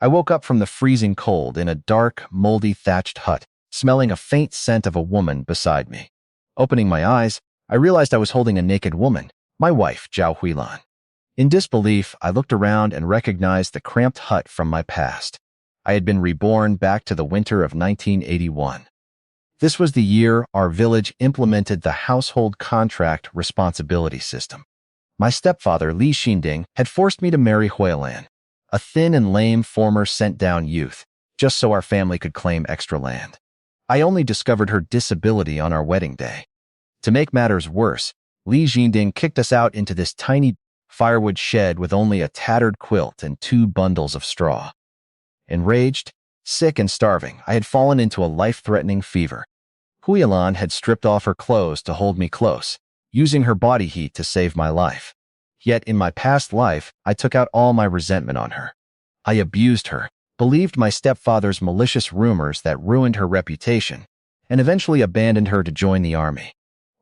I woke up from the freezing cold in a dark, moldy thatched hut, smelling a faint scent of a woman beside me. Opening my eyes, I realized I was holding a naked woman, my wife, Zhao Huilan. In disbelief, I looked around and recognized the cramped hut from my past. I had been reborn back to the winter of 1981. This was the year our village implemented the household contract responsibility system. My stepfather, Li Xinding, had forced me to marry Huilan, a thin and lame former sent-down youth, just so our family could claim extra land. I only discovered her disability on our wedding day. To make matters worse, Li Xinding kicked us out into this tiny firewood shed with only a tattered quilt and 2 bundles of straw. Enraged, sick, and starving, I had fallen into a life-threatening fever. Huilan had stripped off her clothes to hold me close, using her body heat to save my life. Yet in my past life, I took out all my resentment on her. I abused her, believed my stepfather's malicious rumors that ruined her reputation, and eventually abandoned her to join the army.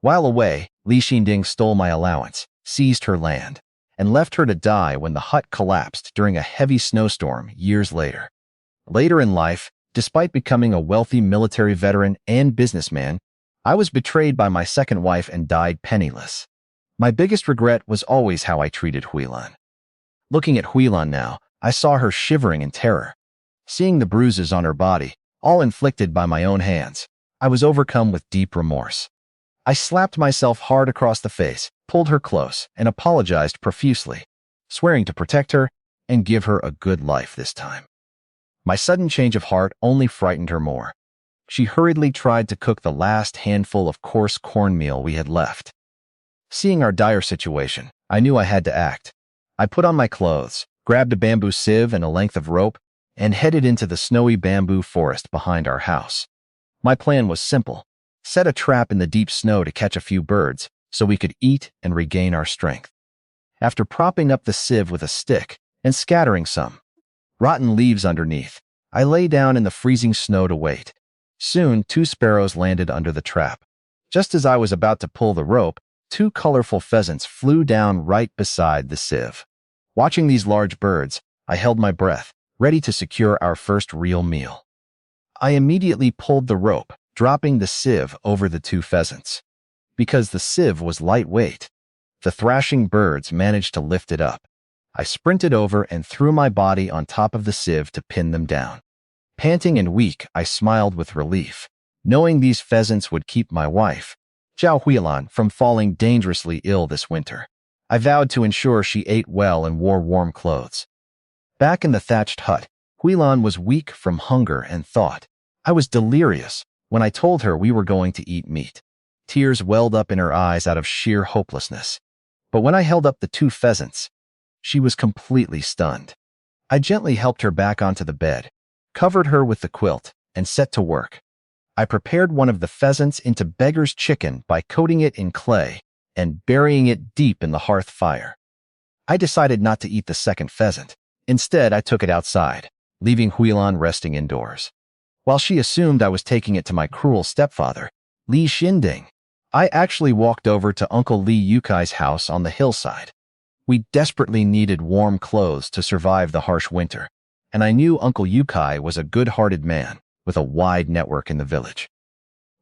While away, Li Xinding stole my allowance, seized her land, and left her to die when the hut collapsed during a heavy snowstorm years later. Later in life, despite becoming a wealthy military veteran and businessman, I was betrayed by my second wife and died penniless. My biggest regret was always how I treated Huilan. Looking at Huilan now, I saw her shivering in terror. Seeing the bruises on her body, all inflicted by my own hands, I was overcome with deep remorse. I slapped myself hard across the face, pulled her close, and apologized profusely, swearing to protect her and give her a good life this time. My sudden change of heart only frightened her more. She hurriedly tried to cook the last handful of coarse cornmeal we had left. Seeing our dire situation, I knew I had to act. I put on my clothes, grabbed a bamboo sieve and a length of rope, and headed into the snowy bamboo forest behind our house. My plan was simple: set a trap in the deep snow to catch a few birds so we could eat and regain our strength. After propping up the sieve with a stick and scattering some rotten leaves underneath, I lay down in the freezing snow to wait. Soon, 2 sparrows landed under the trap. Just as I was about to pull the rope, 2 colorful pheasants flew down right beside the sieve. Watching these large birds, I held my breath, ready to secure our first real meal. I immediately pulled the rope, dropping the sieve over the 2 pheasants. Because the sieve was lightweight, the thrashing birds managed to lift it up. I sprinted over and threw my body on top of the sieve to pin them down. Panting and weak, I smiled with relief, knowing these pheasants would keep my wife, Zhao Huilan, from falling dangerously ill this winter. I vowed to ensure she ate well and wore warm clothes. Back in the thatched hut, Huilan was weak from hunger and thought. I was delirious when I told her we were going to eat meat. Tears welled up in her eyes out of sheer hopelessness. But when I held up the 2 pheasants, she was completely stunned. I gently helped her back onto the bed, covered her with the quilt, and set to work. I prepared one of the pheasants into beggar's chicken by coating it in clay and burying it deep in the hearth fire. I decided not to eat the second pheasant. Instead, I took it outside, leaving Huilan resting indoors. While she assumed I was taking it to my cruel stepfather, Li Xinding, I actually walked over to Uncle Li Yukai's house on the hillside. We desperately needed warm clothes to survive the harsh winter, and I knew Uncle Yukai was a good-hearted man with a wide network in the village.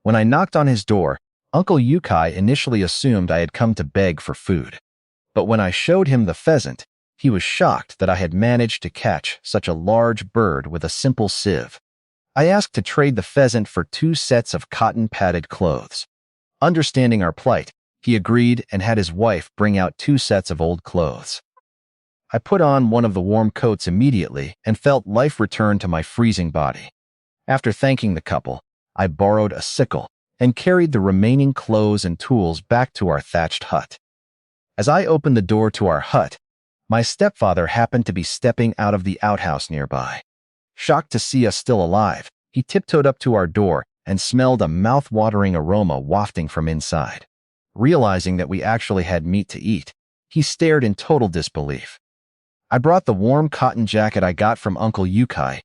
When I knocked on his door, Uncle Yukai initially assumed I had come to beg for food. But when I showed him the pheasant, he was shocked that I had managed to catch such a large bird with a simple sieve. I asked to trade the pheasant for 2 sets of cotton-padded clothes. Understanding our plight, he agreed and had his wife bring out 2 sets of old clothes. I put on one of the warm coats immediately and felt life return to my freezing body. After thanking the couple, I borrowed a sickle and carried the remaining clothes and tools back to our thatched hut. As I opened the door to our hut, my stepfather happened to be stepping out of the outhouse nearby. Shocked to see us still alive, he tiptoed up to our door and smelled a mouth-watering aroma wafting from inside. Realizing that we actually had meat to eat, he stared in total disbelief. I brought the warm cotton jacket I got from Uncle Yukai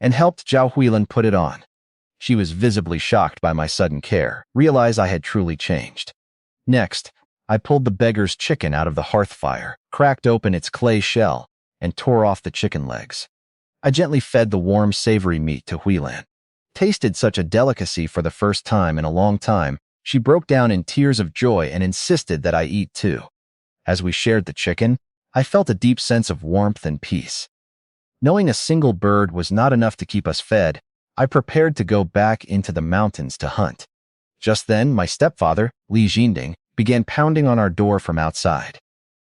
and helped Zhao Huilan put it on. She was visibly shocked by my sudden care, realized I had truly changed. Next, I pulled the beggar's chicken out of the hearth fire, cracked open its clay shell, and tore off the chicken legs. I gently fed the warm, savory meat to Huilan. Tasted such a delicacy for the first time in a long time, she broke down in tears of joy and insisted that I eat too. As we shared the chicken, I felt a deep sense of warmth and peace. Knowing a single bird was not enough to keep us fed, I prepared to go back into the mountains to hunt. Just then, my stepfather, Li Jinding, began pounding on our door from outside.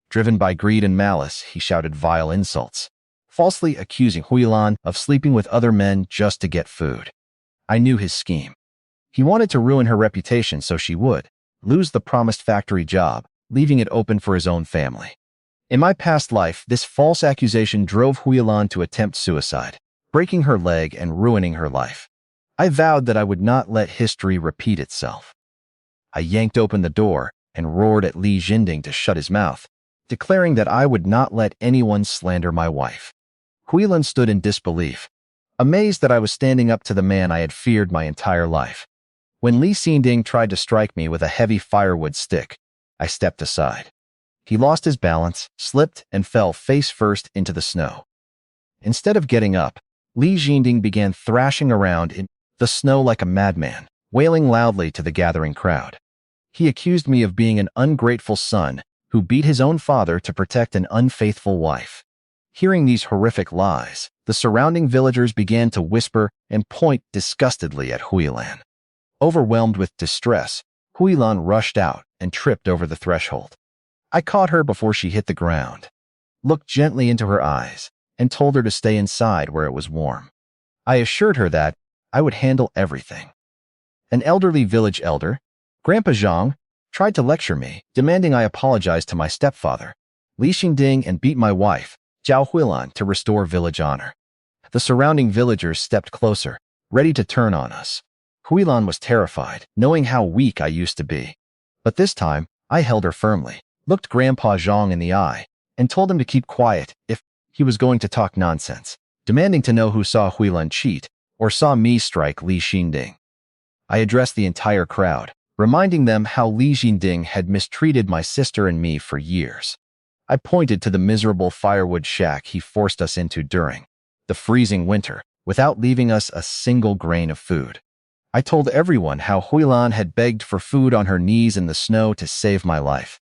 Driven by greed and malice, he shouted vile insults, falsely accusing Huilan of sleeping with other men just to get food. I knew his scheme. He wanted to ruin her reputation so she would lose the promised factory job, leaving it open for his own family. In my past life, this false accusation drove Huilan to attempt suicide, breaking her leg and ruining her life. I vowed that I would not let history repeat itself. I yanked open the door and roared at Li Jinding to shut his mouth, declaring that I would not let anyone slander my wife. Huilan stood in disbelief, amazed that I was standing up to the man I had feared my entire life. When Li Jinding tried to strike me with a heavy firewood stick, I stepped aside. He lost his balance, slipped, and fell face first into the snow. Instead of getting up, Li Jinding began thrashing around in the snow like a madman, wailing loudly to the gathering crowd. He accused me of being an ungrateful son who beat his own father to protect an unfaithful wife. Hearing these horrific lies, the surrounding villagers began to whisper and point disgustedly at Huilan. Overwhelmed with distress, Huilan rushed out and tripped over the threshold. I caught her before she hit the ground, looked gently into her eyes, and told her to stay inside where it was warm. I assured her that I would handle everything. An elderly village elder, Grandpa Zhang, tried to lecture me, demanding I apologize to my stepfather, Li Jinding, and beat my wife, Zhao Huilan, to restore village honor. The surrounding villagers stepped closer, ready to turn on us. Huilan was terrified, knowing how weak I used to be. But this time, I held her firmly, looked Grandpa Zhang in the eye, and told him to keep quiet if he was going to talk nonsense, demanding to know who saw Huilan cheat or saw me strike Li Jinding. I addressed the entire crowd, reminding them how Li Jinding had mistreated my sister and me for years. I pointed to the miserable firewood shack he forced us into during the freezing winter, without leaving us a single grain of food. I told everyone how Huilan had begged for food on her knees in the snow to save my life.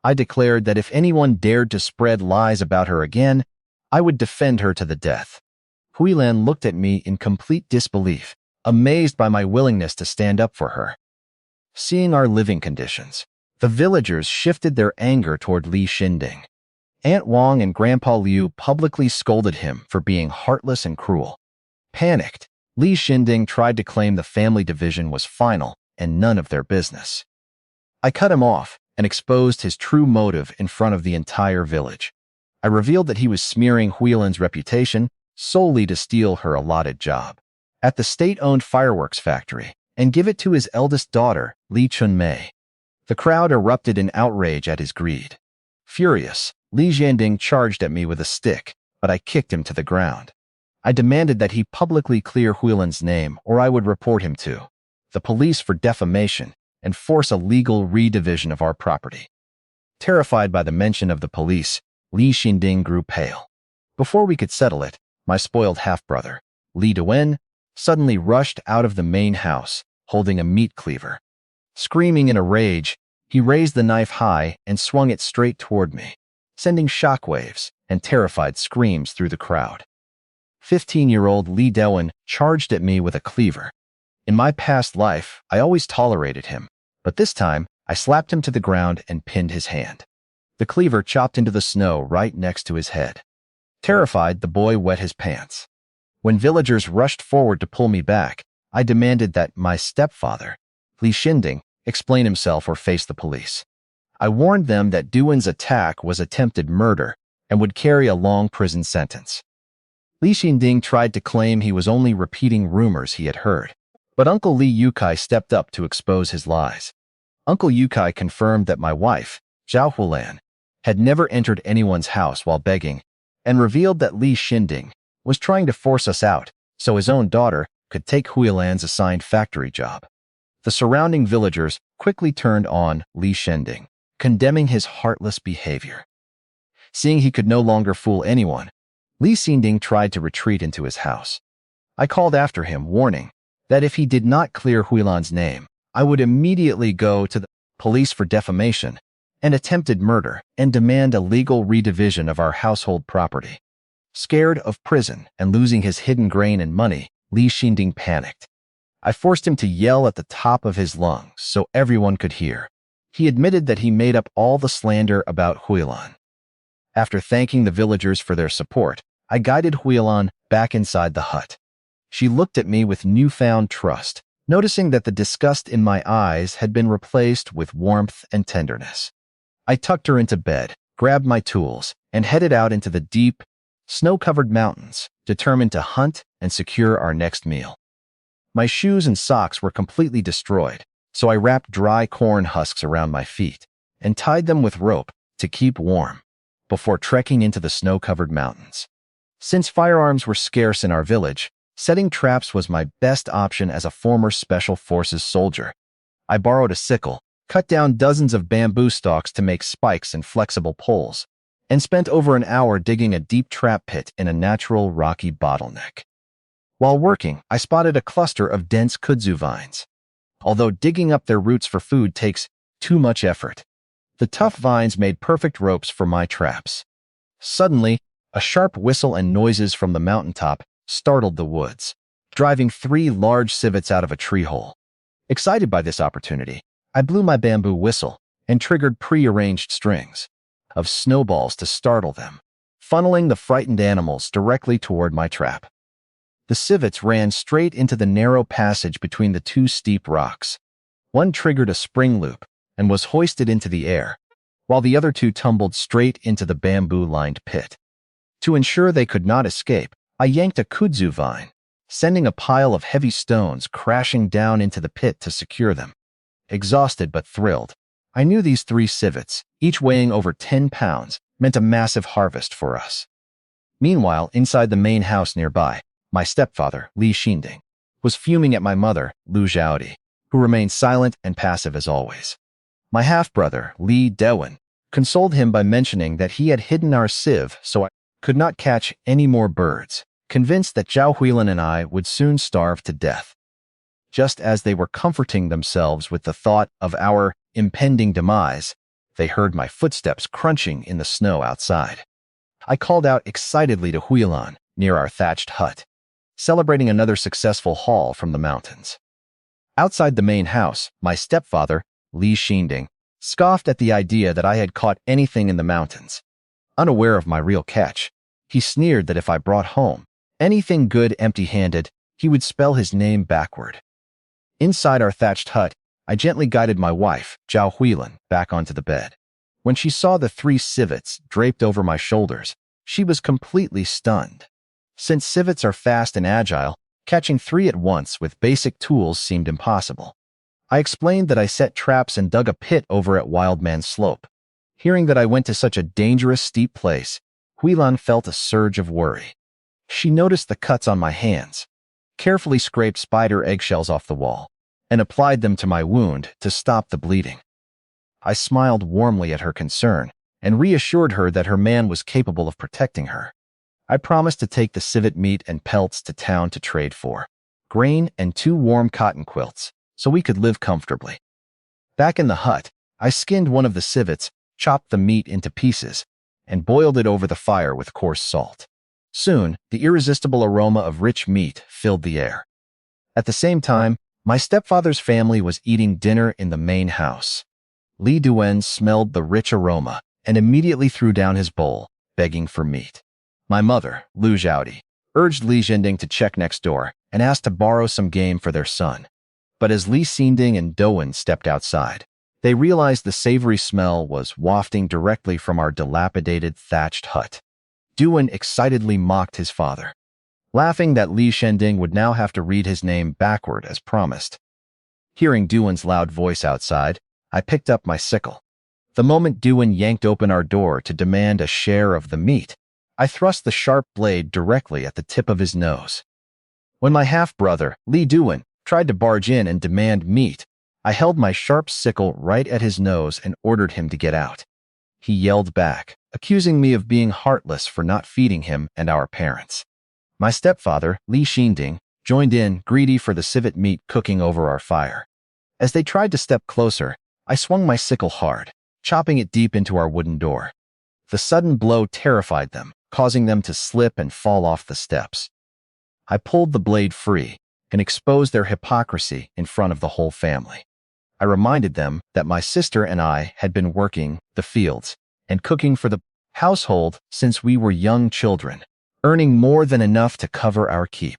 I declared that if anyone dared to spread lies about her again, I would defend her to the death. Huilan looked at me in complete disbelief, amazed by my willingness to stand up for her. Seeing our living conditions, the villagers shifted their anger toward Li Jinding. Aunt Wang and Grandpa Liu publicly scolded him for being heartless and cruel. Panicked, Li Jinding tried to claim the family division was final and none of their business. I cut him off and exposed his true motive in front of the entire village. I revealed that he was smearing Huilan's reputation solely to steal her allotted job at the state-owned fireworks factory and give it to his eldest daughter, Li Chunmei. The crowd erupted in outrage at his greed. Furious, Li Jinding charged at me with a stick, but I kicked him to the ground. I demanded that he publicly clear Huilan's name or I would report him to the police for defamation and force a legal redivision of our property. Terrified by the mention of the police, Li Jinding grew pale. Before we could settle it, my spoiled half-brother, Li Duan, suddenly rushed out of the main house, holding a meat cleaver. Screaming in a rage, he raised the knife high and swung it straight toward me, sending shockwaves and terrified screams through the crowd. 15-year-old Li Duan charged at me with a cleaver. In my past life, I always tolerated him, but this time, I slapped him to the ground and pinned his hand. The cleaver chopped into the snow right next to his head. Terrified, the boy wet his pants. When villagers rushed forward to pull me back, I demanded that my stepfather, Li Jinding, explain himself or face the police. I warned them that Duan's attack was attempted murder and would carry a long prison sentence. Li Jinding tried to claim he was only repeating rumors he had heard, but Uncle Li Yukai stepped up to expose his lies. Uncle Yukai confirmed that my wife, Zhao Huilan, had never entered anyone's house while begging and revealed that Li Jinding was trying to force us out so his own daughter could take Huilan's assigned factory job. The surrounding villagers quickly turned on Li Jinding, condemning his heartless behavior. Seeing he could no longer fool anyone, Li Xinding tried to retreat into his house. I called after him, warning that if he did not clear Huilan's name, I would immediately go to the police for defamation and attempted murder and demand a legal redivision of our household property. Scared of prison and losing his hidden grain and money, Li Xinding panicked. I forced him to yell at the top of his lungs so everyone could hear. He admitted that he made up all the slander about Huilan. After thanking the villagers for their support, I guided Huilan back inside the hut. She looked at me with newfound trust, noticing that the disgust in my eyes had been replaced with warmth and tenderness. I tucked her into bed, grabbed my tools, and headed out into the deep, snow-covered mountains, determined to hunt and secure our next meal. My shoes and socks were completely destroyed, so I wrapped dry corn husks around my feet and tied them with rope to keep warm before trekking into the snow-covered mountains. Since firearms were scarce in our village, setting traps was my best option as a former Special Forces soldier. I borrowed a sickle, cut down dozens of bamboo stalks to make spikes and flexible poles, and spent over an hour digging a deep trap pit in a natural rocky bottleneck. While working, I spotted a cluster of dense kudzu vines. Although digging up their roots for food takes too much effort, the tough vines made perfect ropes for my traps. Suddenly, a sharp whistle and noises from the mountaintop startled the woods, driving 3 large civets out of a tree hole. Excited by this opportunity, I blew my bamboo whistle and triggered pre-arranged strings of snowballs to startle them, funneling the frightened animals directly toward my trap. The civets ran straight into the narrow passage between the 2 steep rocks. One triggered a spring loop and was hoisted into the air, while the other 2 tumbled straight into the bamboo-lined pit. To ensure they could not escape, I yanked a kudzu vine, sending a pile of heavy stones crashing down into the pit to secure them. Exhausted but thrilled, I knew these 3 civets, each weighing over 10 pounds, meant a massive harvest for us. Meanwhile, inside the main house nearby, my stepfather, Li Xinding, was fuming at my mother, Lu Zhaodi, who remained silent and passive as always. My half-brother, Li Dewin, consoled him by mentioning that he had hidden our sieve so I could not catch any more birds, convinced that Zhao Huilan and I would soon starve to death. Just as they were comforting themselves with the thought of our impending demise, they heard my footsteps crunching in the snow outside. I called out excitedly to Huilan near our thatched hut, celebrating another successful haul from the mountains. Outside the main house, my stepfather, Li Xinding, scoffed at the idea that I had caught anything in the mountains. Unaware of my real catch, he sneered that if I brought home anything good empty-handed, he would spell his name backward. Inside our thatched hut, I gently guided my wife, Zhao Huilan, back onto the bed. When she saw the 3 civets draped over my shoulders, she was completely stunned. Since civets are fast and agile, catching 3 at once with basic tools seemed impossible. I explained that I set traps and dug a pit over at Wildman Slope. Hearing that I went to such a dangerous, steep place, Huilan felt a surge of worry. She noticed the cuts on my hands, carefully scraped spider eggshells off the wall, and applied them to my wound to stop the bleeding. I smiled warmly at her concern and reassured her that her man was capable of protecting her. I promised to take the civet meat and pelts to town to trade for grain and 2 warm cotton quilts so we could live comfortably. Back in the hut, I skinned one of the civets, chopped the meat into pieces, and boiled it over the fire with coarse salt. Soon, the irresistible aroma of rich meat filled the air. At the same time, my stepfather's family was eating dinner in the main house. Li Duen smelled the rich aroma and immediately threw down his bowl, begging for meat. My mother, Lu Zhaodi, urged Li Xinding to check next door and asked to borrow some game for their son. But as Li Xinding and Doan stepped outside, they realized the savory smell was wafting directly from our dilapidated thatched hut. Doan excitedly mocked his father, laughing that Li Xinding would now have to read his name backward as promised. Hearing Doan's loud voice outside, I picked up my sickle. The moment Doan yanked open our door to demand a share of the meat, I thrust the sharp blade directly at the tip of his nose. When my half-brother, Li Duen, tried to barge in and demand meat, I held my sharp sickle right at his nose and ordered him to get out. He yelled back, accusing me of being heartless for not feeding him and our parents. My stepfather, Li Xinding, joined in, greedy for the civet meat cooking over our fire. As they tried to step closer, I swung my sickle hard, chopping it deep into our wooden door. The sudden blow terrified them, causing them to slip and fall off the steps. I pulled the blade free and exposed their hypocrisy in front of the whole family. I reminded them that my sister and I had been working the fields and cooking for the household since we were young children, earning more than enough to cover our keep.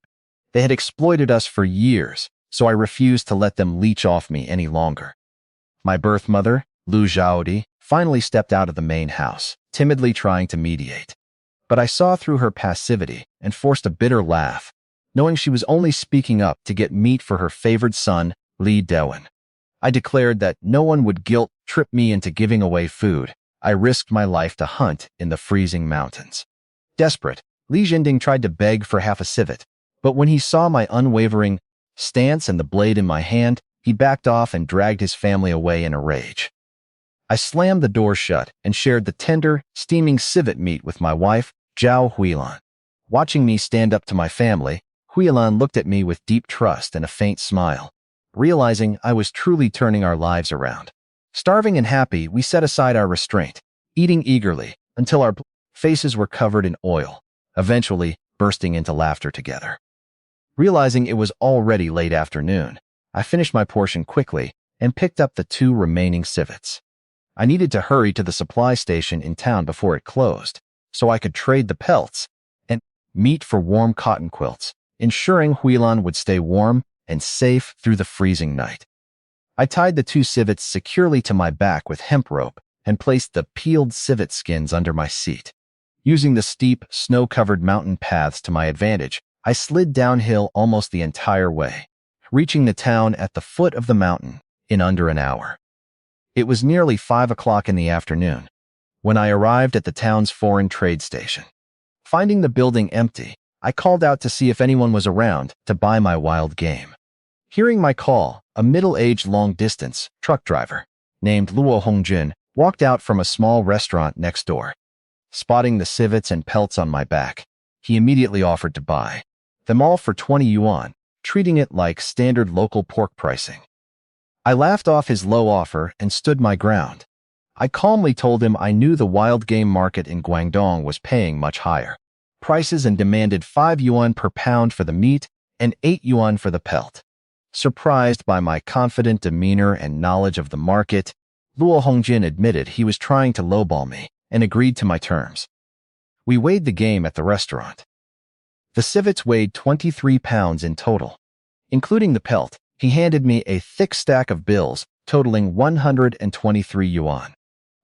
They had exploited us for years, so I refused to let them leech off me any longer. My birth mother, Lu Zhaodi, finally stepped out of the main house, timidly trying to mediate. But I saw through her passivity and forced a bitter laugh, knowing she was only speaking up to get meat for her favored son, Li Dewen. I declared that no one would guilt-trip me into giving away food. I risked my life to hunt in the freezing mountains. Desperate, Li Xinding tried to beg for half a civet, but when he saw my unwavering stance and the blade in my hand, he backed off and dragged his family away in a rage. I slammed the door shut and shared the tender, steaming civet meat with my wife, Zhao Huilan. Watching me stand up to my family, Huilan looked at me with deep trust and a faint smile, realizing I was truly turning our lives around. Starving and happy, we set aside our restraint, eating eagerly until our faces were covered in oil, eventually bursting into laughter together. Realizing it was already late afternoon, I finished my portion quickly and picked up the 2 remaining civets. I needed to hurry to the supply station in town before it closed, so I could trade the pelts and meat for warm cotton quilts, ensuring Huilan would stay warm and safe through the freezing night. I tied the 2 civets securely to my back with hemp rope and placed the peeled civet skins under my seat. Using the steep, snow-covered mountain paths to my advantage, I slid downhill almost the entire way, reaching the town at the foot of the mountain in under an hour. It was nearly 5 o'clock in the afternoon when I arrived at the town's foreign trade station. Finding the building empty, I called out to see if anyone was around to buy my wild game. Hearing my call, a middle-aged long-distance truck driver named Luo Hongjun walked out from a small restaurant next door. Spotting the civets and pelts on my back, he immediately offered to buy them all for 20 yuan, treating it like standard local pork pricing. I laughed off his low offer and stood my ground. I calmly told him I knew the wild game market in Guangdong was paying much higher prices and demanded 5 yuan per pound for the meat and 8 yuan for the pelt. Surprised by my confident demeanor and knowledge of the market, Luo Hongjin admitted he was trying to lowball me and agreed to my terms. We weighed the game at the restaurant. The civets weighed 23 pounds in total. Including the pelt, he handed me a thick stack of bills totaling 123 yuan.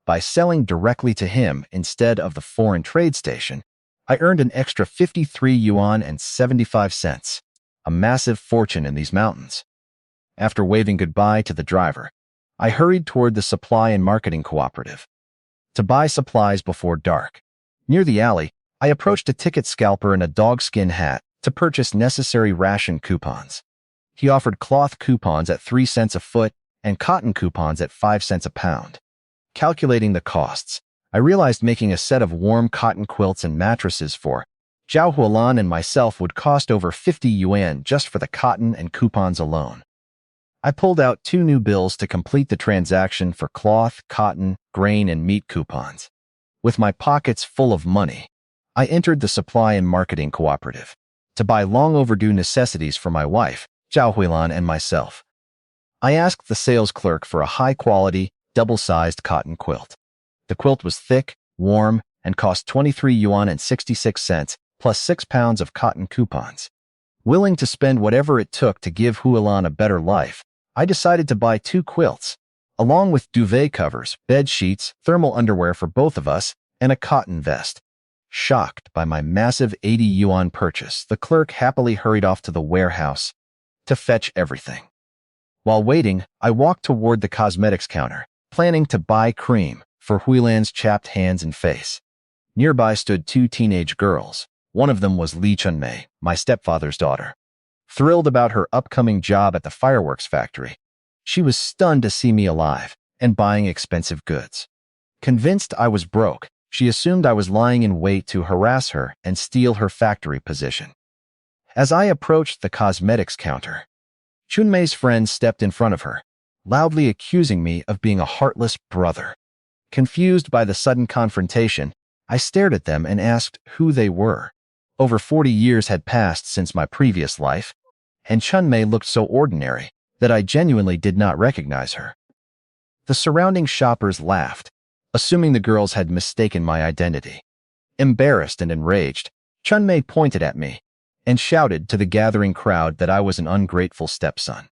By selling directly to him instead of the foreign trade station, I earned an extra 53 yuan and 75 cents, a massive fortune in these mountains. After waving goodbye to the driver, I hurried toward the supply and marketing cooperative to buy supplies before dark. Near the alley, I approached a ticket scalper in a dogskin hat to purchase necessary ration coupons. He offered cloth coupons at 3 cents a foot and cotton coupons at 5 cents a pound. Calculating the costs, I realized making a set of warm cotton quilts and mattresses for Zhao Huilan and myself would cost over 50 yuan just for the cotton and coupons alone. I pulled out 2 new bills to complete the transaction for cloth, cotton, grain, and meat coupons. With my pockets full of money, I entered the supply and marketing cooperative to buy long overdue necessities for my wife, Zhao Huilan, and myself. I asked the sales clerk for a high-quality, double-sized cotton quilt. The quilt was thick, warm, and cost 23 yuan and 66 cents, plus 6 pounds of cotton coupons. Willing to spend whatever it took to give Huilan a better life, I decided to buy 2 quilts, along with duvet covers, bed sheets, thermal underwear for both of us, and a cotton vest. Shocked by my massive 80 yuan purchase, the clerk happily hurried off to the warehouse to fetch everything. While waiting, I walked toward the cosmetics counter, planning to buy cream for Huilan's chapped hands and face. Nearby stood 2 teenage girls. One of them was Li Chunmei, my stepfather's daughter. Thrilled about her upcoming job at the fireworks factory, she was stunned to see me alive and buying expensive goods. Convinced I was broke, She assumed I was lying in wait to harass her and steal her factory position. As I approached the cosmetics counter, Chunmei's friend stepped in front of her, loudly accusing me of being a heartless brother. Confused by the sudden confrontation, I stared at them and asked who they were. Over 40 years had passed since my previous life, and Chunmei looked so ordinary that I genuinely did not recognize her. The surrounding shoppers laughed, assuming the girls had mistaken my identity. Embarrassed and enraged, Chunmei pointed at me and shouted to the gathering crowd that I was an ungrateful stepson.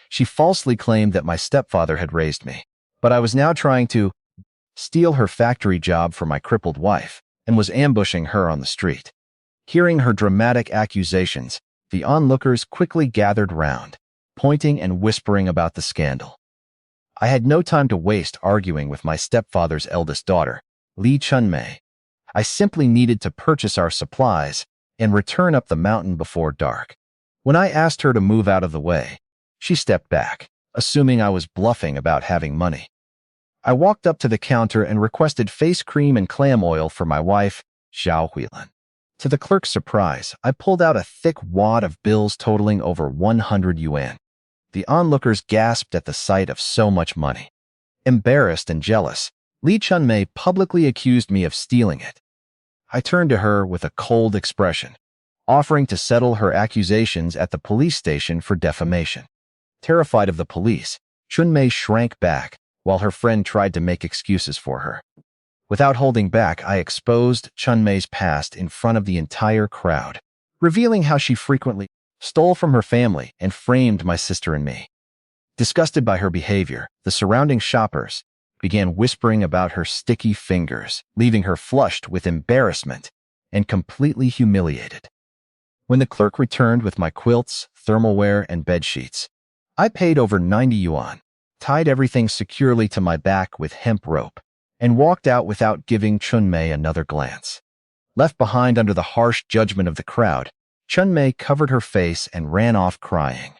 She falsely claimed that my stepfather had raised me, but I was now trying to steal her factory job for my crippled wife and was ambushing her on the street. Hearing her dramatic accusations, the onlookers quickly gathered round, pointing and whispering about the scandal. I had no time to waste arguing with my stepfather's eldest daughter, Lee Chunmei. I simply needed to purchase our supplies and return up the mountain before dark. When I asked her to move out of the way, she stepped back, assuming I was bluffing about having money. I walked up to the counter and requested face cream and clam oil for my wife, Xiao Huilan. To the clerk's surprise, I pulled out a thick wad of bills totaling over 100 yuan. The onlookers gasped at the sight of so much money. Embarrassed and jealous, Lee Chunmei publicly accused me of stealing it. I turned to her with a cold expression, offering to settle her accusations at the police station for defamation. Terrified of the police, Chunmei shrank back while her friend tried to make excuses for her. Without holding back, I exposed Chunmei's past in front of the entire crowd, revealing how she frequently stole from her family and framed my sister and me. Disgusted by her behavior, the surrounding shoppers began whispering about her sticky fingers, leaving her flushed with embarrassment and completely humiliated. When the clerk returned with my quilts, thermalware, and bedsheets, I paid over 90 yuan, tied everything securely to my back with hemp rope, and walked out without giving Chunmei another glance. Left behind under the harsh judgment of the crowd, Chunmei covered her face and ran off crying.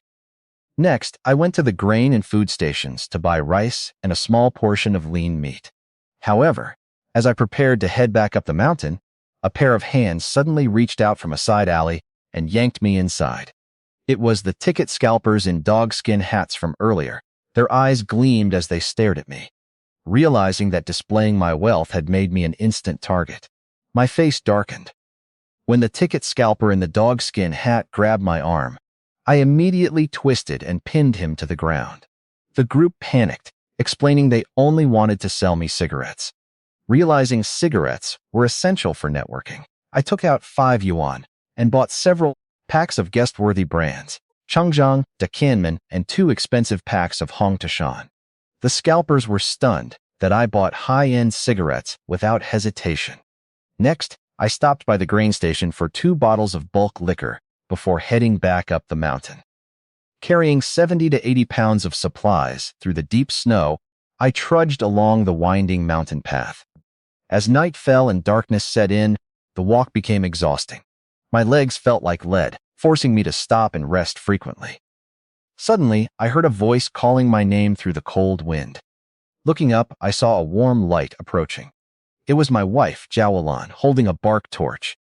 Next, I went to the grain and food stations to buy rice and a small portion of lean meat. However, as I prepared to head back up the mountain, a pair of hands suddenly reached out from a side alley and yanked me inside. It was the ticket scalpers in dogskin hats from earlier. Their eyes gleamed as they stared at me. Realizing that displaying my wealth had made me an instant target, my face darkened. When the ticket scalper in the dogskin hat grabbed my arm, I immediately twisted and pinned him to the ground. The group panicked, explaining they only wanted to sell me cigarettes. Realizing cigarettes were essential for networking, I took out 5 yuan and bought several packs of guest-worthy brands, Changjiang, Dakanman, and 2 expensive packs of Hong Tashan. The scalpers were stunned that I bought high-end cigarettes without hesitation. Next, I stopped by the grain station for 2 bottles of bulk liquor before heading back up the mountain. Carrying 70 to 80 pounds of supplies through the deep snow, I trudged along the winding mountain path. As night fell and darkness set in, the walk became exhausting. My legs felt like lead, forcing me to stop and rest frequently. Suddenly, I heard a voice calling my name through the cold wind. Looking up, I saw a warm light approaching. It was my wife, Jiaolan, holding a bark torch.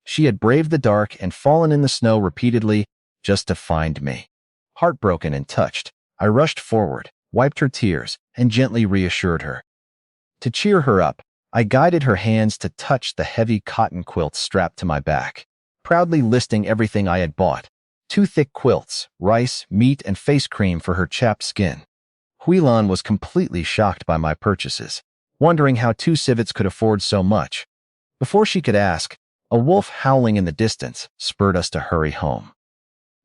She had braved the dark and fallen in the snow repeatedly just to find me. Heartbroken and touched, I rushed forward, wiped her tears, and gently reassured her. To cheer her up, I guided her hands to touch the heavy cotton quilts strapped to my back, proudly listing everything I had bought: 2 thick quilts, rice, meat, and face cream for her chapped skin. Huilan was completely shocked by my purchases, wondering how 2 civets could afford so much. Before she could ask, a wolf howling in the distance spurred us to hurry home.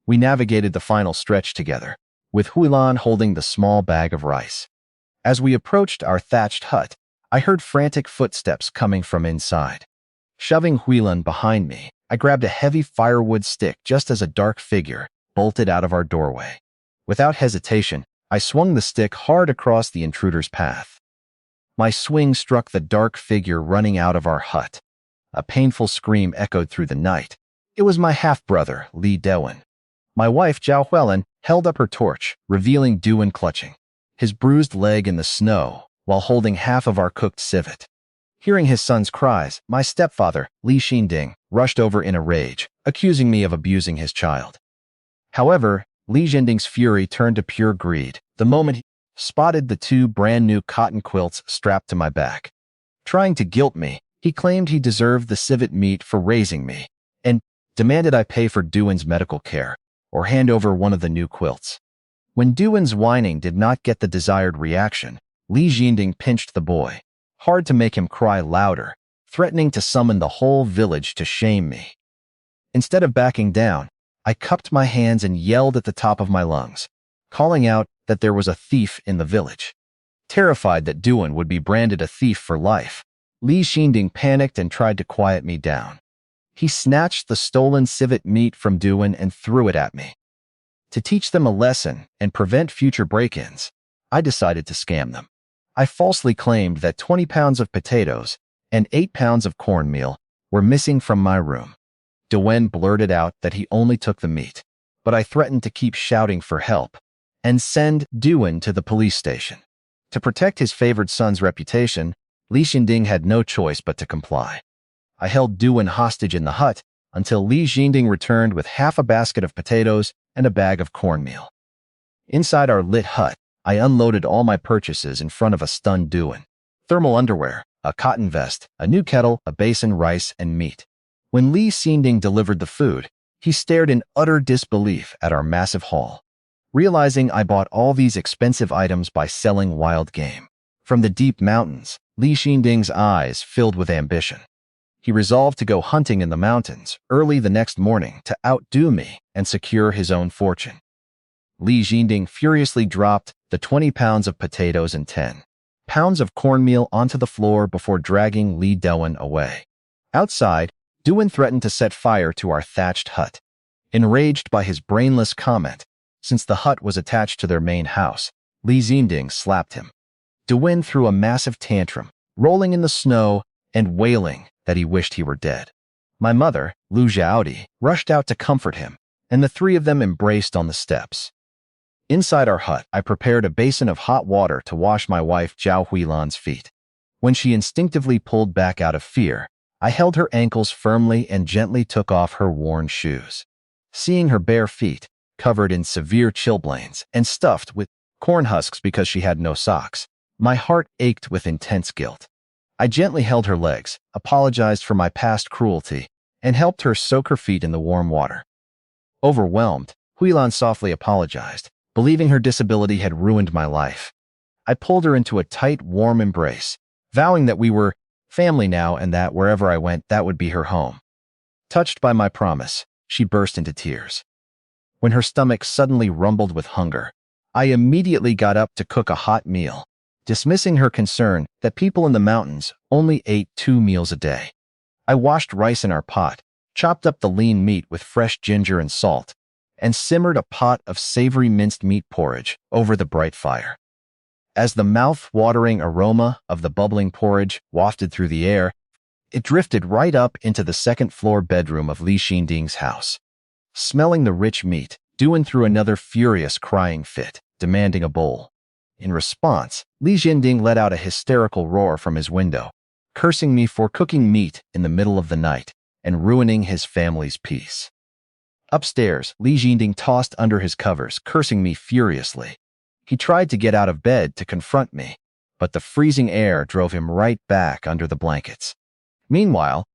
We navigated the final stretch together, with Huilan holding the small bag of rice. As we approached our thatched hut, I heard frantic footsteps coming from inside. Shoving Huilan behind me, I grabbed a heavy firewood stick just as a dark figure bolted out of our doorway. Without hesitation, I swung the stick hard across the intruder's path. My swing struck the dark figure running out of our hut. A painful scream echoed through the night. It was my half-brother, Li Dewen. My wife, Zhao Huilan, held up her torch, revealing Dewen clutching his bruised leg in the snow while holding half of our cooked civet. Hearing his son's cries, my stepfather, Li Xinding, rushed over in a rage, accusing me of abusing his child. However, Li Xinding's fury turned to pure greed the moment he spotted the two brand-new cotton quilts strapped to my back. Trying to guilt me, he claimed he deserved the civet meat for raising me, and demanded I pay for Duan's medical care or hand over one of the new quilts. When Duan's whining did not get the desired reaction, Li Xinding pinched the boy, hard to make him cry louder, threatening to summon the whole village to shame me. Instead of backing down, I cupped my hands and yelled at the top of my lungs, calling out that there was a thief in the village. Terrified that Duan would be branded a thief for life, Li Xinding panicked and tried to quiet me down. He snatched the stolen civet meat from Duan and threw it at me. To teach them a lesson and prevent future break-ins, I decided to scam them. I falsely claimed that 20 pounds of potatoes and 8 pounds of cornmeal were missing from my room. Duan blurted out that he only took the meat, but I threatened to keep shouting for help and send Duan to the police station. To protect his favored son's reputation, Li Xinding had no choice but to comply. I held Duan hostage in the hut until Li Xinding returned with half a basket of potatoes and a bag of cornmeal. Inside our lit hut, I unloaded all my purchases in front of a stunned Duan. Thermal underwear, a cotton vest, a new kettle, a basin, rice, and meat. When Li Xinding delivered the food, he stared in utter disbelief at our massive haul. Realizing I bought all these expensive items by selling wild game from the deep mountains, Li Xinding's eyes filled with ambition. He resolved to go hunting in the mountains early the next morning to outdo me and secure his own fortune. Li Xinding furiously dropped the 20 pounds of potatoes and 10 pounds of cornmeal onto the floor before dragging Li Duan away. Outside, Duan threatened to set fire to our thatched hut. Enraged by his brainless comment, since the hut was attached to their main house, Li Xinding slapped him. Duan threw a massive tantrum, rolling in the snow and wailing that he wished he were dead. My mother, Lu Xiaodi, rushed out to comfort him, and the three of them embraced on the steps. Inside our hut, I prepared a basin of hot water to wash my wife Zhao Huilan's feet. When she instinctively pulled back out of fear, I held her ankles firmly and gently took off her worn shoes. Seeing her bare feet, covered in severe chilblains and stuffed with corn husks because she had no socks, my heart ached with intense guilt. I gently held her legs, apologized for my past cruelty, and helped her soak her feet in the warm water. Overwhelmed, Huilan softly apologized, believing her disability had ruined my life. I pulled her into a tight, warm embrace, vowing that we were family now and that wherever I went, that would be her home. Touched by my promise, she burst into tears. When her stomach suddenly rumbled with hunger, I immediately got up to cook a hot meal, dismissing her concern that people in the mountains only ate 2 meals a day. I washed rice in our pot, chopped up the lean meat with fresh ginger and salt, and simmered a pot of savory minced meat porridge over the bright fire. As the mouth-watering aroma of the bubbling porridge wafted through the air, it drifted right up into the second-floor bedroom of Li Xinding's house. Smelling the rich meat, Duan threw another furious crying fit, demanding a bowl. In response, Li Xinding let out a hysterical roar from his window, cursing me for cooking meat in the middle of the night and ruining his family's peace. Upstairs, Li Xinding tossed under his covers, cursing me furiously. He tried to get out of bed to confront me, but the freezing air drove him right back under the blankets. Meanwhile,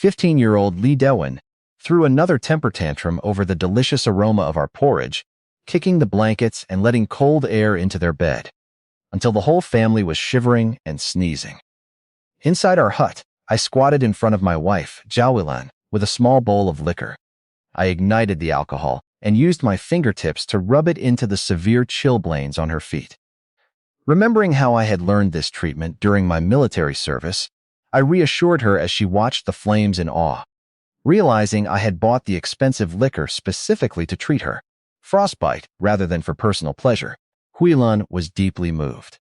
15-year-old Li Duan threw another temper tantrum over the delicious aroma of our porridge, kicking the blankets and letting cold air into their bed, until the whole family was shivering and sneezing. Inside our hut, I squatted in front of my wife, Zhao Huilan, with a small bowl of liquor. I ignited the alcohol and used my fingertips to rub it into the severe chilblains on her feet. Remembering how I had learned this treatment during my military service, I reassured her as she watched the flames in awe. Realizing I had bought the expensive liquor specifically to treat her, frostbite rather than for personal pleasure, Huilan was deeply moved.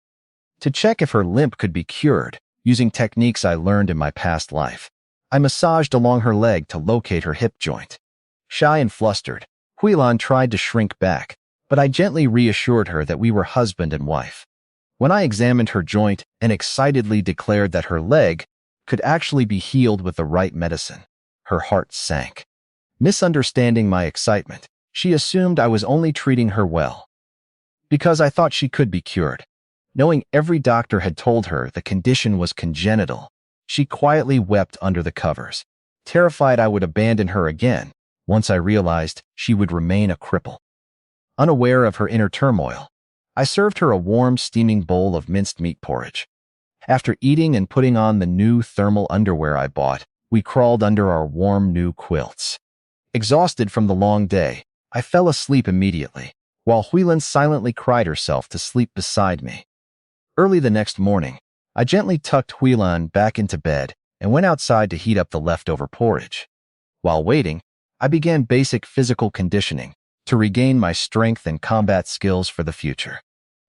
To check if her limp could be cured, using techniques I learned in my past life, I massaged along her leg to locate her hip joint. Shy and flustered, Huilan tried to shrink back, but I gently reassured her that we were husband and wife. When I examined her joint and excitedly declared that her leg could actually be healed with the right medicine. Her heart sank. Misunderstanding my excitement, she assumed I was only treating her well, because I thought she could be cured. Knowing every doctor had told her the condition was congenital, she quietly wept under the covers, terrified I would abandon her again once I realized she would remain a cripple. Unaware of her inner turmoil, I served her a warm, steaming bowl of minced meat porridge. After eating and putting on the new thermal underwear I bought, we crawled under our warm new quilts. Exhausted from the long day, I fell asleep immediately, while Huilan silently cried herself to sleep beside me. Early the next morning, I gently tucked Huilan back into bed and went outside to heat up the leftover porridge. While waiting, I began basic physical conditioning to regain my strength and combat skills for the future.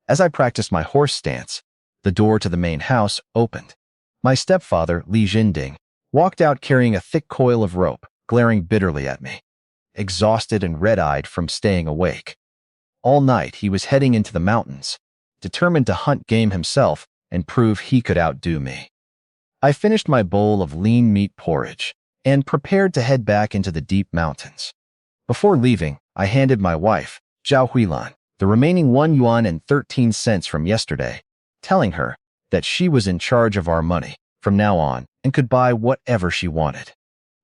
As I practiced my horse stance, the door to the main house opened. My stepfather, Li Jinding, walked out carrying a thick coil of rope, glaring bitterly at me, exhausted and red-eyed from staying awake. All night he was heading into the mountains, determined to hunt game himself and prove he could outdo me. I finished my bowl of lean meat porridge and prepared to head back into the deep mountains. Before leaving, I handed my wife, Zhao Huilan, the remaining 1 yuan and 13 cents from yesterday, telling her that she was in charge of our money from now on and could buy whatever she wanted.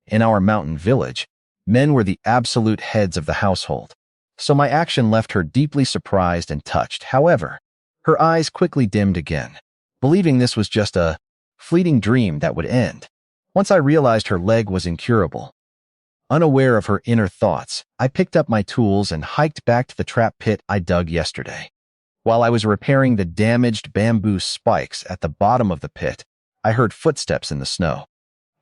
In our mountain village, men were the absolute heads of the household, so my action left her deeply surprised and touched. However, her eyes quickly dimmed again, believing this was just a fleeting dream that would end once I realized her leg was incurable. Unaware of her inner thoughts, I picked up my tools and hiked back to the trap pit I dug yesterday. While I was repairing the damaged bamboo spikes at the bottom of the pit, I heard footsteps in the snow.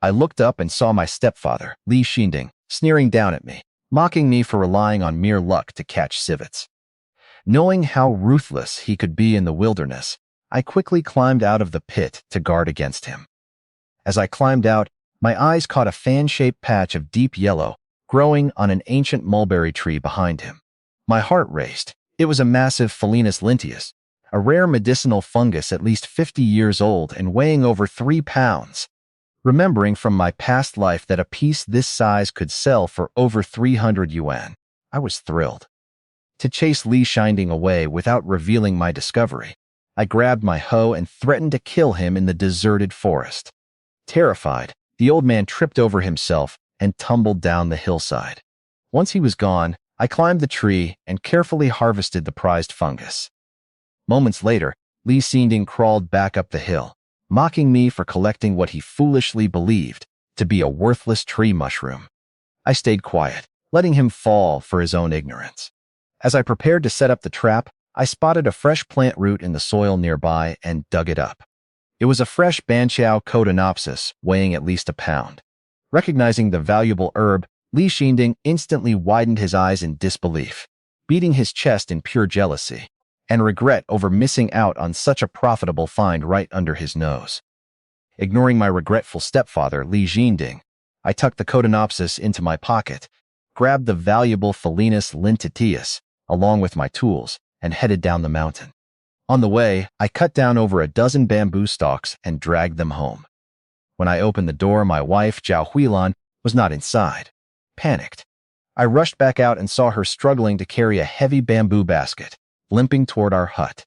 I looked up and saw my stepfather, Li Jinding, sneering down at me, mocking me for relying on mere luck to catch civets. Knowing how ruthless he could be in the wilderness, I quickly climbed out of the pit to guard against him. As I climbed out, my eyes caught a fan-shaped patch of deep yellow growing on an ancient mulberry tree behind him. My heart raced. It was a massive Phalenus linteus, a rare medicinal fungus at least 50 years old and weighing over 3 pounds. Remembering from my past life that a piece this size could sell for over 300 yuan, I was thrilled. To chase Li Jinding away without revealing my discovery, I grabbed my hoe and threatened to kill him in the deserted forest. Terrified, the old man tripped over himself and tumbled down the hillside. Once he was gone, I climbed the tree and carefully harvested the prized fungus. Moments later, Li Jinding crawled back up the hill, mocking me for collecting what he foolishly believed to be a worthless tree mushroom. I stayed quiet, letting him fall for his own ignorance. As I prepared to set up the trap, I spotted a fresh plant root in the soil nearby and dug it up. It was a fresh Banqiao Cotinopsis weighing at least a pound. Recognizing the valuable herb, Li Jinding instantly widened his eyes in disbelief, beating his chest in pure jealousy and regret over missing out on such a profitable find right under his nose. Ignoring my regretful stepfather, Li Jinding, I tucked the Cotinopsis into my pocket, grabbed the valuable Phalenus linteus along with my tools, and headed down the mountain. On the way, I cut down over a dozen bamboo stalks and dragged them home. When I opened the door, my wife, Zhao Huilan, was not inside. Panicked, I rushed back out and saw her struggling to carry a heavy bamboo basket, limping toward our hut.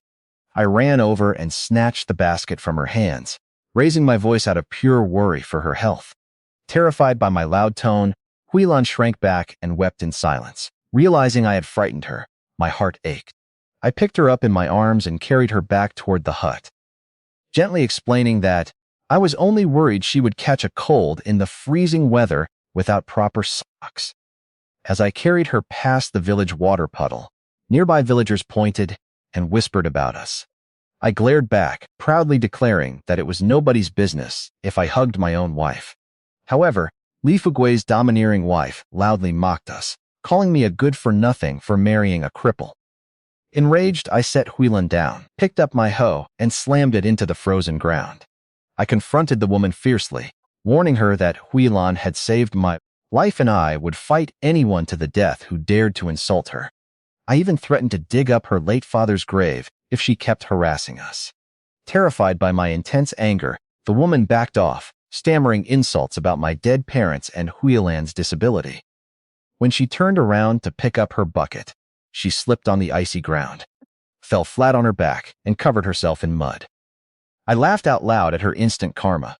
I ran over and snatched the basket from her hands, raising my voice out of pure worry for her health. Terrified by my loud tone, Huilan shrank back and wept in silence. Realizing I had frightened her, my heart ached. I picked her up in my arms and carried her back toward the hut, gently explaining that I was only worried she would catch a cold in the freezing weather without proper socks. As I carried her past the village water puddle, nearby villagers pointed and whispered about us. I glared back, proudly declaring that it was nobody's business if I hugged my own wife. However, Li Fugui's domineering wife loudly mocked us, calling me a good-for-nothing for marrying a cripple. Enraged, I set Huilan down, picked up my hoe, and slammed it into the frozen ground. I confronted the woman fiercely, warning her that Huilan had saved my life and I would fight anyone to the death who dared to insult her. I even threatened to dig up her late father's grave if she kept harassing us. Terrified by my intense anger, the woman backed off, stammering insults about my dead parents and Huilan's disability. When she turned around to pick up her bucket, she slipped on the icy ground, fell flat on her back, and covered herself in mud. I laughed out loud at her instant karma.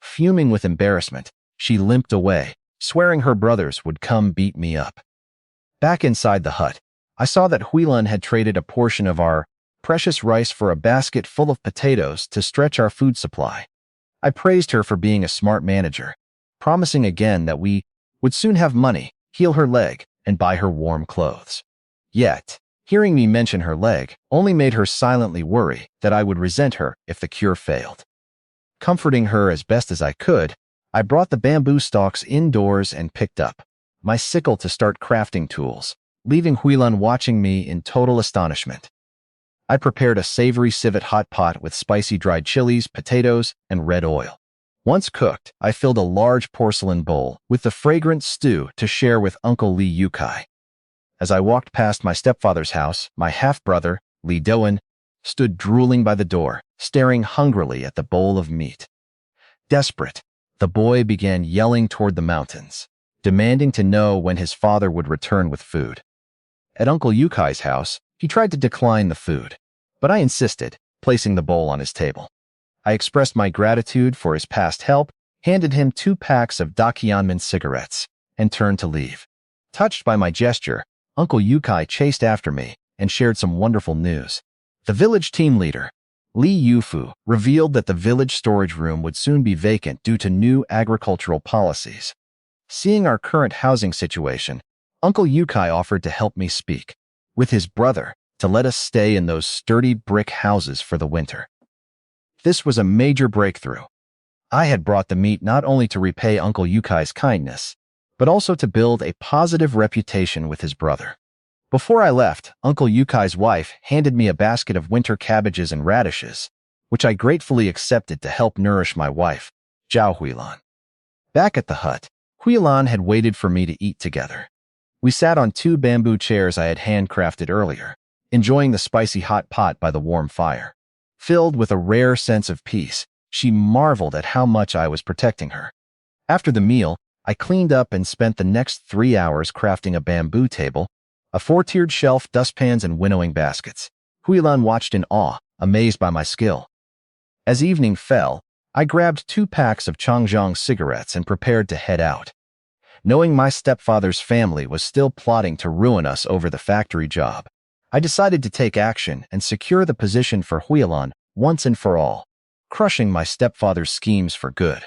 Fuming with embarrassment, she limped away, swearing her brothers would come beat me up. Back inside the hut, I saw that Huilan had traded a portion of our precious rice for a basket full of potatoes to stretch our food supply. I praised her for being a smart manager, promising again that we would soon have money, heal her leg, and buy her warm clothes. Yet, hearing me mention her leg only made her silently worry that I would resent her if the cure failed. Comforting her as best as I could, I brought the bamboo stalks indoors and picked up my sickle to start crafting tools, leaving Huilan watching me in total astonishment. I prepared a savory civet hot pot with spicy dried chilies, potatoes, and red oil. Once cooked, I filled a large porcelain bowl with the fragrant stew to share with Uncle Lee Yukai. As I walked past my stepfather's house, my half-brother, Lee Doan, stood drooling by the door, staring hungrily at the bowl of meat. Desperate, the boy began yelling toward the mountains, demanding to know when his father would return with food. At Uncle Yukai's house, he tried to decline the food, but I insisted, placing the bowl on his table. I expressed my gratitude for his past help, handed him 2 packs of Dakianmin cigarettes, and turned to leave. Touched by my gesture, Uncle Yukai chased after me and shared some wonderful news. The village team leader, Li Yufu, revealed that the village storage room would soon be vacant due to new agricultural policies. Seeing our current housing situation, Uncle Yukai offered to help me speak with his brother to let us stay in those sturdy brick houses for the winter. This was a major breakthrough. I had brought the meat not only to repay Uncle Yukai's kindness, but also to build a positive reputation with his brother. Before I left, Uncle Yukai's wife handed me a basket of winter cabbages and radishes, which I gratefully accepted to help nourish my wife, Zhao Huilan. Back at the hut, Huilan had waited for me to eat together. We sat on 2 bamboo chairs I had handcrafted earlier, enjoying the spicy hot pot by the warm fire. Filled with a rare sense of peace, she marveled at how much I was protecting her. After the meal, I cleaned up and spent the next 3 hours crafting a bamboo table, a 4-tiered shelf, dustpans, and winnowing baskets. Huilan watched in awe, amazed by my skill. As evening fell, I grabbed 2 packs of Changjiang cigarettes and prepared to head out. Knowing my stepfather's family was still plotting to ruin us over the factory job, I decided to take action and secure the position for Huilan once and for all, crushing my stepfather's schemes for good.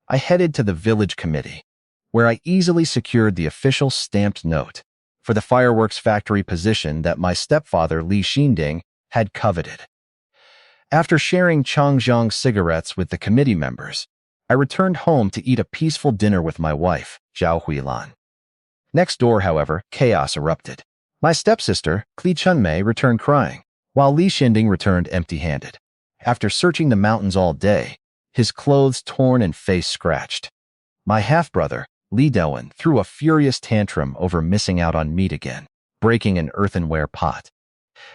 I headed to the village committee, where I easily secured the official stamped note for the fireworks factory position that my stepfather Li Xinding had coveted. After sharing Changjiang cigarettes with the committee members, I returned home to eat a peaceful dinner with my wife, Zhao Huilan. Next door, however, chaos erupted. My stepsister, Li Chunmei, returned crying, while Li Xinding returned empty-handed. After searching the mountains all day, his clothes torn and face scratched, my half-brother, Li Doan, threw a furious tantrum over missing out on meat again, breaking an earthenware pot.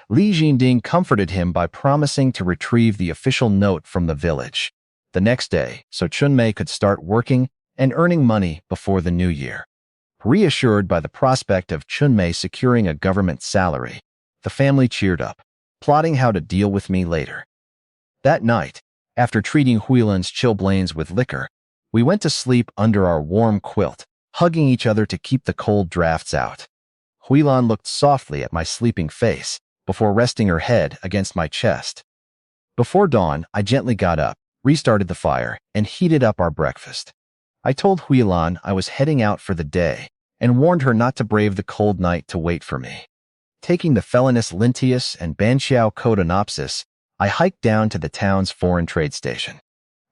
Li Xinding comforted him by promising to retrieve the official note from the village the next day so Chunmei could start working and earning money before the new year. Reassured by the prospect of Chunmei securing a government salary, the family cheered up, plotting how to deal with me later. That night, after treating Huilan's chilblains with liquor, we went to sleep under our warm quilt, hugging each other to keep the cold drafts out. Huilan looked softly at my sleeping face before resting her head against my chest. Before dawn, I gently got up, restarted the fire, and heated up our breakfast. I told Huilan I was heading out for the day and warned her not to brave the cold night to wait for me. Taking the Felinus Lintius and Banqiao Codonopsis, I hiked down to the town's foreign trade station.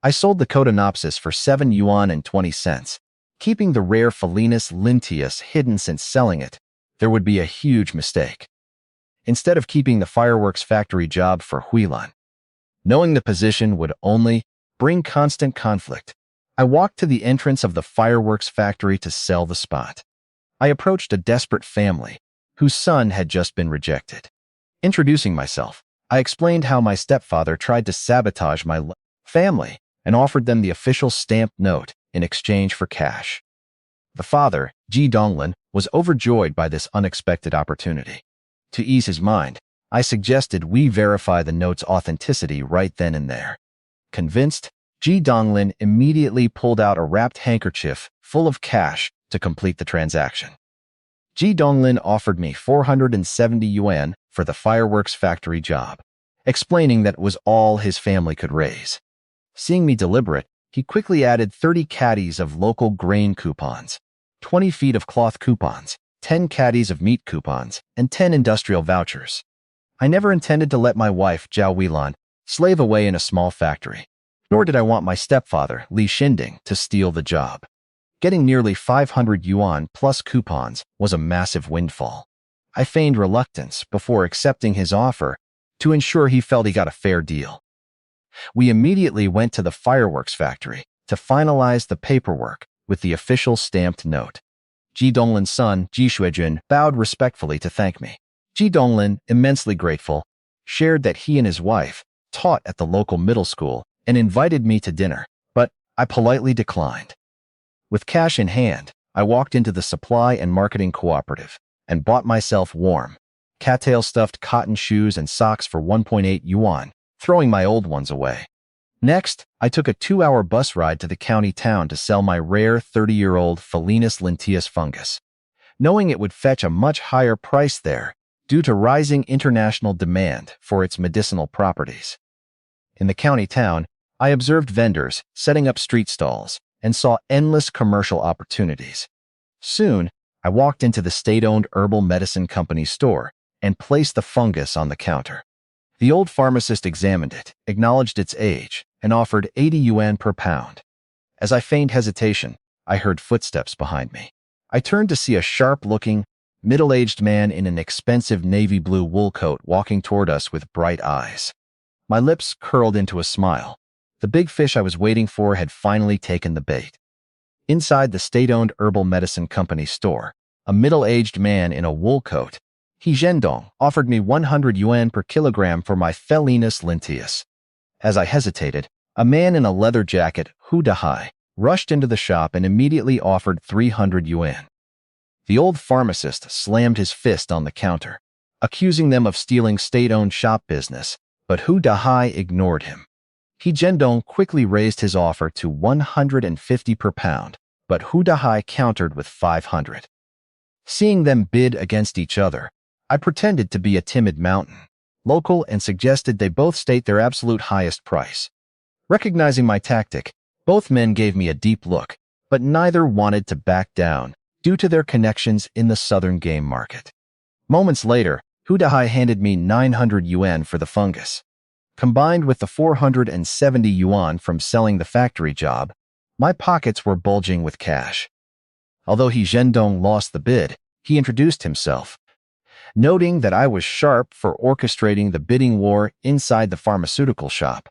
I sold the Codonopsis for 7 yuan and 20 cents, keeping the rare Felinus Lintius hidden since selling it there would be a huge mistake. Instead of keeping the fireworks factory job for Huilan, knowing the position would only bring constant conflict, I walked to the entrance of the fireworks factory to sell the spot. I approached a desperate family whose son had just been rejected. Introducing myself, I explained how my stepfather tried to sabotage my family and offered them the official stamped note in exchange for cash. The father, Ji Donglin, was overjoyed by this unexpected opportunity. To ease his mind, I suggested we verify the note's authenticity right then and there. Convinced, Ji Donglin immediately pulled out a wrapped handkerchief full of cash to complete the transaction. Ji Donglin offered me 470 yuan for the fireworks factory job, explaining that it was all his family could raise. Seeing me deliberate, he quickly added 30 caddies of local grain coupons, 20 feet of cloth coupons, 10 caddies of meat coupons, and 10 industrial vouchers. I never intended to let my wife, Zhao Huilan, slave away in a small factory, nor did I want my stepfather, Li Xinding, to steal the job. Getting nearly 500 yuan plus coupons was a massive windfall. I feigned reluctance before accepting his offer to ensure he felt he got a fair deal. We immediately went to the fireworks factory to finalize the paperwork with the official stamped note. Ji Donglin's son, Ji Shuijun, bowed respectfully to thank me. Ji Donglin, immensely grateful, shared that he and his wife taught at the local middle school and invited me to dinner, but I politely declined. With cash in hand, I walked into the supply and marketing cooperative and bought myself warm, cattail-stuffed cotton shoes and socks for 1.8 yuan, throwing my old ones away. Next, I took a 2-hour bus ride to the county town to sell my rare 30-year-old Phalenus lentius fungus, knowing it would fetch a much higher price there due to rising international demand for its medicinal properties. In the county town, I observed vendors setting up street stalls and saw endless commercial opportunities. Soon, I walked into the state-owned herbal medicine company store and placed the fungus on the counter. The old pharmacist examined it, acknowledged its age, and offered 80 yuan per pound. As I feigned hesitation, I heard footsteps behind me. I turned to see a sharp-looking, middle-aged man in an expensive navy blue wool coat walking toward us with bright eyes. My lips curled into a smile. The big fish I was waiting for had finally taken the bait. Inside the state-owned herbal medicine company store, a middle-aged man in a wool coat, He Zhendong, offered me 100 yuan per kilogram for my Phalenus lentius. As I hesitated, a man in a leather jacket, Hu Dahai, rushed into the shop and immediately offered 300 yuan. The old pharmacist slammed his fist on the counter, accusing them of stealing state-owned shop business, but Hu Dahai ignored him. He Zhendong quickly raised his offer to 150 per pound, but Hu Dahai countered with 500. Seeing them bid against each other, I pretended to be a timid mountain local and suggested they both state their absolute highest price. Recognizing my tactic, both men gave me a deep look, but neither wanted to back down due to their connections in the southern game market. Moments later, Hu Dahai handed me 900 yuan for the fungus. Combined with the 470 yuan from selling the factory job, my pockets were bulging with cash. Although He Zhendong lost the bid, he introduced himself, noting that I was sharp for orchestrating the bidding war inside the pharmaceutical shop.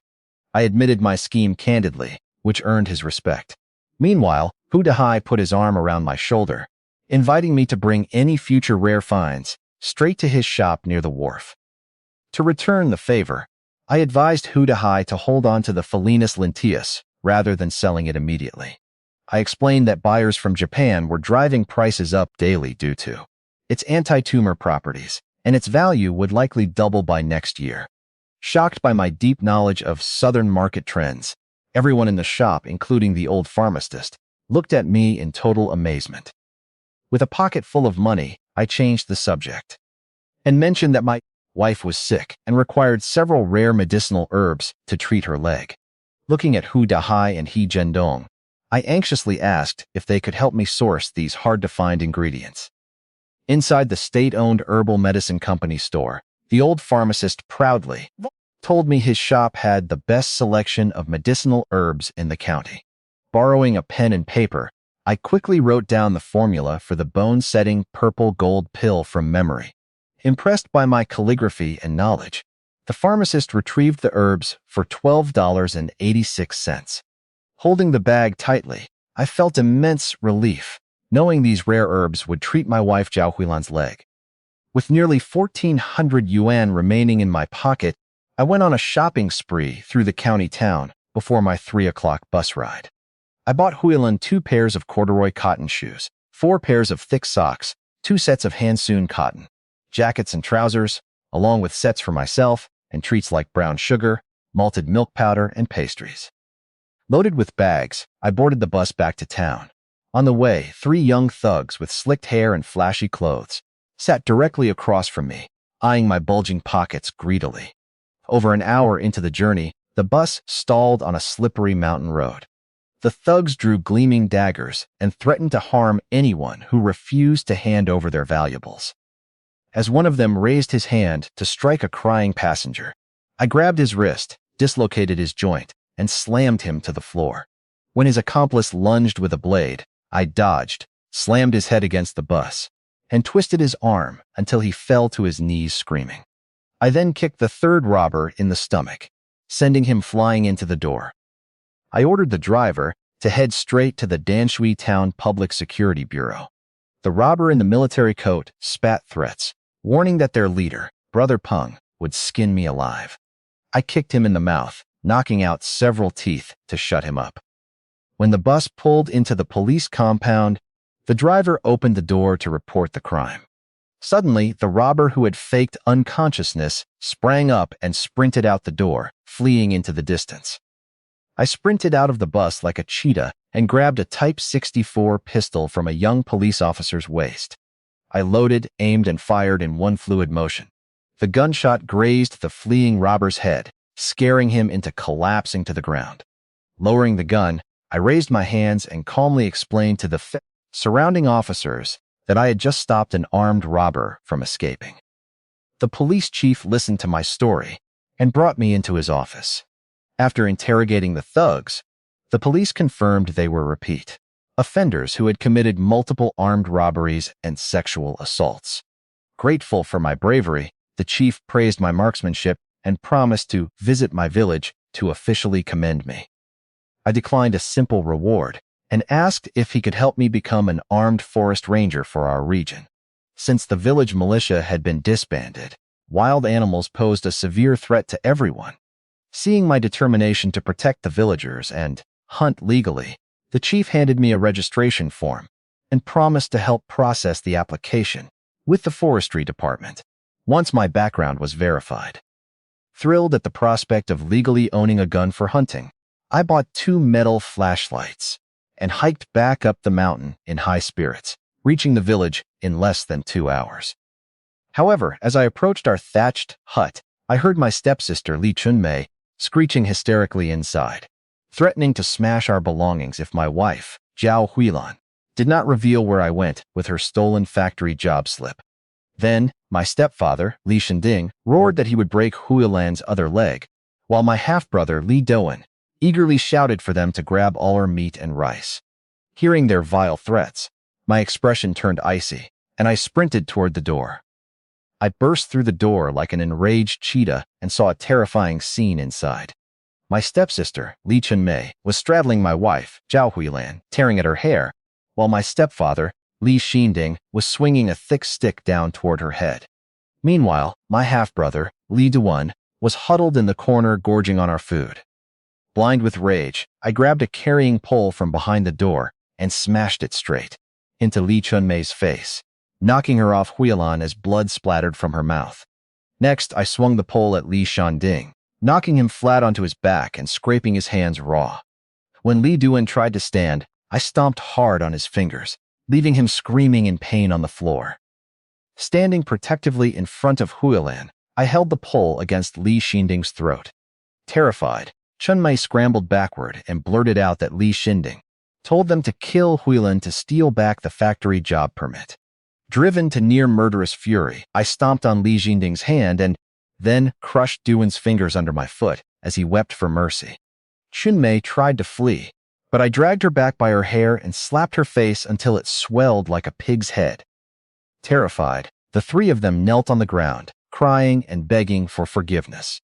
I admitted my scheme candidly, which earned his respect. Meanwhile, Hu Dahai put his arm around my shoulder, inviting me to bring any future rare finds straight to his shop near the wharf. To return the favor, I advised Hu Dahai to hold on to the Phalenus lentius rather than selling it immediately. I explained that buyers from Japan were driving prices up daily due to its anti-tumor properties, and its value would likely double by next year. Shocked by my deep knowledge of southern market trends, everyone in the shop, including the old pharmacist, looked at me in total amazement. With a pocket full of money, I changed the subject and mentioned that my wife was sick and required several rare medicinal herbs to treat her leg. Looking at Hu Dahai and He Zhendong, I anxiously asked if they could help me source these hard-to-find ingredients. Inside the state-owned herbal medicine company store, the old pharmacist proudly told me his shop had the best selection of medicinal herbs in the county. Borrowing a pen and paper, I quickly wrote down the formula for the bone-setting purple gold pill from memory. Impressed by my calligraphy and knowledge, the pharmacist retrieved the herbs for $12.86. Holding the bag tightly, I felt immense relief, knowing these rare herbs would treat my wife Zhao Huilan's leg. With nearly 1,400 yuan remaining in my pocket, I went on a shopping spree through the county town before my 3 o'clock bus ride. I bought Huilan 2 pairs of corduroy cotton shoes, 4 pairs of thick socks, 2 sets of hand-sewn cotton, jackets and trousers, along with sets for myself and treats like brown sugar, malted milk powder, and pastries. Loaded with bags, I boarded the bus back to town. On the way, 3 young thugs with slicked hair and flashy clothes sat directly across from me, eyeing my bulging pockets greedily. Over an hour into the journey, the bus stalled on a slippery mountain road. The thugs drew gleaming daggers and threatened to harm anyone who refused to hand over their valuables. As one of them raised his hand to strike a crying passenger, I grabbed his wrist, dislocated his joint, and slammed him to the floor. When his accomplice lunged with a blade, I dodged, slammed his head against the bus, and twisted his arm until he fell to his knees screaming. I then kicked the 3rd robber in the stomach, sending him flying into the door. I ordered the driver to head straight to the Danshui Town Public Security Bureau. The robber in the military coat spat threats, warning that their leader, Brother Peng, would skin me alive. I kicked him in the mouth, knocking out several teeth to shut him up. When the bus pulled into the police compound, the driver opened the door to report the crime. Suddenly, the robber who had faked unconsciousness sprang up and sprinted out the door, fleeing into the distance. I sprinted out of the bus like a cheetah and grabbed a Type 64 pistol from a young police officer's waist. I loaded, aimed, and fired in one fluid motion. The gunshot grazed the fleeing robber's head, scaring him into collapsing to the ground. Lowering the gun, I raised my hands and calmly explained to the surrounding officers that I had just stopped an armed robber from escaping. The police chief listened to my story and brought me into his office. After interrogating the thugs, the police confirmed they were repeat offenders who had committed multiple armed robberies and sexual assaults. Grateful for my bravery, the chief praised my marksmanship and promised to visit my village to officially commend me. I declined a simple reward and asked if he could help me become an armed forest ranger for our region. Since the village militia had been disbanded, wild animals posed a severe threat to everyone. Seeing my determination to protect the villagers and hunt legally, the chief handed me a registration form and promised to help process the application with the forestry department once my background was verified. Thrilled at the prospect of legally owning a gun for hunting, I bought 2 metal flashlights and hiked back up the mountain in high spirits, reaching the village in less than 2 hours. However, as I approached our thatched hut, I heard my stepsister Li Chunmei screeching hysterically inside, threatening to smash our belongings if my wife, Zhao Huilan, did not reveal where I went with her stolen factory job slip. Then, my stepfather, Li Shinding, roared that he would break Huilan's other leg, while my half-brother, Li Doan, eagerly shouted for them to grab all our meat and rice. Hearing their vile threats, my expression turned icy, and I sprinted toward the door. I burst through the door like an enraged cheetah and saw a terrifying scene inside. My stepsister, Li Chunmei, was straddling my wife, Zhao Huilan, tearing at her hair, while my stepfather, Li Shinding, was swinging a thick stick down toward her head. Meanwhile, my half-brother, Li Duan, was huddled in the corner gorging on our food. Blind with rage, I grabbed a carrying pole from behind the door and smashed it straight into Li Chunmei's face, knocking her off Huilan as blood splattered from her mouth. Next, I swung the pole at Li Shanding, knocking him flat onto his back and scraping his hands raw. When Li Duan tried to stand, I stomped hard on his fingers, leaving him screaming in pain on the floor. Standing protectively in front of Huilan, I held the pole against Li Shinding's throat. Terrified, Chunmei scrambled backward and blurted out that Li Shinding told them to kill Huilan to steal back the factory job permit. Driven to near murderous fury, I stomped on Li Shinding's hand and then crushed Duan's fingers under my foot as he wept for mercy. Chunmei tried to flee, but I dragged her back by her hair and slapped her face until it swelled like a pig's head. Terrified, the 3 of them knelt on the ground, crying and begging for forgiveness.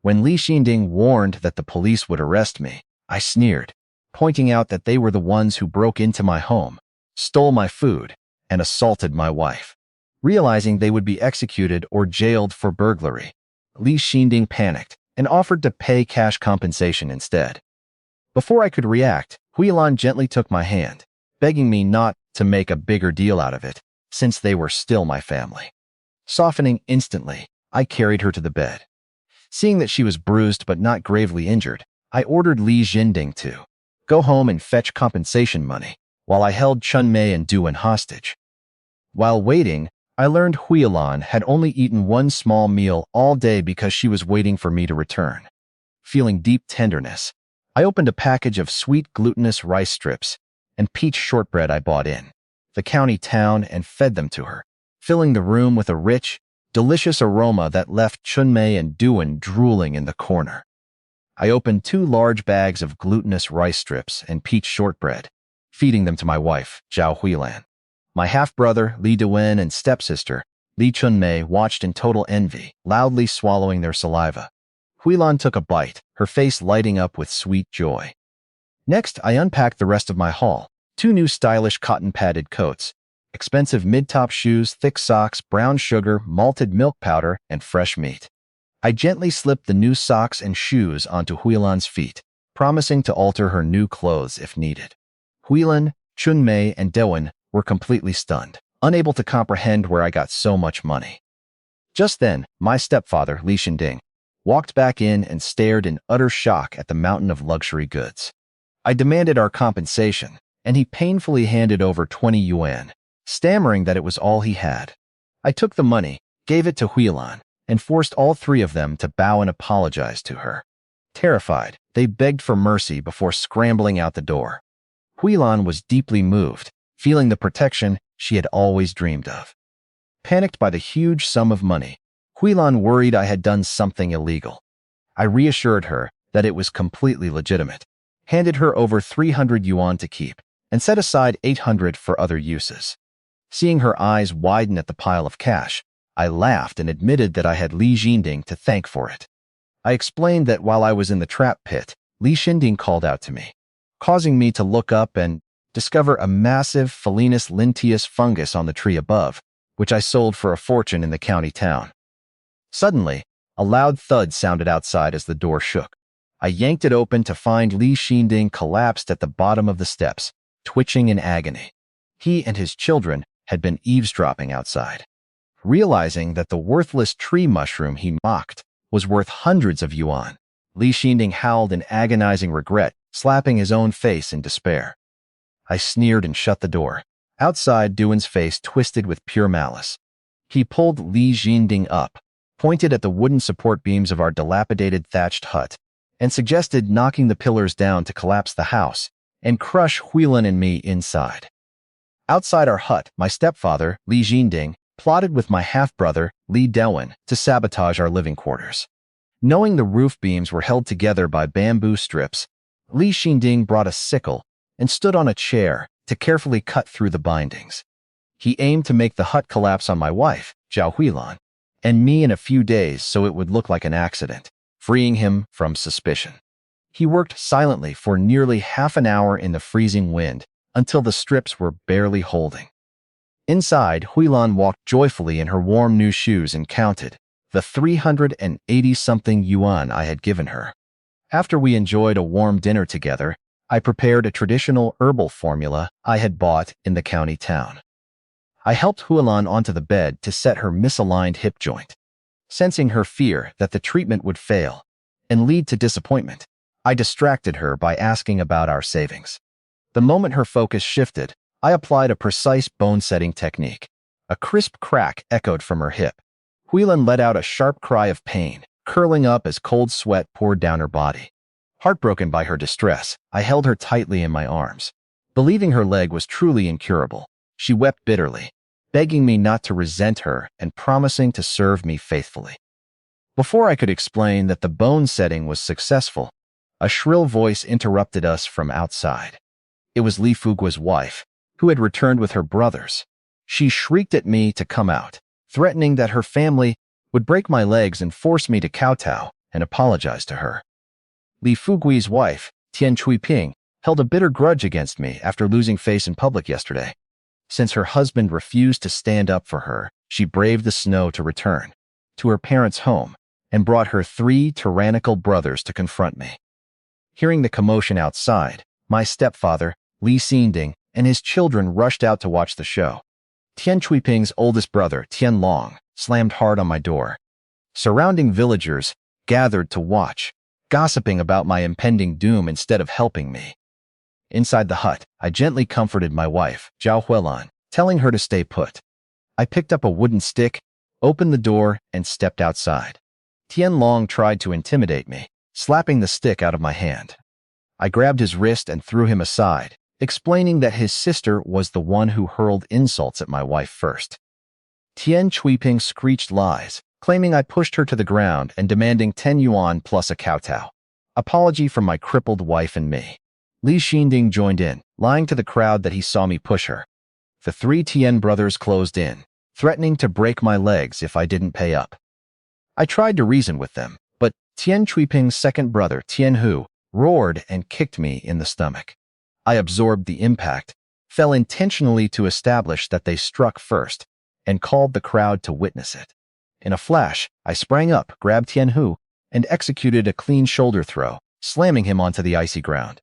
When Li Shinding warned that the police would arrest me, I sneered, pointing out that they were the ones who broke into my home, stole my food, and assaulted my wife. Realizing they would be executed or jailed for burglary, Li Shinding panicked and offered to pay cash compensation instead. Before I could react, Huilan gently took my hand, begging me not to make a bigger deal out of it, since they were still my family. Softening instantly, I carried her to the bed. Seeing that she was bruised but not gravely injured, I ordered Li Jinding to go home and fetch compensation money, while I held Chunmei and Duan hostage. While waiting, I learned Huilan had only eaten one small meal all day because she was waiting for me to return. Feeling deep tenderness, I opened a package of sweet glutinous rice strips and peach shortbread I bought in the county town and fed them to her, filling the room with a rich, delicious aroma that left Chunmei and Duan drooling in the corner. I opened 2 large bags of glutinous rice strips and peach shortbread, feeding them to my wife, Zhao Huilan. My half-brother, Li Duan, and stepsister, Li Chunmei, watched in total envy, loudly swallowing their saliva. Huilan took a bite, her face lighting up with sweet joy. Next, I unpacked the rest of my haul: 2 new stylish cotton-padded coats, expensive mid-top shoes, thick socks, brown sugar, malted milk powder, and fresh meat. I gently slipped the new socks and shoes onto Huilan's feet, promising to alter her new clothes if needed. Huilan, Chunmei, and Dewen were completely stunned, unable to comprehend where I got so much money. Just then, my stepfather, Li Shinding, walked back in and stared in utter shock at the mountain of luxury goods. I demanded our compensation, and he painfully handed over 20 yuan, stammering that it was all he had. I took the money, gave it to Huilan, and forced all 3 of them to bow and apologize to her. Terrified, they begged for mercy before scrambling out the door. Huilan was deeply moved, feeling the protection she had always dreamed of. Panicked by the huge sum of money, Huilan worried I had done something illegal. I reassured her that it was completely legitimate, handed her over 300 yuan to keep, and set aside 800 for other uses. Seeing her eyes widen at the pile of cash, I laughed and admitted that I had Li Jinding to thank for it. I explained that while I was in the trap pit, Li Jinding called out to me, causing me to look up and discover a massive Felinus linteus fungus on the tree above, which I sold for a fortune in the county town. Suddenly, a loud thud sounded outside as the door shook. I yanked it open to find Li Jinding collapsed at the bottom of the steps, twitching in agony. He and his children had been eavesdropping outside. Realizing that the worthless tree mushroom he mocked was worth hundreds of yuan, Li Jinding howled in agonizing regret, slapping his own face in despair. I sneered and shut the door. Outside, Duan's face twisted with pure malice. He pulled Li Jinding up, pointed at the wooden support beams of our dilapidated thatched hut, and suggested knocking the pillars down to collapse the house and crush Huilan and me inside. Outside our hut, my stepfather, Li Jinding, plotted with my half-brother, Li Dewen, to sabotage our living quarters. Knowing the roof beams were held together by bamboo strips, Li Jinding brought a sickle and stood on a chair to carefully cut through the bindings. He aimed to make the hut collapse on my wife, Zhao Huilan, and me in a few days so it would look like an accident, freeing him from suspicion. He worked silently for nearly half an hour in the freezing wind until the strips were barely holding. Inside, Huilan walked joyfully in her warm new shoes and counted the 380-something yuan I had given her. After we enjoyed a warm dinner together, I prepared a traditional herbal formula I had bought in the county town. I helped Huilan onto the bed to set her misaligned hip joint. Sensing her fear that the treatment would fail and lead to disappointment, I distracted her by asking about our savings. The moment her focus shifted, I applied a precise bone-setting technique. A crisp crack echoed from her hip. Huilan let out a sharp cry of pain, curling up as cold sweat poured down her body. Heartbroken by her distress, I held her tightly in my arms. Believing her leg was truly incurable, she wept bitterly, begging me not to resent her and promising to serve me faithfully. Before I could explain that the bone setting was successful, a shrill voice interrupted us from outside. It was Li Fugua's wife, who had returned with her brothers. She shrieked at me to come out, threatening that her family would break my legs and force me to kowtow and apologize to her. Li Fugui's wife, Tian Chuiping, held a bitter grudge against me after losing face in public yesterday. Since her husband refused to stand up for her, she braved the snow to return to her parents' home and brought her 3 tyrannical brothers to confront me. Hearing the commotion outside, my stepfather, Li Xinding, and his children rushed out to watch the show. Tian Chuiping's oldest brother, Tian Long, slammed hard on my door. Surrounding villagers gathered to watch, gossiping about my impending doom instead of helping me. Inside the hut, I gently comforted my wife, Zhao Huilan, telling her to stay put. I picked up a wooden stick, opened the door, and stepped outside. Tian Long tried to intimidate me, slapping the stick out of my hand. I grabbed his wrist and threw him aside, explaining that his sister was the one who hurled insults at my wife first. Tian Chuiping screeched lies, claiming I pushed her to the ground and demanding 10 yuan plus a kowtow. Apology from my crippled wife and me. Li Xinding joined in, lying to the crowd that he saw me push her. The 3 Tian brothers closed in, threatening to break my legs if I didn't pay up. I tried to reason with them, but Tian Chuiping's second brother, Tian Hu, roared and kicked me in the stomach. I absorbed the impact, fell intentionally to establish that they struck first, and called the crowd to witness it. In a flash, I sprang up, grabbed Tian Hu, and executed a clean shoulder throw, slamming him onto the icy ground.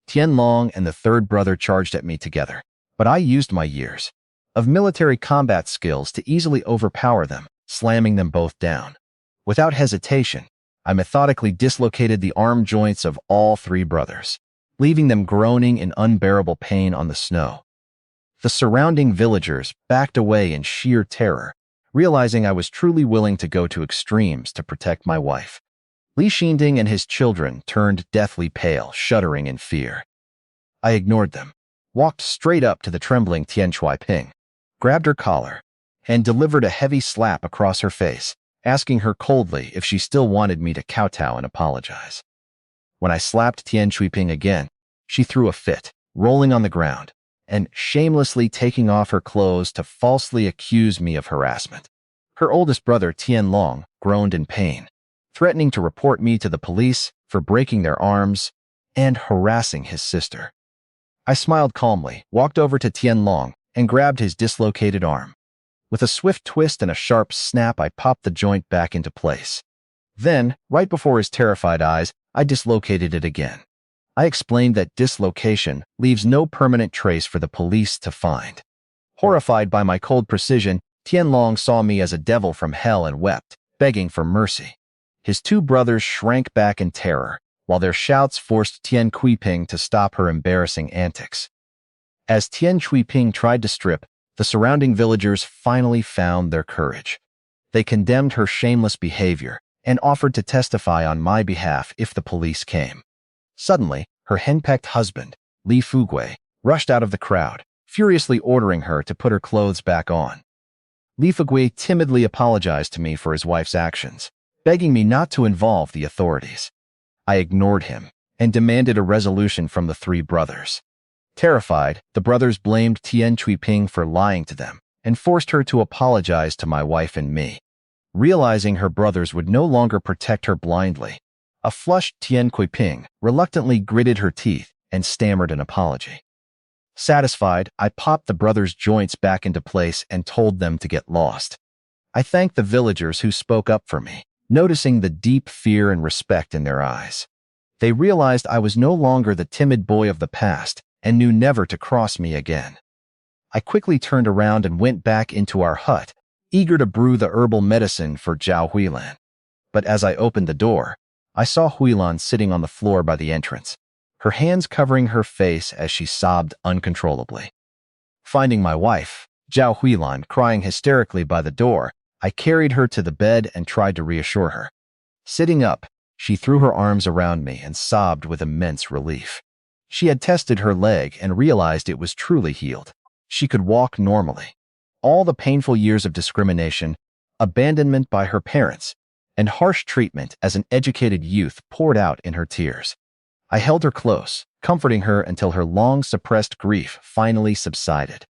Tian Long and the third brother charged at me together, but I used my years of military combat skills to easily overpower them, slamming them both down. Without hesitation, I methodically dislocated the arm joints of all 3 brothers, leaving them groaning in unbearable pain on the snow. The surrounding villagers backed away in sheer terror, realizing I was truly willing to go to extremes to protect my wife. Li Xinding and his children turned deathly pale, shuddering in fear. I ignored them, walked straight up to the trembling Tian Chuiping, grabbed her collar, and delivered a heavy slap across her face, asking her coldly if she still wanted me to kowtow and apologize. When I slapped Tian Chuiping again, she threw a fit, rolling on the ground, and shamelessly taking off her clothes to falsely accuse me of harassment. Her oldest brother, Tian Long, groaned in pain, threatening to report me to the police for breaking their arms and harassing his sister. I smiled calmly, walked over to Tian Long, and grabbed his dislocated arm. With a swift twist and a sharp snap, I popped the joint back into place. Then, right before his terrified eyes, I dislocated it again. I explained that dislocation leaves no permanent trace for the police to find. Horrified by my cold precision, Tian Long saw me as a devil from hell and wept, begging for mercy. His 2 brothers shrank back in terror, while their shouts forced Tian Chuiping to stop her embarrassing antics. As Tian Chuiping tried to strip, the surrounding villagers finally found their courage. They condemned her shameless behavior and offered to testify on my behalf if the police came. Suddenly, her henpecked husband, Li Fugui, rushed out of the crowd, furiously ordering her to put her clothes back on. Li Fugui timidly apologized to me for his wife's actions, begging me not to involve the authorities. I ignored him and demanded a resolution from the 3 brothers. Terrified, the brothers blamed Tian Chuiping for lying to them and forced her to apologize to my wife and me. Realizing her brothers would no longer protect her blindly, a flushed Tian Chuiping reluctantly gritted her teeth and stammered an apology. Satisfied, I popped the brothers' joints back into place and told them to get lost. I thanked the villagers who spoke up for me, noticing the deep fear and respect in their eyes. They realized I was no longer the timid boy of the past and knew never to cross me again. I quickly turned around and went back into our hut, eager to brew the herbal medicine for Zhao Huilan. But as I opened the door, I saw Huilan sitting on the floor by the entrance, her hands covering her face as she sobbed uncontrollably. Finding my wife, Zhao Huilan, crying hysterically by the door, I carried her to the bed and tried to reassure her. Sitting up, she threw her arms around me and sobbed with immense relief. She had tested her leg and realized it was truly healed. She could walk normally. All the painful years of discrimination, abandonment by her parents, and harsh treatment as an educated youth poured out in her tears. I held her close, comforting her until her long-suppressed grief finally subsided.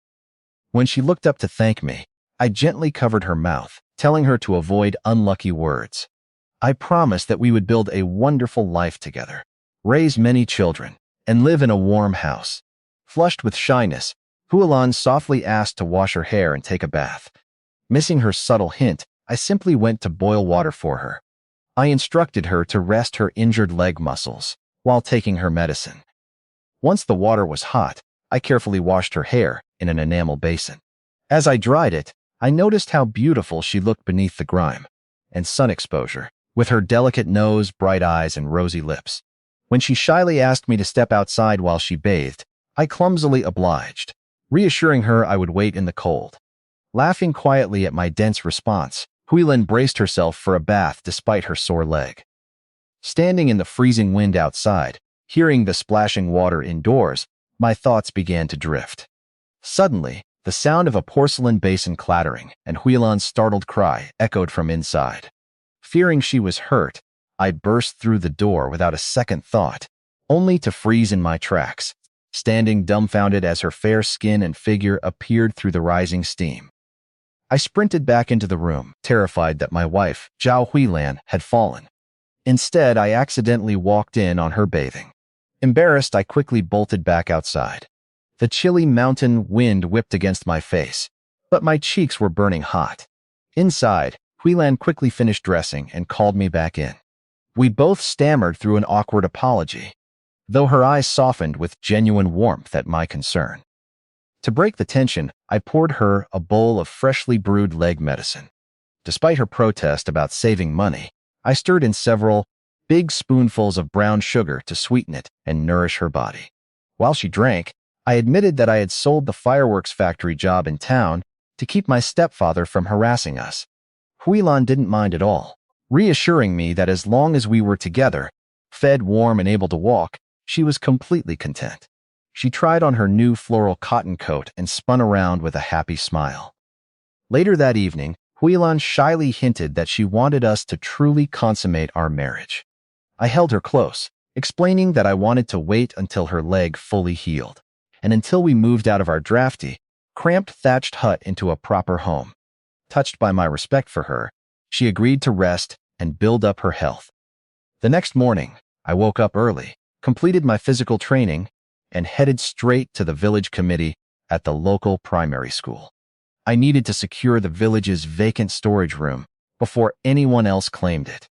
When she looked up to thank me, I gently covered her mouth, telling her to avoid unlucky words. I promised that we would build a wonderful life together, raise many children, and live in a warm house. Flushed with shyness, Huilan softly asked to wash her hair and take a bath. Missing her subtle hint, I simply went to boil water for her. I instructed her to rest her injured leg muscles, while taking her medicine. Once the water was hot, I carefully washed her hair in an enamel basin. As I dried it, I noticed how beautiful she looked beneath the grime and sun exposure, with her delicate nose, bright eyes, and rosy lips. When she shyly asked me to step outside while she bathed, I clumsily obliged, reassuring her I would wait in the cold. Laughing quietly at my dense response, Huilan braced herself for a bath despite her sore leg. Standing in the freezing wind outside, hearing the splashing water indoors, my thoughts began to drift. Suddenly, the sound of a porcelain basin clattering and Huilan's startled cry echoed from inside. Fearing she was hurt, I burst through the door without a second thought, only to freeze in my tracks, standing dumbfounded as her fair skin and figure appeared through the rising steam. I sprinted back into the room, terrified that my wife, Zhao Huilan, had fallen. Instead, I accidentally walked in on her bathing. Embarrassed, I quickly bolted back outside. The chilly mountain wind whipped against my face, but my cheeks were burning hot. Inside, Huilan quickly finished dressing and called me back in. We both stammered through an awkward apology, though her eyes softened with genuine warmth at my concern. To break the tension, I poured her a bowl of freshly brewed leg medicine. Despite her protest about saving money, I stirred in several big spoonfuls of brown sugar to sweeten it and nourish her body. While she drank, I admitted that I had sold the fireworks factory job in town to keep my stepfather from harassing us. Huilan didn't mind at all, reassuring me that as long as we were together, fed, warm, and able to walk, she was completely content. She tried on her new floral cotton coat and spun around with a happy smile. Later that evening, Huilan shyly hinted that she wanted us to truly consummate our marriage. I held her close, explaining that I wanted to wait until her leg fully healed, and until we moved out of our drafty, cramped thatched hut into a proper home. Touched by my respect for her, she agreed to rest and build up her health. The next morning, I woke up early, completed my physical training, and headed straight to the village committee at the local primary school. I needed to secure the village's vacant storage room before anyone else claimed it.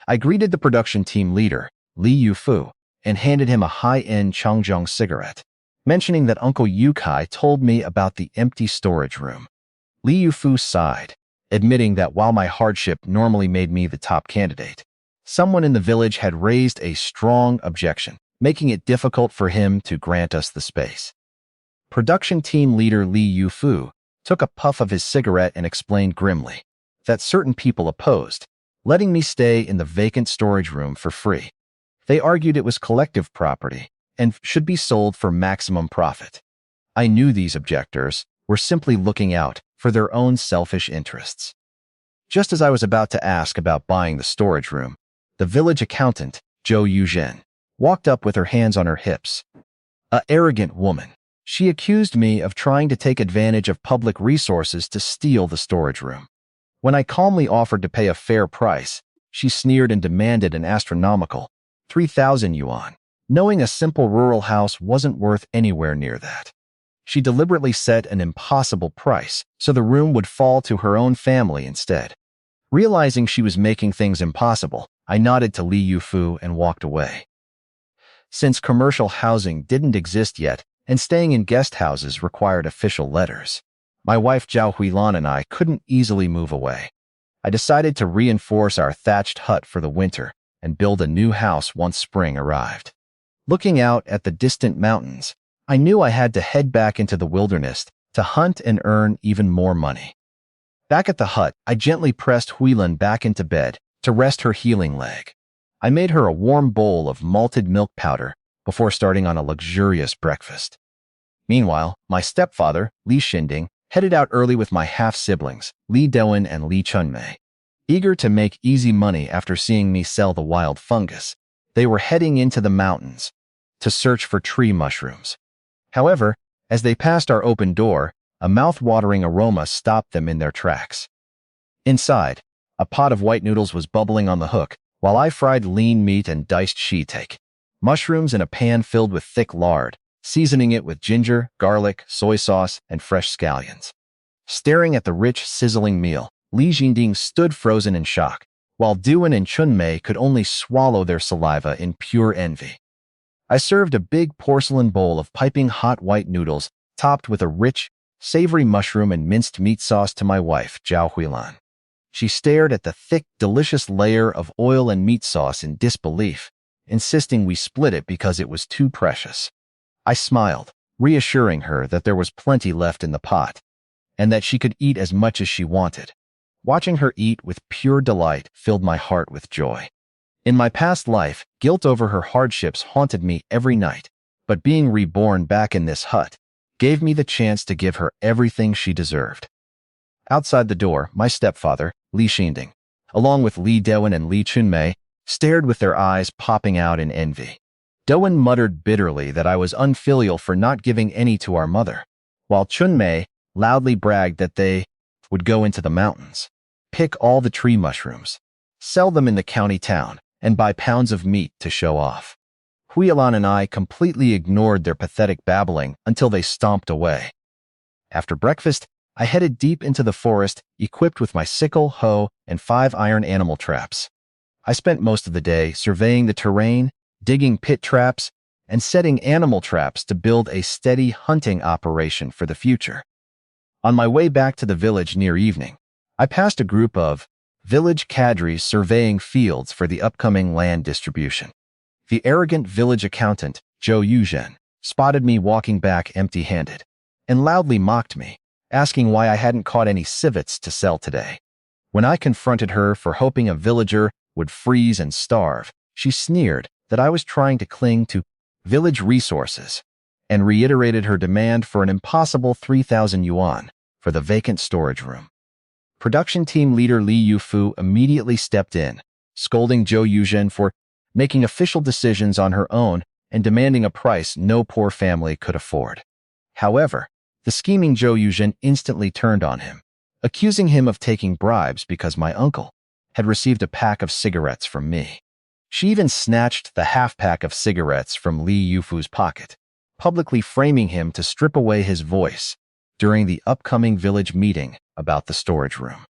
I greeted the production team leader, Li Yufu, and handed him a high-end Changjiang cigarette, mentioning that Uncle Yukai told me about the empty storage room. Li Yufu sighed, admitting that while my hardship normally made me the top candidate, someone in the village had raised a strong objection, making it difficult for him to grant us the space. Production team leader Li Yufu took a puff of his cigarette and explained grimly that certain people opposed letting me stay in the vacant storage room for free. They argued it was collective property and should be sold for maximum profit. I knew these objectors were simply looking out for their own selfish interests. Just as I was about to ask about buying the storage room, the village accountant, Zhou Yuzhen, walked up with her hands on her hips. An arrogant woman, she accused me of trying to take advantage of public resources to steal the storage room. When I calmly offered to pay a fair price, she sneered and demanded an astronomical 3,000 yuan, knowing a simple rural house wasn't worth anywhere near that. She deliberately set an impossible price so the room would fall to her own family instead. Realizing she was making things impossible, I nodded to Li Yufu and walked away. Since commercial housing didn't exist yet and staying in guest houses required official letters, my wife Zhao Huilan and I couldn't easily move away. I decided to reinforce our thatched hut for the winter and build a new house once spring arrived. Looking out at the distant mountains, I knew I had to head back into the wilderness to hunt and earn even more money. Back at the hut, I gently pressed Huilan back into bed to rest her healing leg. I made her a warm bowl of malted milk powder before starting on a luxurious breakfast. Meanwhile, my stepfather, Li Xinding, headed out early with my half-siblings, Li Doan and Li Chunmei. Eager to make easy money after seeing me sell the wild fungus, they were heading into the mountains to search for tree mushrooms. However, as they passed our open door, a mouth-watering aroma stopped them in their tracks. Inside, a pot of white noodles was bubbling on the hook, while I fried lean meat and diced shiitake, mushrooms in a pan filled with thick lard, seasoning it with ginger, garlic, soy sauce, and fresh scallions. Staring at the rich, sizzling meal, Li Jinding stood frozen in shock, while Duan and Chunmei could only swallow their saliva in pure envy. I served a big porcelain bowl of piping hot white noodles topped with a rich, savory mushroom and minced meat sauce to my wife, Zhao Huilan. She stared at the thick, delicious layer of oil and meat sauce in disbelief, insisting we split it because it was too precious. I smiled, reassuring her that there was plenty left in the pot, and that she could eat as much as she wanted. Watching her eat with pure delight filled my heart with joy. In my past life, guilt over her hardships haunted me every night, but being reborn back in this hut gave me the chance to give her everything she deserved. Outside the door, my stepfather, Li Xinding, along with Li Dewen and Li Chunmei, stared with their eyes popping out in envy. Dewen muttered bitterly that I was unfilial for not giving any to our mother, while Chunmei loudly bragged that they would go into the mountains, pick all the tree mushrooms, sell them in the county town, and buy pounds of meat to show off. Huilan and I completely ignored their pathetic babbling until they stomped away. After breakfast, I headed deep into the forest, equipped with my sickle, hoe, and 5 iron animal traps. I spent most of the day surveying the terrain, digging pit traps, and setting animal traps to build a steady hunting operation for the future. On my way back to the village near evening, I passed a group of village cadres surveying fields for the upcoming land distribution. The arrogant village accountant, Zhou Yuzhen, spotted me walking back empty-handed and loudly mocked me, asking why I hadn't caught any civets to sell today. When I confronted her for hoping a villager would freeze and starve, she sneered that I was trying to cling to village resources and reiterated her demand for an impossible 3,000 yuan for the vacant storage room. Production team leader Li Yufu immediately stepped in, scolding Zhou Yuzhen for making official decisions on her own and demanding a price no poor family could afford. However, the scheming Zhou Yuzhen instantly turned on him, accusing him of taking bribes because my uncle had received a pack of cigarettes from me. She even snatched the half-pack of cigarettes from Li Yufu's pocket, publicly framing him to strip away his voice during the upcoming village meeting about the storage room.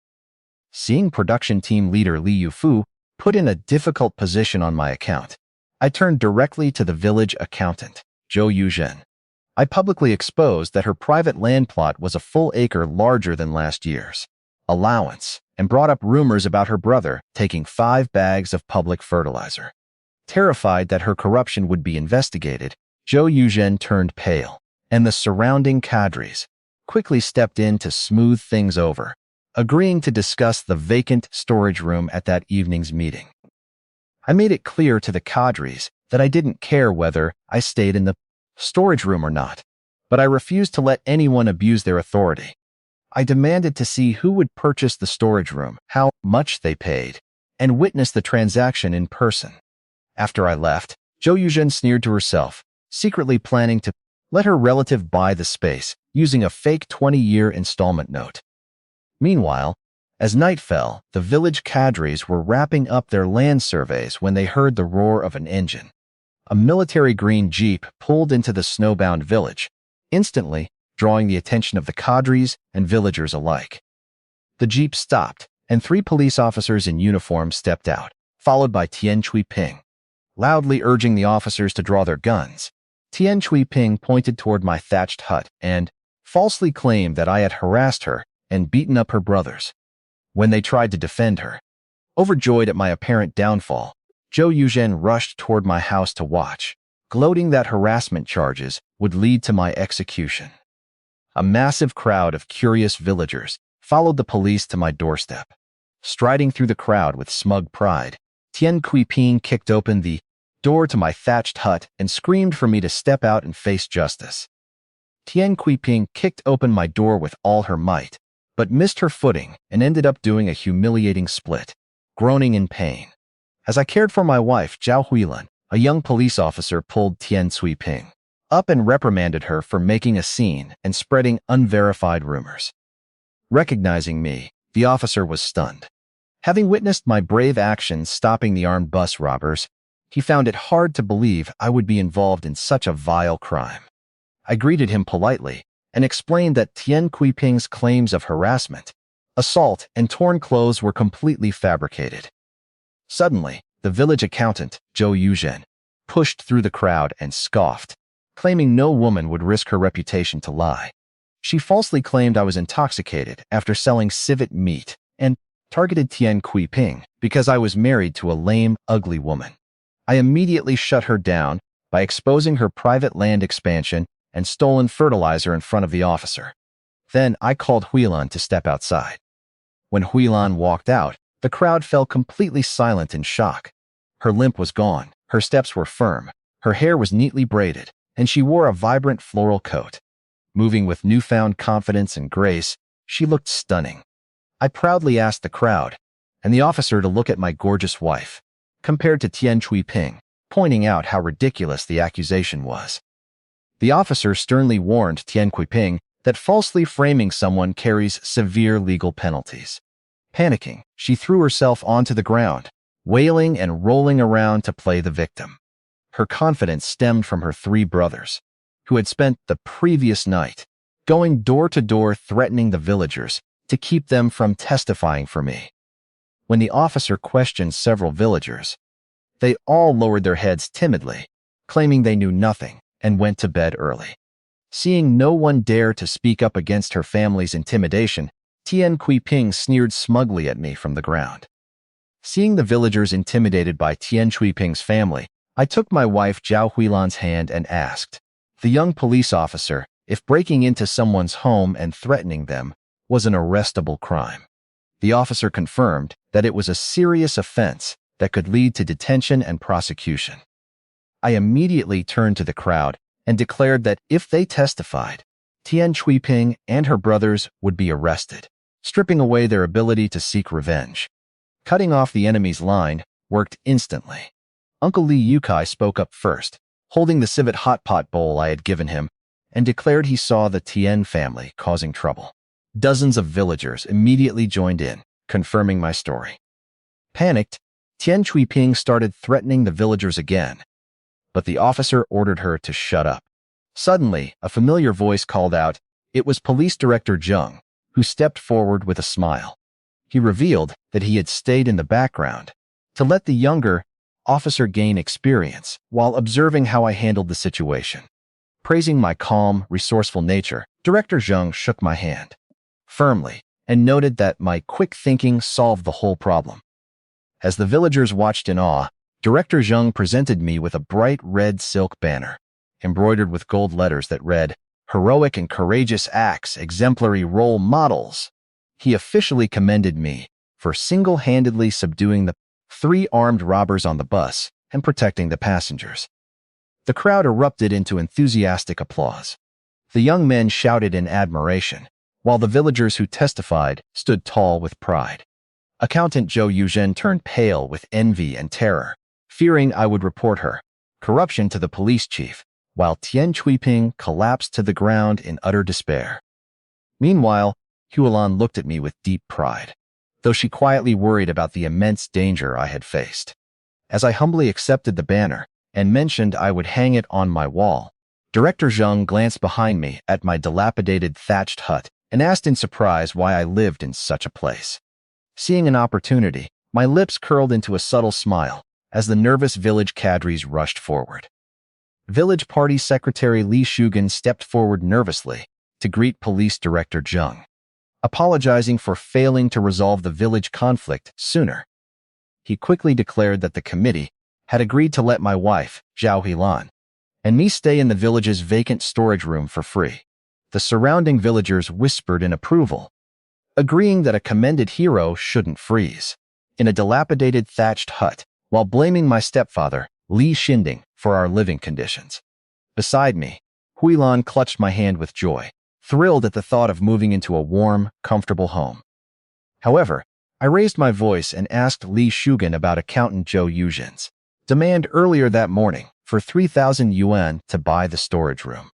Seeing production team leader Li Yufu put in a difficult position on my account, I turned directly to the village accountant, Zhou Yuzhen. I publicly exposed that her private land plot was a full acre larger than last year's allowance and brought up rumors about her brother taking 5 bags of public fertilizer. Terrified that her corruption would be investigated, Zhou Yuzhen turned pale, and the surrounding cadres quickly stepped in to smooth things over, agreeing to discuss the vacant storage room at that evening's meeting. I made it clear to the cadres that I didn't care whether I stayed in the storage room or not, but I refused to let anyone abuse their authority. I demanded to see who would purchase the storage room, how much they paid, and witness the transaction in person. After I left, Zhou Yuzhen sneered to herself, secretly planning to let her relative buy the space using a fake 20-year installment note. Meanwhile, as night fell, the village cadres were wrapping up their land surveys when they heard the roar of an engine. A military green jeep pulled into the snowbound village, instantly drawing the attention of the cadres and villagers alike. The jeep stopped, and 3 police officers in uniform stepped out, followed by Tian Cui-ping. Loudly urging the officers to draw their guns, Tian Cui-ping pointed toward my thatched hut and falsely claimed that I had harassed her and beaten up her brothers. When they tried to defend her, overjoyed at my apparent downfall, Zhou Yuzhen rushed toward my house to watch, gloating that harassment charges would lead to my execution. A massive crowd of curious villagers followed the police to my doorstep. Striding through the crowd with smug pride, Tian Cui-ping kicked open the door to my thatched hut and screamed for me to step out and face justice. Tian Cui-ping kicked open my door with all her might, but missed her footing and ended up doing a humiliating split, groaning in pain. As I cared for my wife, Zhao Huilan, a young police officer pulled Tian Cui-ping up and reprimanded her for making a scene and spreading unverified rumors. Recognizing me, the officer was stunned. Having witnessed my brave actions stopping the armed bus robbers, he found it hard to believe I would be involved in such a vile crime. I greeted him politely and explained that Tian Cui-ping's claims of harassment, assault, and torn clothes were completely fabricated. Suddenly, the village accountant, Zhou Yuzhen, pushed through the crowd and scoffed, claiming no woman would risk her reputation to lie. She falsely claimed I was intoxicated after selling civet meat and targeted Tian Kuiping because I was married to a lame, ugly woman. I immediately shut her down by exposing her private land expansion and stolen fertilizer in front of the officer. Then I called Huilan to step outside. When Huilan walked out, the crowd fell completely silent in shock. Her limp was gone, her steps were firm, her hair was neatly braided, and she wore a vibrant floral coat. Moving with newfound confidence and grace, she looked stunning. I proudly asked the crowd and the officer to look at my gorgeous wife, compared to Tian Kuiping, pointing out how ridiculous the accusation was. The officer sternly warned Tian Kuiping that falsely framing someone carries severe legal penalties. Panicking, she threw herself onto the ground, wailing and rolling around to play the victim. Her confidence stemmed from her 3 brothers, who had spent the previous night going door to door threatening the villagers to keep them from testifying for me. When the officer questioned several villagers, they all lowered their heads timidly, claiming they knew nothing, and went to bed early. Seeing no one dare to speak up against her family's intimidation, Tian Kuiping sneered smugly at me from the ground. Seeing the villagers intimidated by Tian Kuiping's family, I took my wife Zhao Huilan's hand and asked the young police officer if breaking into someone's home and threatening them was an arrestable crime. The officer confirmed that it was a serious offense that could lead to detention and prosecution. I immediately turned to the crowd and declared that if they testified, Tian Kuiping and her brothers would be arrested, stripping away their ability to seek revenge. Cutting off the enemy's line worked instantly. Uncle Li Yukai spoke up first, holding the civet hot pot bowl I had given him, and declared he saw the Tian family causing trouble. Dozens of villagers immediately joined in, confirming my story. Panicked, Tian Kuiping started threatening the villagers again, but the officer ordered her to shut up. Suddenly, a familiar voice called out. It was Police Director Zheng, who stepped forward with a smile. He revealed that he had stayed in the background to let the younger officer gain experience while observing how I handled the situation. Praising my calm, resourceful nature, Director Zheng shook my hand firmly and noted that my quick thinking solved the whole problem. As the villagers watched in awe, Director Zheng presented me with a bright red silk banner, embroidered with gold letters that read, "Heroic and Courageous Acts, Exemplary Role Models." He officially commended me for single-handedly subduing the 3 armed robbers on the bus and protecting the passengers. The crowd erupted into enthusiastic applause. The young men shouted in admiration, while the villagers who testified stood tall with pride. Accountant Zhou Yuzhen turned pale with envy and terror, fearing I would report her corruption to the police chief, while Tian Kuiping collapsed to the ground in utter despair. Meanwhile, Huilan looked at me with deep pride, though she quietly worried about the immense danger I had faced. As I humbly accepted the banner and mentioned I would hang it on my wall, Director Zheng glanced behind me at my dilapidated thatched hut and asked in surprise why I lived in such a place. Seeing an opportunity, my lips curled into a subtle smile as the nervous village cadres rushed forward. Village Party Secretary Li Shugan stepped forward nervously to greet Police Director Zheng, apologizing for failing to resolve the village conflict sooner. He quickly declared that the committee had agreed to let my wife, Zhao Huilan, and me stay in the village's vacant storage room for free. The surrounding villagers whispered in approval, agreeing that a commended hero shouldn't freeze in a dilapidated thatched hut, while blaming my stepfather, Li Xinding, for our living conditions. Beside me, Huilan clutched my hand with joy, thrilled at the thought of moving into a warm, comfortable home. However, I raised my voice and asked Li Shugan about accountant Zhou Yuzhen's demand earlier that morning for 3,000 yuan to buy the storage room.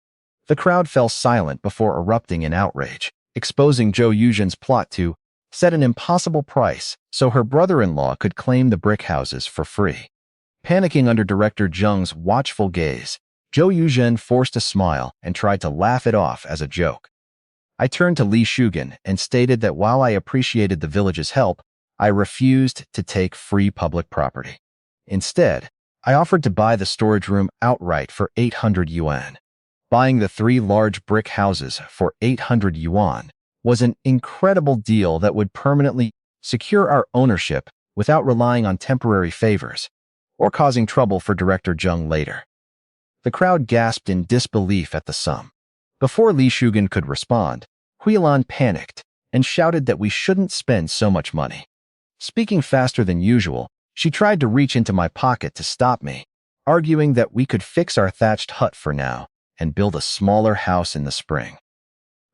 The crowd fell silent before erupting in outrage, exposing Zhou Yuzhen's plot to set an impossible price so her brother-in-law could claim the brick houses for free. Panicking under Director Zheng's watchful gaze, Zhou Yuzhen forced a smile and tried to laugh it off as a joke. I turned to Li Shugan and stated that while I appreciated the village's help, I refused to take free public property. Instead, I offered to buy the storage room outright for 800 yuan. Buying the 3 large brick houses for 800 yuan was an incredible deal that would permanently secure our ownership without relying on temporary favors or causing trouble for Director Zheng later. The crowd gasped in disbelief at the sum. Before Li Shugen could respond, Huilan panicked and shouted that we shouldn't spend so much money. Speaking faster than usual, she tried to reach into my pocket to stop me, arguing that we could fix our thatched hut for now and build a smaller house in the spring.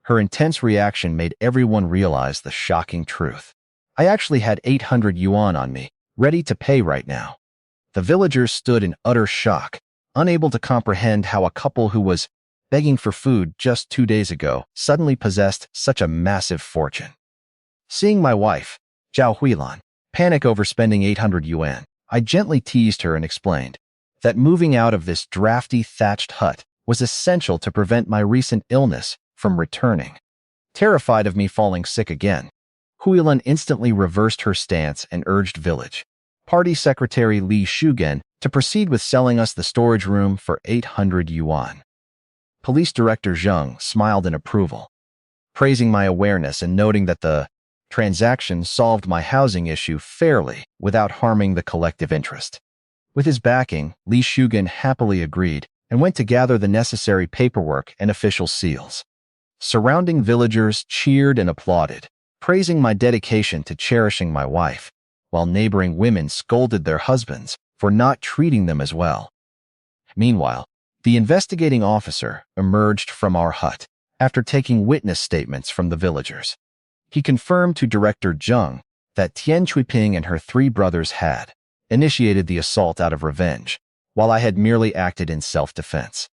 Her intense reaction made everyone realize the shocking truth. I actually had 800 yuan on me, ready to pay right now. The villagers stood in utter shock, unable to comprehend how a couple who was begging for food just 2 days ago suddenly possessed such a massive fortune. Seeing my wife, Zhao Huilan, panic over spending 800 yuan, I gently teased her and explained that moving out of this drafty thatched hut was essential to prevent my recent illness from returning. Terrified of me falling sick again, Huilan instantly reversed her stance and urged village Party Secretary Li Shugen to proceed with selling us the storage room for 800 yuan. Police Director Zheng smiled in approval, praising my awareness and noting that the transaction solved my housing issue fairly without harming the collective interest. With his backing, Li Shugen happily agreed and went to gather the necessary paperwork and official seals. Surrounding villagers cheered and applauded, praising my dedication to cherishing my wife, while neighboring women scolded their husbands for not treating them as well. Meanwhile, the investigating officer emerged from our hut after taking witness statements from the villagers. He confirmed to Director Zheng that Tian Chuiping and her 3 brothers had initiated the assault out of revenge, while I had merely acted in self-defense.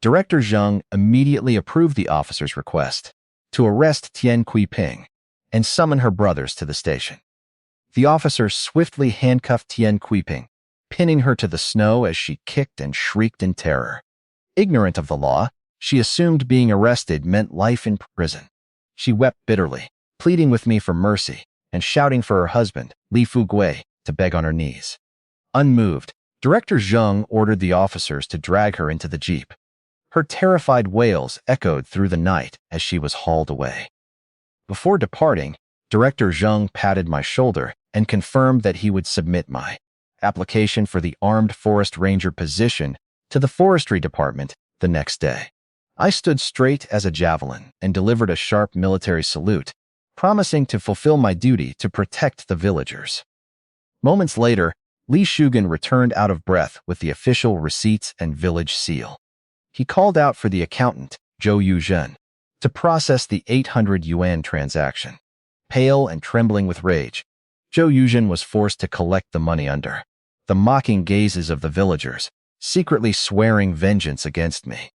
Director Zheng immediately approved the officer's request to arrest Tian Chuiping and summon her brothers to the station. The officer swiftly handcuffed Tian Chuiping, pinning her to the snow as she kicked and shrieked in terror. Ignorant of the law, she assumed being arrested meant life in prison. She wept bitterly, pleading with me for mercy and shouting for her husband, Li Fugui, to beg on her knees. Unmoved, Director Zheng ordered the officers to drag her into the jeep. Her terrified wails echoed through the night as she was hauled away. Before departing, Director Zheng patted my shoulder and confirmed that he would submit my application for the Armed Forest Ranger position to the Forestry Department the next day. I stood straight as a javelin and delivered a sharp military salute, promising to fulfill my duty to protect the villagers. Moments later, Li Shugen returned out of breath with the official receipts and village seal. He called out for the accountant, Zhou Yuzhen, to process the 800 yuan transaction. Pale and trembling with rage, Zhou Yuzhen was forced to collect the money under the mocking gazes of the villagers, secretly swearing vengeance against me.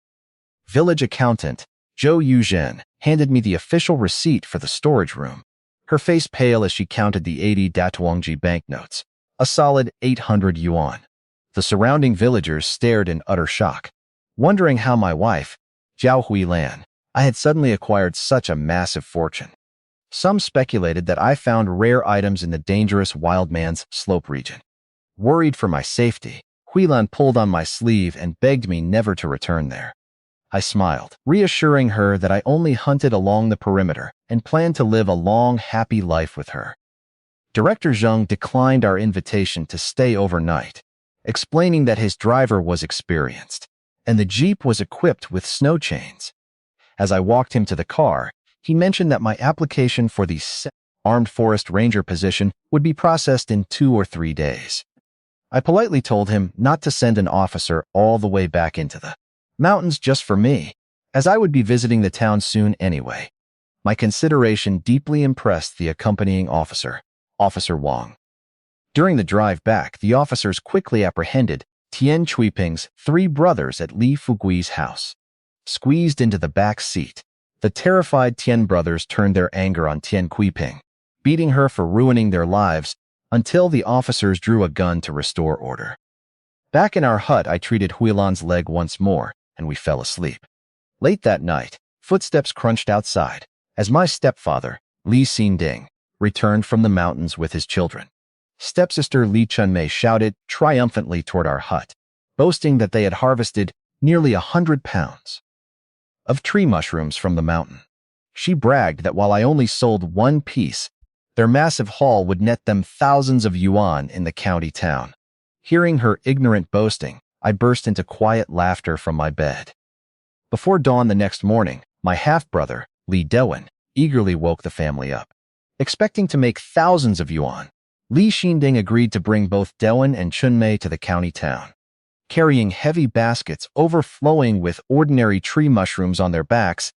Village accountant, Zhou Yuzhen, handed me the official receipt for the storage room, her face pale as she counted the 80 Datuangji banknotes, a solid 800 yuan. The surrounding villagers stared in utter shock, wondering how my wife, Zhao Huilan, I had suddenly acquired such a massive fortune. Some speculated that I found rare items in the dangerous Wild Man's Slope region. Worried for my safety, Huilan pulled on my sleeve and begged me never to return there. I smiled, reassuring her that I only hunted along the perimeter and planned to live a long, happy life with her. Director Zheng declined our invitation to stay overnight, explaining that his driver was experienced and the Jeep was equipped with snow chains. As I walked him to the car, he mentioned that my application for the Armed Forest Ranger position would be processed in 2 or 3 days. I politely told him not to send an officer all the way back into the mountains just for me, as I would be visiting the town soon anyway. My consideration deeply impressed the accompanying officer, Officer Wang. During the drive back, the officers quickly apprehended Tian Chuiping's 3 brothers at Li Fugui's house. Squeezed into the back seat, the terrified Tian brothers turned their anger on Tian Chuiping, beating her for ruining their lives until the officers drew a gun to restore order. Back in our hut, I treated Huilan's leg once more, and we fell asleep. Late that night, footsteps crunched outside, as my stepfather, Li Xinding, returned from the mountains with his children. Stepsister Li Chunmei shouted triumphantly toward our hut, boasting that they had harvested nearly 100 pounds of tree mushrooms from the mountain. She bragged that while I only sold one piece, their massive haul would net them thousands of yuan in the county town. Hearing her ignorant boasting, I burst into quiet laughter from my bed. Before dawn the next morning, my half-brother, Li Dewen, eagerly woke the family up. Expecting to make thousands of yuan, Li Xinding agreed to bring both Dewen and Chunmei to the county town. Carrying heavy baskets overflowing with ordinary tree mushrooms on their backs,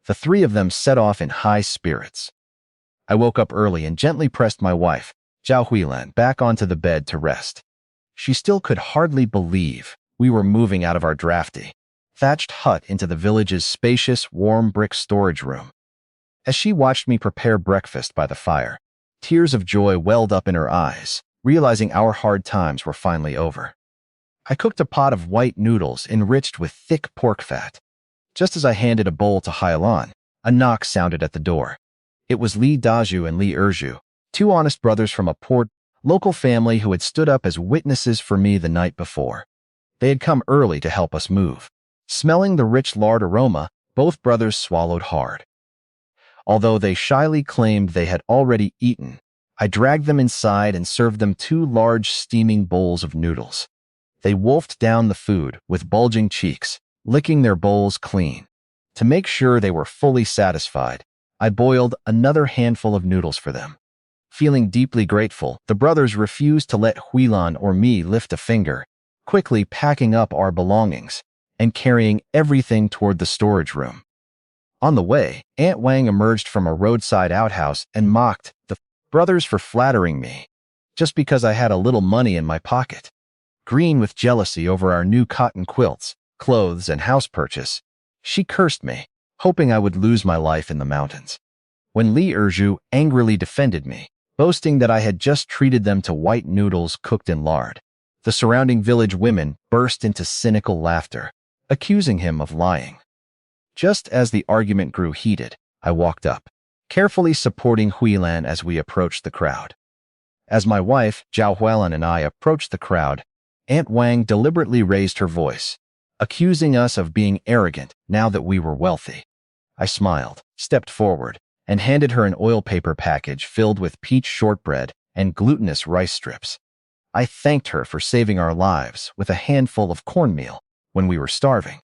the three of them set off in high spirits. I woke up early and gently pressed my wife, Zhao Huilan, back onto the bed to rest. She still could hardly believe we were moving out of our drafty, thatched hut into the village's spacious, warm brick storage room. As she watched me prepare breakfast by the fire, tears of joy welled up in her eyes, realizing our hard times were finally over. I cooked a pot of white noodles enriched with thick pork fat. Just as I handed a bowl to Huilan, a knock sounded at the door. It was Li Dazhu and Li Erju, two honest brothers from a poor, local family who had stood up as witnesses for me the night before. They had come early to help us move. Smelling the rich lard aroma, both brothers swallowed hard. Although they shyly claimed they had already eaten, I dragged them inside and served them two large steaming bowls of noodles. They wolfed down the food with bulging cheeks, licking their bowls clean. To make sure they were fully satisfied, I boiled another handful of noodles for them. Feeling deeply grateful, the brothers refused to let Huilan or me lift a finger, quickly packing up our belongings and carrying everything toward the storage room. On the way, Aunt Wang emerged from a roadside outhouse and mocked the brothers for flattering me, just because I had a little money in my pocket. Green with jealousy over our new cotton quilts, clothes, and house purchase, she cursed me, hoping I would lose my life in the mountains. When Li Erju angrily defended me, boasting that I had just treated them to white noodles cooked in lard, the surrounding village women burst into cynical laughter, accusing him of lying. Just as the argument grew heated, I walked up, carefully supporting Huilan as we approached the crowd. As my wife, Zhao Huilan, and I approached the crowd, Aunt Wang deliberately raised her voice, accusing us of being arrogant now that we were wealthy. I smiled, stepped forward, and handed her an oil paper package filled with peach shortbread and glutinous rice strips. I thanked her for saving our lives with a handful of cornmeal when we were starving.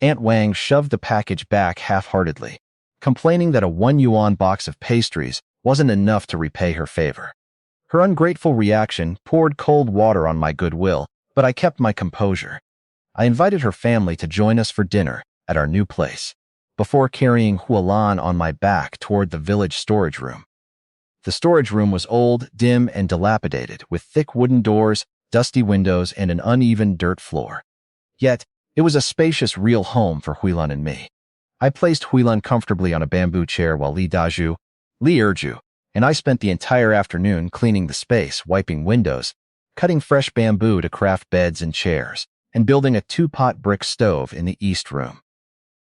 Aunt Wang shoved the package back half-heartedly, complaining that a 1 yuan box of pastries wasn't enough to repay her favor. Her ungrateful reaction poured cold water on my goodwill, but I kept my composure. I invited her family to join us for dinner at our new place, before carrying Huilan on my back toward the village storage room. The storage room was old, dim, and dilapidated, with thick wooden doors, dusty windows, and an uneven dirt floor. Yet, it was a spacious real home for Huilan and me. I placed Huilan comfortably on a bamboo chair while Li Dazhu, Li Erju, and I spent the entire afternoon cleaning the space, wiping windows, cutting fresh bamboo to craft beds and chairs, and building a 2-pot brick stove in the east room.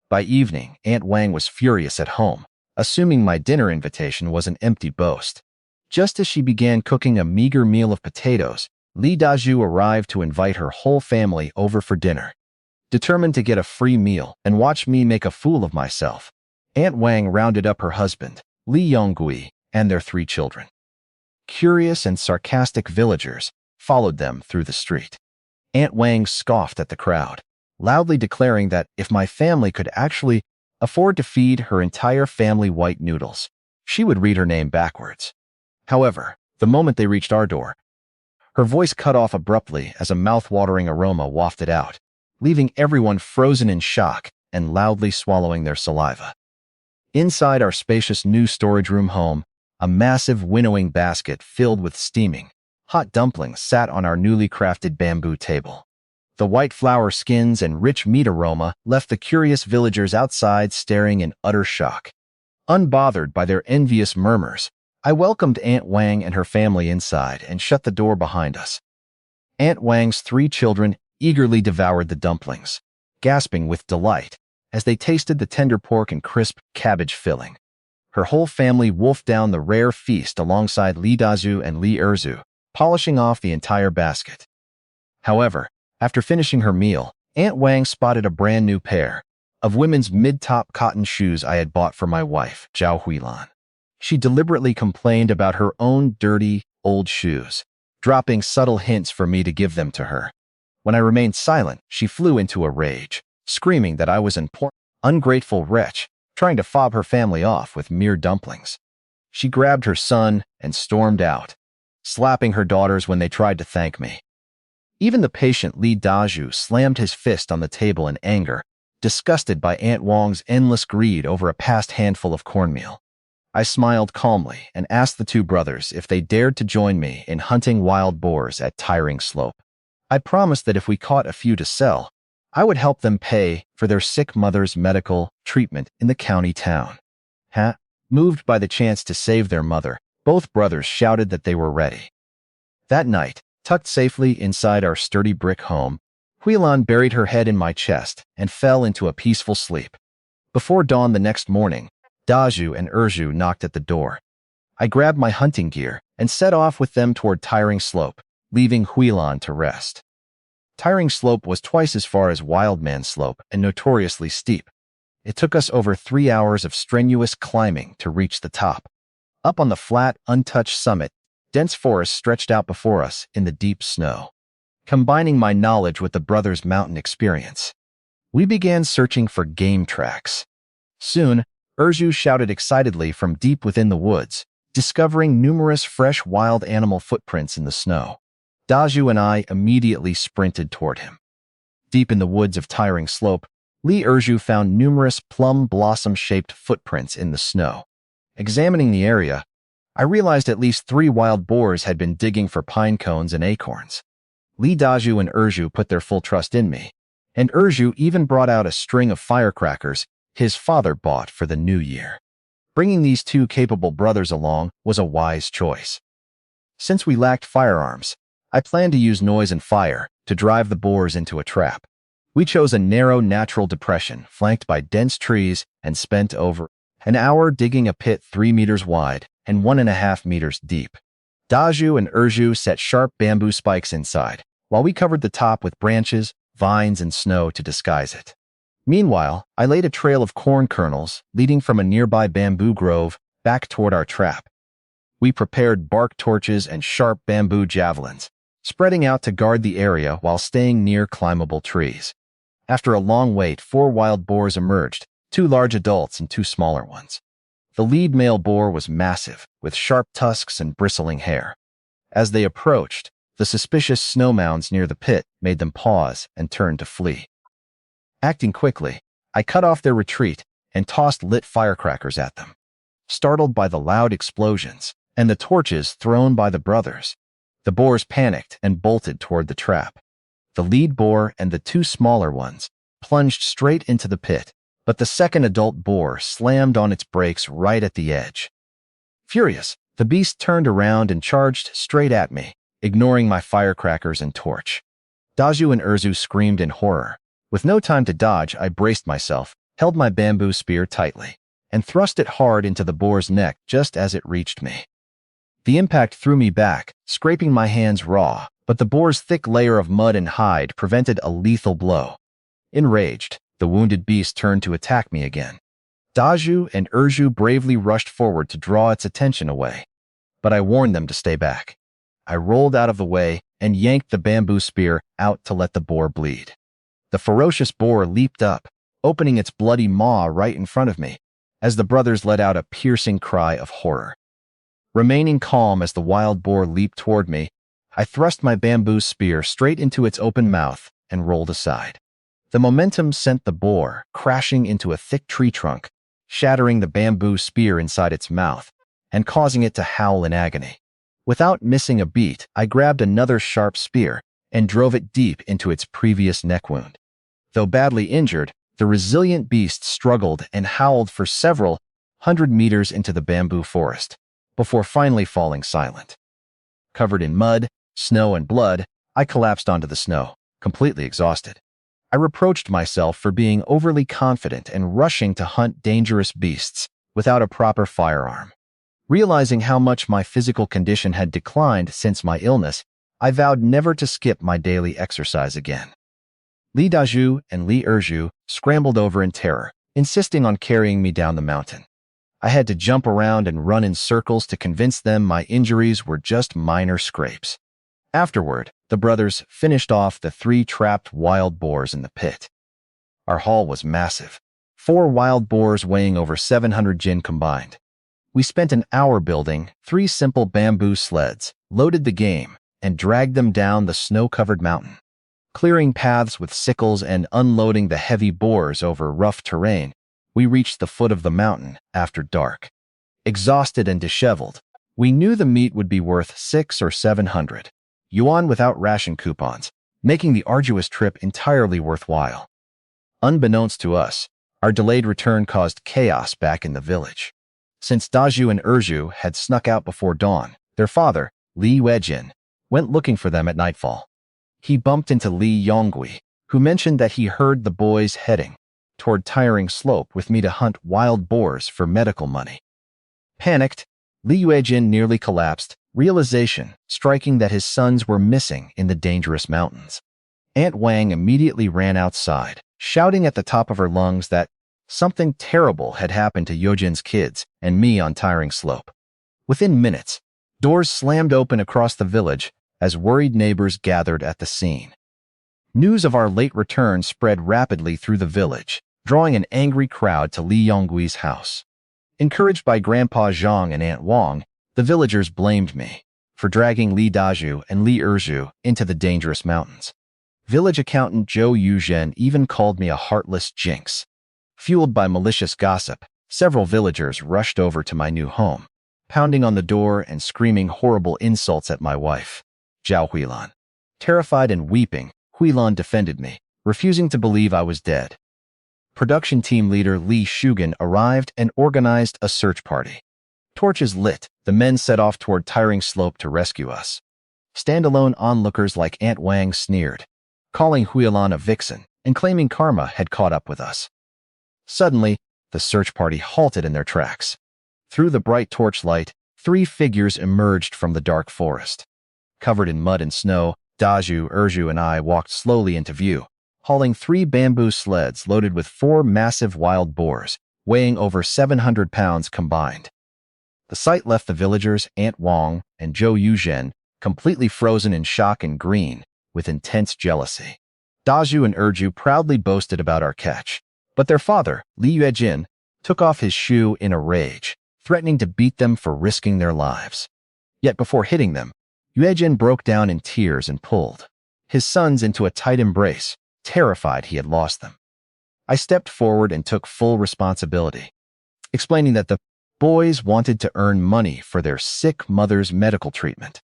By evening, Aunt Wang was furious at home, assuming my dinner invitation was an empty boast. Just as she began cooking a meager meal of potatoes, Li Dazhu arrived to invite her whole family over for dinner. Determined to get a free meal and watch me make a fool of myself, Aunt Wang rounded up her husband, Li Yonggui, and their 3 children. Curious and sarcastic villagers followed them through the street. Aunt Wang scoffed at the crowd, loudly declaring that if my family could actually afford to feed her entire family white noodles, she would read her name backwards. However, the moment they reached our door, her voice cut off abruptly as a mouth-watering aroma wafted out, leaving everyone frozen in shock and loudly swallowing their saliva. Inside our spacious new storage room home, a massive winnowing basket filled with steaming, hot dumplings sat on our newly crafted bamboo table. The white flour skins and rich meat aroma left the curious villagers outside staring in utter shock. Unbothered by their envious murmurs, I welcomed Aunt Wang and her family inside and shut the door behind us. Aunt Wang's 3 children eagerly devoured the dumplings, gasping with delight as they tasted the tender pork and crisp cabbage filling. Her whole family wolfed down the rare feast alongside Li Dazhu and Li Erzu, polishing off the entire basket. However, after finishing her meal, Aunt Wang spotted a brand new pair of women's mid-top cotton shoes I had bought for my wife, Zhao Huilan. She deliberately complained about her own dirty, old shoes, dropping subtle hints for me to give them to her. When I remained silent, she flew into a rage, screaming that I was an ungrateful wretch, trying to fob her family off with mere dumplings. She grabbed her son and stormed out, slapping her daughters when they tried to thank me. Even the patient Li Dazhu slammed his fist on the table in anger, disgusted by Aunt Wang's endless greed over a past handful of cornmeal. I smiled calmly and asked the two brothers if they dared to join me in hunting wild boars at Tiring Slope. I promised that if we caught a few to sell, I would help them pay for their sick mother's medical treatment in the county town. Moved by the chance to save their mother, both brothers shouted that they were ready. That night, tucked safely inside our sturdy brick home, Huilan buried her head in my chest and fell into a peaceful sleep. Before dawn the next morning, Dazhu and Erzu knocked at the door. I grabbed my hunting gear and set off with them toward Tiring Slope, leaving Huilan to rest. Tiring Slope was twice as far as Wildman Slope and notoriously steep. It took us over 3 hours of strenuous climbing to reach the top. Up on the flat, untouched summit, dense forest stretched out before us in the deep snow. Combining my knowledge with the brothers' mountain experience, we began searching for game tracks. Soon, Erzu shouted excitedly from deep within the woods, discovering numerous fresh wild animal footprints in the snow. Dazhu and I immediately sprinted toward him. Deep in the woods of Tiring Slope, Li Erzu found numerous plum blossom-shaped footprints in the snow. Examining the area, I realized at least 3 wild boars had been digging for pine cones and acorns. Li Dazhu and Erzu put their full trust in me, and Erzu even brought out a string of firecrackers his father bought for the new year. Bringing these two capable brothers along was a wise choice. Since we lacked firearms, I planned to use noise and fire to drive the boars into a trap. We chose a narrow natural depression flanked by dense trees and spent over an hour digging a pit 3 meters wide and 1.5 meters deep. Dazhu and Erzu set sharp bamboo spikes inside, while we covered the top with branches, vines, and snow to disguise it. Meanwhile, I laid a trail of corn kernels leading from a nearby bamboo grove back toward our trap. We prepared bark torches and sharp bamboo javelins, spreading out to guard the area while staying near climbable trees. After a long wait, 4 wild boars emerged, 2 large adults and 2 smaller ones. The lead male boar was massive, with sharp tusks and bristling hair. As they approached, the suspicious snow mounds near the pit made them pause and turn to flee. Acting quickly, I cut off their retreat and tossed lit firecrackers at them. Startled by the loud explosions and the torches thrown by the brothers, the boars panicked and bolted toward the trap. The lead boar and the 2 smaller ones plunged straight into the pit, but the second adult boar slammed on its brakes right at the edge. Furious, the beast turned around and charged straight at me, ignoring my firecrackers and torch. Dazhu and Erzu screamed in horror. With no time to dodge, I braced myself, held my bamboo spear tightly, and thrust it hard into the boar's neck just as it reached me. The impact threw me back, scraping my hands raw, but the boar's thick layer of mud and hide prevented a lethal blow. Enraged, the wounded beast turned to attack me again. Dazhu and Erzu bravely rushed forward to draw its attention away, but I warned them to stay back. I rolled out of the way and yanked the bamboo spear out to let the boar bleed. The ferocious boar leaped up, opening its bloody maw right in front of me, as the brothers let out a piercing cry of horror. Remaining calm as the wild boar leaped toward me, I thrust my bamboo spear straight into its open mouth and rolled aside. The momentum sent the boar crashing into a thick tree trunk, shattering the bamboo spear inside its mouth and causing it to howl in agony. Without missing a beat, I grabbed another sharp spear and drove it deep into its previous neck wound. Though badly injured, the resilient beast struggled and howled for several hundred meters into the bamboo forest, before finally falling silent. Covered in mud, snow, and blood, I collapsed onto the snow, completely exhausted. I reproached myself for being overly confident and rushing to hunt dangerous beasts without a proper firearm. Realizing how much my physical condition had declined since my illness, I vowed never to skip my daily exercise again. Li Daju and Li Erju scrambled over in terror, insisting on carrying me down the mountain. I had to jump around and run in circles to convince them my injuries were just minor scrapes. Afterward, the brothers finished off the 3 trapped wild boars in the pit. Our haul was massive, 4 wild boars weighing over 700 jin combined. We spent an hour building 3 simple bamboo sleds, loaded the game, and dragged them down the snow-covered mountain. Clearing paths with sickles and unloading the heavy boars over rough terrain, we reached the foot of the mountain after dark. Exhausted and disheveled, we knew the meat would be worth 600 or 700 yuan without ration coupons, making the arduous trip entirely worthwhile. Unbeknownst to us, our delayed return caused chaos back in the village. Since Daju and Erju had snuck out before dawn, their father, Li Yuejin, went looking for them at nightfall. He bumped into Li Yonggui, who mentioned that he heard the boys heading toward Tiring Slope with me to hunt wild boars for medical money. Panicked, Li Yuejin nearly collapsed, realization striking that his sons were missing in the dangerous mountains. Aunt Wang immediately ran outside, shouting at the top of her lungs that something terrible had happened to Yojin's kids and me on Tiring Slope. Within minutes, doors slammed open across the village as worried neighbors gathered at the scene. News of our late return spread rapidly through the village, drawing an angry crowd to Li Yonggui's house. Encouraged by Grandpa Zhang and Aunt Wang, the villagers blamed me for dragging Li Daju and Li Erju into the dangerous mountains. Village accountant Zhou Yuzhen even called me a heartless jinx. Fueled by malicious gossip, several villagers rushed over to my new home, pounding on the door and screaming horrible insults at my wife, Zhao Huilan. Terrified and weeping, Huilan defended me, refusing to believe I was dead. Production team leader Li Shugan arrived and organized a search party. Torches lit, the men set off toward Tiring Slope to rescue us. Standalone onlookers like Aunt Wang sneered, calling Huilan a vixen and claiming karma had caught up with us. Suddenly, the search party halted in their tracks. Through the bright torchlight, 3 figures emerged from the dark forest. Covered in mud and snow, Daju, Erju, and I walked slowly into view, hauling 3 bamboo sleds loaded with 4 massive wild boars, weighing over 700 pounds combined. The sight left the villagers, Aunt Wang and Zhou Yuzhen, completely frozen in shock and green, with intense jealousy. Daju and Erju proudly boasted about our catch, but their father, Li Yuejin, took off his shoe in a rage, threatening to beat them for risking their lives. Yet before hitting them, Yuejin broke down in tears and pulled his sons into a tight embrace, terrified he had lost them. I stepped forward and took full responsibility, explaining that the boys wanted to earn money for their sick mother's medical treatment.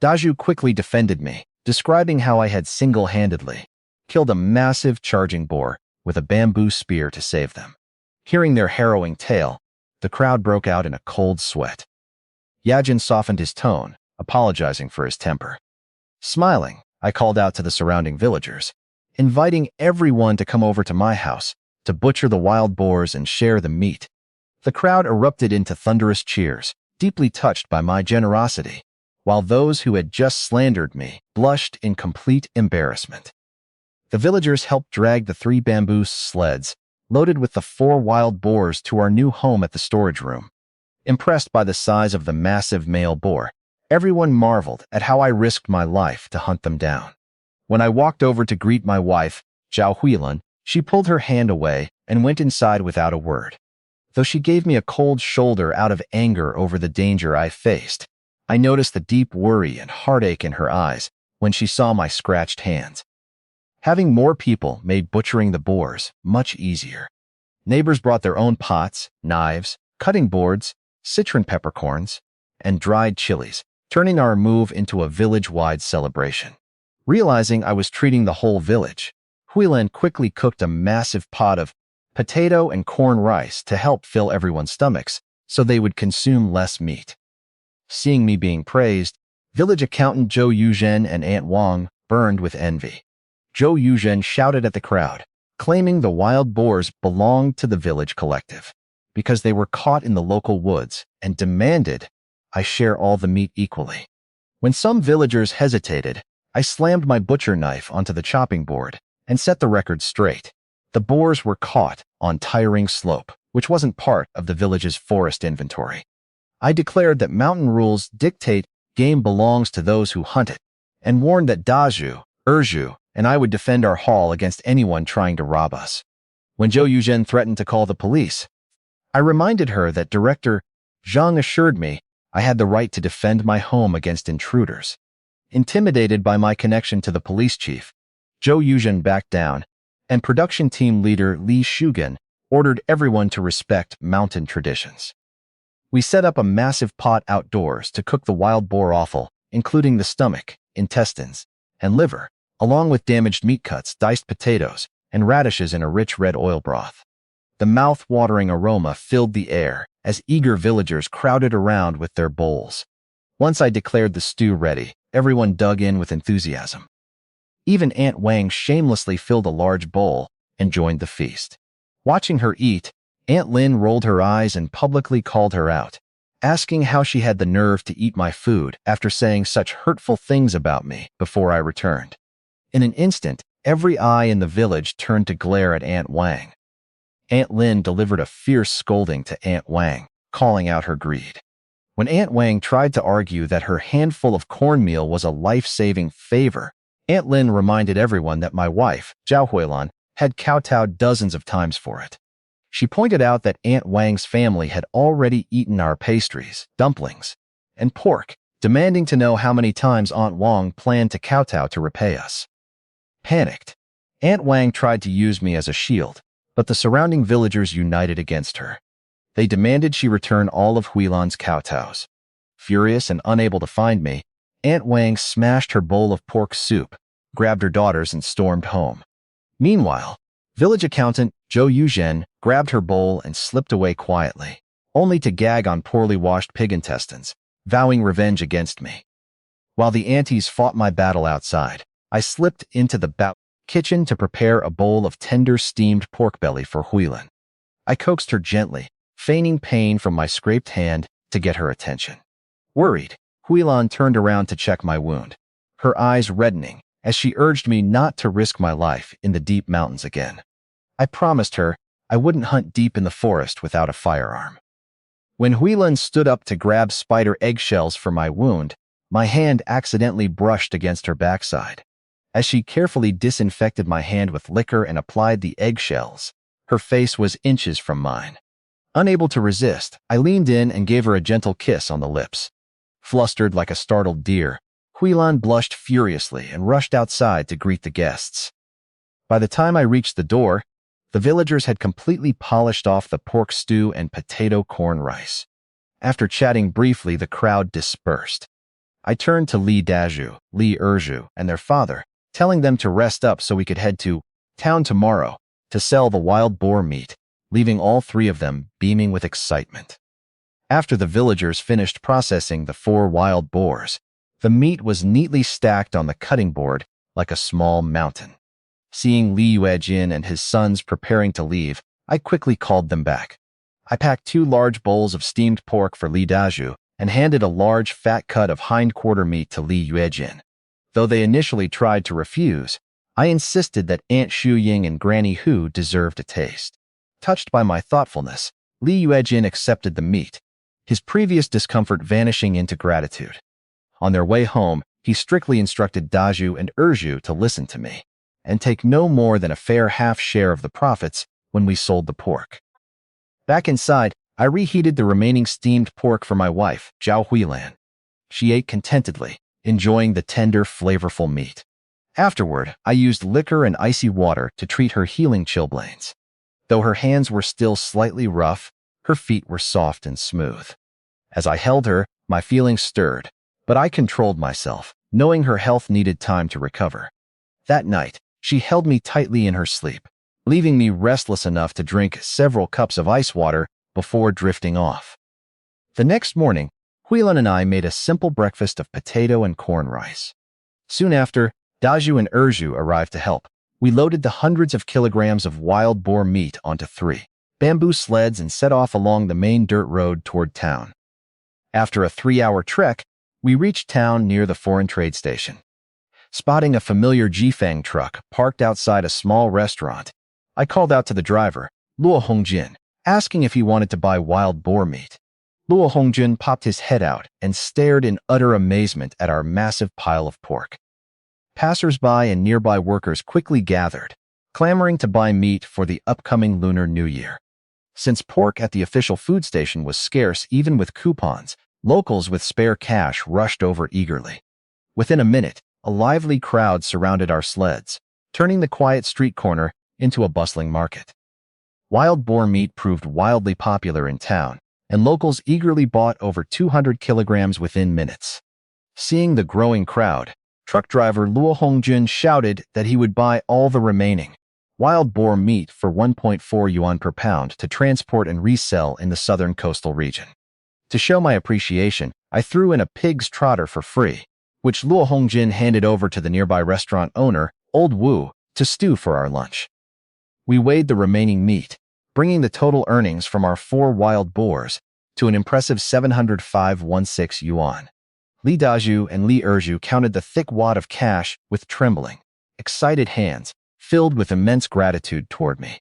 Daju quickly defended me, describing how I had single-handedly killed a massive charging boar with a bamboo spear to save them. Hearing their harrowing tale, the crowd broke out in a cold sweat. Yajin softened his tone, apologizing for his temper. Smiling, I called out to the surrounding villagers, inviting everyone to come over to my house to butcher the wild boars and share the meat. The crowd erupted into thunderous cheers, deeply touched by my generosity, while those who had just slandered me blushed in complete embarrassment. The villagers helped drag the 3 bamboo sleds, loaded with the 4 wild boars, to our new home at the storage room. Impressed by the size of the massive male boar, everyone marveled at how I risked my life to hunt them down. When I walked over to greet my wife, Zhao Huilan, she pulled her hand away and went inside without a word. Though she gave me a cold shoulder out of anger over the danger I faced, I noticed the deep worry and heartache in her eyes when she saw my scratched hands. Having more people made butchering the boars much easier. Neighbors brought their own pots, knives, cutting boards, citron peppercorns, and dried chilies, turning our move into a village-wide celebration. Realizing I was treating the whole village, Huilan quickly cooked a massive pot of potato and corn rice to help fill everyone's stomachs so they would consume less meat. Seeing me being praised, village accountant Zhou Yuzhen and Aunt Wang burned with envy. Zhou Yuzhen shouted at the crowd, claiming the wild boars belonged to the village collective. because they were caught in the local woods and demanded I share all the meat equally. When some villagers hesitated, I slammed my butcher knife onto the chopping board and set the record straight. The boars were caught on tiring slope, which wasn't part of the village's forest inventory. I declared that mountain rules dictate game belongs to those who hunt it, and warned that Daju, Erju, and I would defend our haul against anyone trying to rob us. When Zhou Yuzhen threatened to call the police, I reminded her that Director Zhang assured me I had the right to defend my home against intruders. Intimidated by my connection to the police chief, Zhou Yuzhen backed down, and production team leader Li Shugen ordered everyone to respect mountain traditions. We set up a massive pot outdoors to cook the wild boar offal, including the stomach, intestines, and liver, along with damaged meat cuts, diced potatoes, and radishes in a rich red oil broth. The mouth-watering aroma filled the air as eager villagers crowded around with their bowls. Once I declared the stew ready, everyone dug in with enthusiasm. Even Aunt Wang shamelessly filled a large bowl and joined the feast. Watching her eat, Aunt Lin rolled her eyes and publicly called her out, asking how she had the nerve to eat my food after saying such hurtful things about me before I returned. In an instant, every eye in the village turned to glare at Aunt Wang. Aunt Lin delivered a fierce scolding to Aunt Wang, calling out her greed. When Aunt Wang tried to argue that her handful of cornmeal was a life-saving favor, Aunt Lin reminded everyone that my wife, Zhao Huilan, had kowtowed dozens of times for it. She pointed out that Aunt Wang's family had already eaten our pastries, dumplings, and pork, demanding to know how many times Aunt Wang planned to kowtow to repay us. Panicked, Aunt Wang tried to use me as a shield, but the surrounding villagers united against her. They demanded she return all of Huilan's kowtows. Furious and unable to find me, Aunt Wang smashed her bowl of pork soup, grabbed her daughters, and stormed home. Meanwhile, village accountant Zhou Yuzhen grabbed her bowl and slipped away quietly, only to gag on poorly washed pig intestines, vowing revenge against me. While the aunties fought my battle outside, I slipped into the kitchen to prepare a bowl of tender steamed pork belly for Huilan. I coaxed her gently, feigning pain from my scraped hand to get her attention. Worried, Huilan turned around to check my wound, her eyes reddening as she urged me not to risk my life in the deep mountains again. I promised her I wouldn't hunt deep in the forest without a firearm. When Huilan stood up to grab spider eggshells for my wound, my hand accidentally brushed against her backside. As she carefully disinfected my hand with liquor and applied the eggshells, her face was inches from mine. Unable to resist, I leaned in and gave her a gentle kiss on the lips. Flustered like a startled deer, Huilan blushed furiously and rushed outside to greet the guests. By the time I reached the door, the villagers had completely polished off the pork stew and potato corn rice. After chatting briefly, the crowd dispersed. I turned to Li Daju, Li Erju, and their father, telling them to rest up so we could head to town tomorrow to sell the wild boar meat, leaving all three of them beaming with excitement. After the villagers finished processing the 4 wild boars, the meat was neatly stacked on the cutting board like a small mountain. Seeing Li Yuejin and his sons preparing to leave, I quickly called them back. I packed 2 large bowls of steamed pork for Li Daju and handed a large fat cut of hindquarter meat to Li Yuejin. Though they initially tried to refuse, I insisted that Aunt Shu Ying and Granny Hu deserved a taste. Touched by my thoughtfulness, Li Yuejin accepted the meat, his previous discomfort vanishing into gratitude. On their way home, he strictly instructed Daju and Erju to listen to me and take no more than a fair half share of the profits when we sold the pork. Back inside, I reheated the remaining steamed pork for my wife, Zhao Huilan. She ate contentedly, enjoying the tender, flavorful meat. Afterward, I used liquor and icy water to treat her healing chilblains. Though her hands were still slightly rough, her feet were soft and smooth. As I held her, my feelings stirred, but I controlled myself, knowing her health needed time to recover. That night, she held me tightly in her sleep, leaving me restless enough to drink several cups of ice water before drifting off. The next morning, Huilan and I made a simple breakfast of potato and corn rice. Soon after, Daju and Erju arrived to help. We loaded the hundreds of kilograms of wild boar meat onto 3 bamboo sleds and set off along the main dirt road toward town. After a 3-hour trek, we reached town near the foreign trade station. Spotting a familiar Jifang truck parked outside a small restaurant, I called out to the driver, Luo Hongjin, asking if he wanted to buy wild boar meat. Luo Hongjin popped his head out and stared in utter amazement at our massive pile of pork. Passers-by and nearby workers quickly gathered, clamoring to buy meat for the upcoming Lunar New Year. Since pork at the official food station was scarce even with coupons, locals with spare cash rushed over eagerly. Within a minute, a lively crowd surrounded our sleds, turning the quiet street corner into a bustling market. Wild boar meat proved wildly popular in town, and locals eagerly bought over 200 kilograms within minutes. Seeing the growing crowd, truck driver Luo Hongjin shouted that he would buy all the remaining wild boar meat for 1.4 yuan per pound to transport and resell in the southern coastal region. To show my appreciation, I threw in a pig's trotter for free, which Luo Hongjin handed over to the nearby restaurant owner, Old Wu, to stew for our lunch. We weighed the remaining meat, bringing the total earnings from our 4 wild boars to an impressive 705.16 yuan. Li Dazhu and Li Erzhu counted the thick wad of cash with trembling, excited hands, filled with immense gratitude toward me.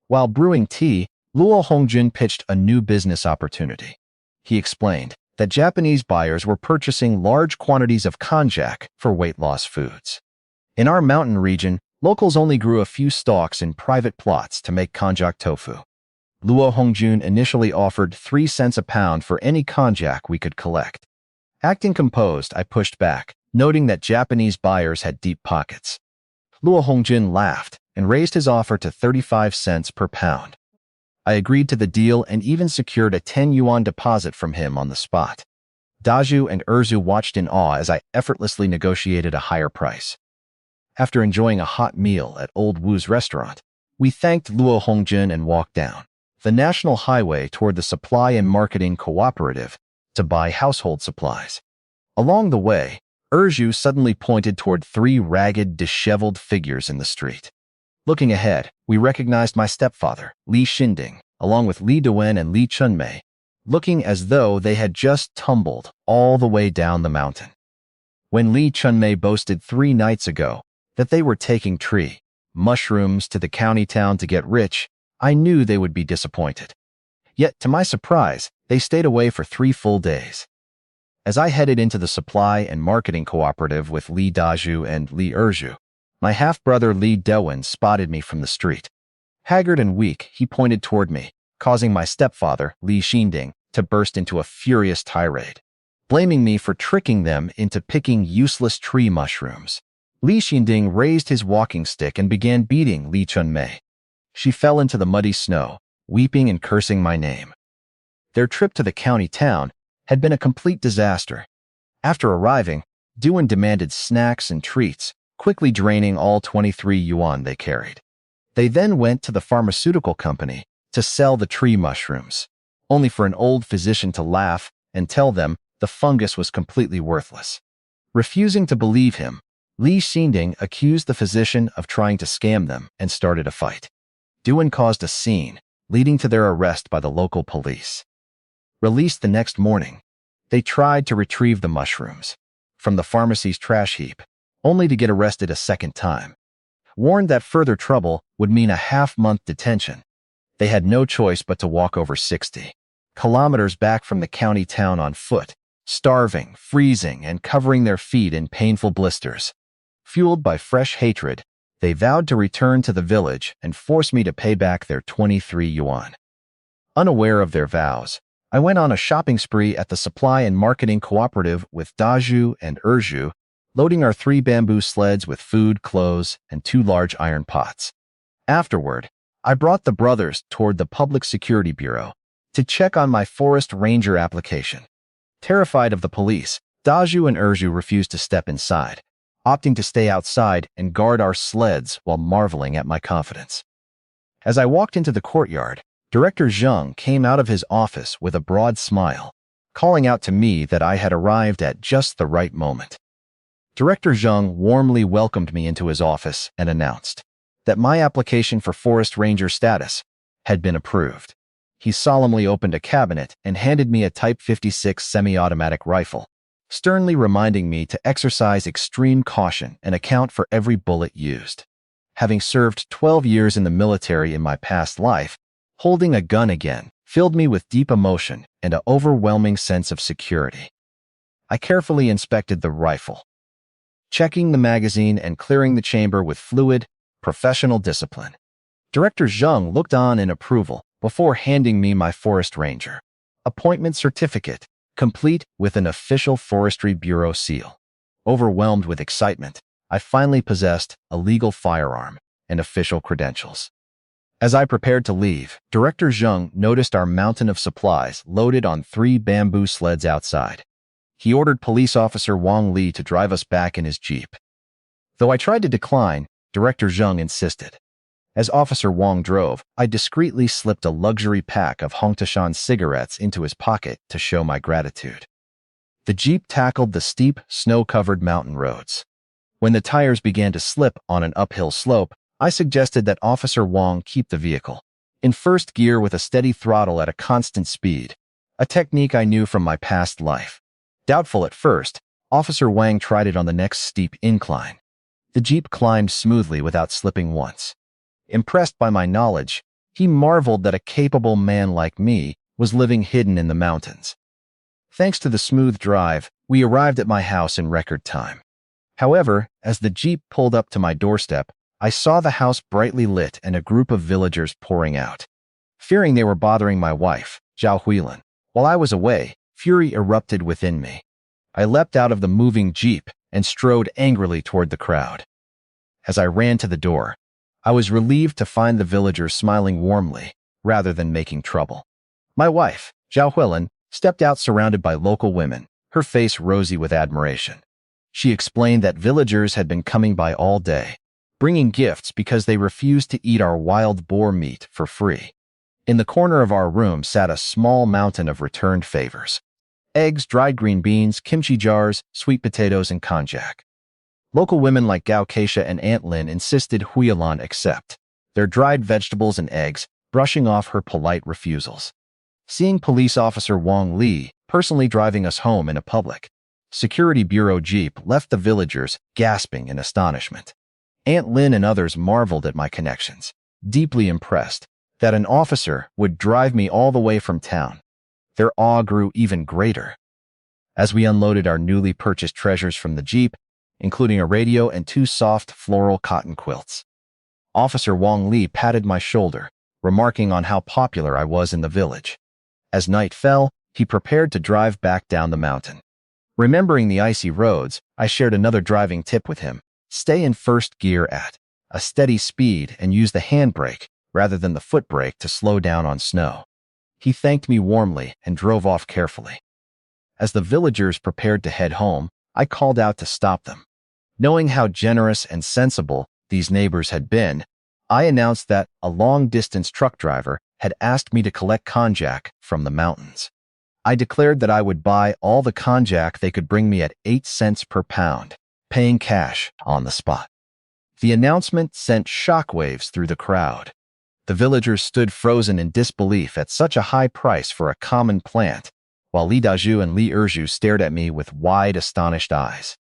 While brewing tea, Luo Hongjin pitched a new business opportunity. He explained that Japanese buyers were purchasing large quantities of konjac for weight loss foods. In our mountain region, locals only grew a few stalks in private plots to make konjac tofu. Luo Hongjin initially offered 3 cents a pound for any konjac we could collect. Acting composed, I pushed back, noting that Japanese buyers had deep pockets. Luo Hongjin laughed and raised his offer to 35 cents per pound. I agreed to the deal and even secured a 10 yuan deposit from him on the spot. Dazhu and Erzhu watched in awe as I effortlessly negotiated a higher price. After enjoying a hot meal at Old Wu's restaurant, we thanked Luo Hongjin and walked down the national highway toward the supply and marketing cooperative to buy household supplies. Along the way, Erzhu suddenly pointed toward 3 ragged, disheveled figures in the street. Looking ahead, we recognized my stepfather, Li Xinding, along with Li Dewen and Li Chunmei, looking as though they had just tumbled all the way down the mountain. When Li Chunmei boasted 3 nights ago that they were taking mushrooms to the county town to get rich, I knew they would be disappointed. Yet, to my surprise, they stayed away for 3 full days. As I headed into the supply and marketing cooperative with Li Dazhu and Li Erzhu, my half-brother Li Dewen spotted me from the street. Haggard and weak, he pointed toward me, causing my stepfather, Li Xinding, to burst into a furious tirade, blaming me for tricking them into picking useless tree mushrooms. Li Xinding raised his walking stick and began beating Li Chunmei. She fell into the muddy snow, weeping and cursing my name. Their trip to the county town had been a complete disaster. After arriving, Dewen demanded snacks and treats, quickly draining all 23 yuan they carried. They then went to the pharmaceutical company to sell the tree mushrooms, only for an old physician to laugh and tell them the fungus was completely worthless. Refusing to believe him, Li Xinding accused the physician of trying to scam them and started a fight. Dewen caused a scene, leading to their arrest by the local police. Released the next morning, they tried to retrieve the mushrooms from the pharmacy's trash heap, only to get arrested a second time. Warned that further trouble would mean a half-month detention, they had no choice but to walk over 60 kilometers back from the county town on foot, starving, freezing, and covering their feet in painful blisters. Fueled by fresh hatred, they vowed to return to the village and force me to pay back their 23 yuan. Unaware of their vows, I went on a shopping spree at the supply and marketing cooperative with Dazhu and Erzhu, loading our 3 bamboo sleds with food, clothes, and 2 large iron pots. Afterward, I brought the brothers toward the Public Security Bureau to check on my forest ranger application. Terrified of the police, Dazhu and Erzhu refused to step inside, opting to stay outside and guard our sleds while marveling at my confidence. As I walked into the courtyard, Director Zheng came out of his office with a broad smile, calling out to me that I had arrived at just the right moment. Director Zheng warmly welcomed me into his office and announced that my application for forest ranger status had been approved. He solemnly opened a cabinet and handed me a Type 56 semi-automatic rifle, sternly reminding me to exercise extreme caution and account for every bullet used. Having served 12 years in the military in my past life, holding a gun again filled me with deep emotion and an overwhelming sense of security. I carefully inspected the rifle, checking the magazine and clearing the chamber with fluid, professional discipline. Director Zheng looked on in approval before handing me my Forest Ranger appointment certificate, complete with an official Forestry Bureau seal. Overwhelmed with excitement, I finally possessed a legal firearm and official credentials. As I prepared to leave, Director Zheng noticed our mountain of supplies loaded on 3 bamboo sleds outside. He ordered Police Officer Wang Li to drive us back in his jeep. Though I tried to decline, Director Zheng insisted. As Officer Wang drove, I discreetly slipped a luxury pack of Hongtashan cigarettes into his pocket to show my gratitude. The jeep tackled the steep, snow-covered mountain roads. When the tires began to slip on an uphill slope, I suggested that Officer Wang keep the vehicle in first gear with a steady throttle at a constant speed, a technique I knew from my past life. Doubtful at first, Officer Wang tried it on the next steep incline. The jeep climbed smoothly without slipping once. Impressed by my knowledge, he marveled that a capable man like me was living hidden in the mountains. Thanks to the smooth drive, we arrived at my house in record time. However, as the jeep pulled up to my doorstep, I saw the house brightly lit and a group of villagers pouring out. Fearing they were bothering my wife, Zhao Huilin, while I was away, fury erupted within me. I leapt out of the moving jeep and strode angrily toward the crowd. As I ran to the door, I was relieved to find the villagers smiling warmly rather than making trouble. My wife, Zhao Huilin, stepped out surrounded by local women, her face rosy with admiration. She explained that villagers had been coming by all day, bringing gifts because they refused to eat our wild boar meat for free. In the corner of our room sat a small mountain of returned favors: eggs, dried green beans, kimchi jars, sweet potatoes, and konjac. Local women like Gao Keisha and Aunt Lin insisted Huilan accept their dried vegetables and eggs, brushing off her polite refusals. Seeing Police Officer Wang Li personally driving us home in a public Security Bureau jeep left the villagers gasping in astonishment. Aunt Lin and others marveled at my connections, deeply impressed that an officer would drive me all the way from town. Their awe grew even greater. As we unloaded our newly purchased treasures from the jeep, including a radio and 2 soft floral cotton quilts, Officer Wang Li patted my shoulder, remarking on how popular I was in the village. As night fell, he prepared to drive back down the mountain. Remembering the icy roads, I shared another driving tip with him: stay in first gear at a steady speed and use the handbrake rather than the foot brake to slow down on snow. He thanked me warmly and drove off carefully. As the villagers prepared to head home, I called out to stop them. Knowing how generous and sensible these neighbors had been, I announced that a long-distance truck driver had asked me to collect konjac from the mountains. I declared that I would buy all the konjac they could bring me at 8 cents per pound, paying cash on the spot. The announcement sent shockwaves through the crowd. The villagers stood frozen in disbelief at such a high price for a common plant, while Li Dazhu and Li Erzhu stared at me with wide, astonished eyes.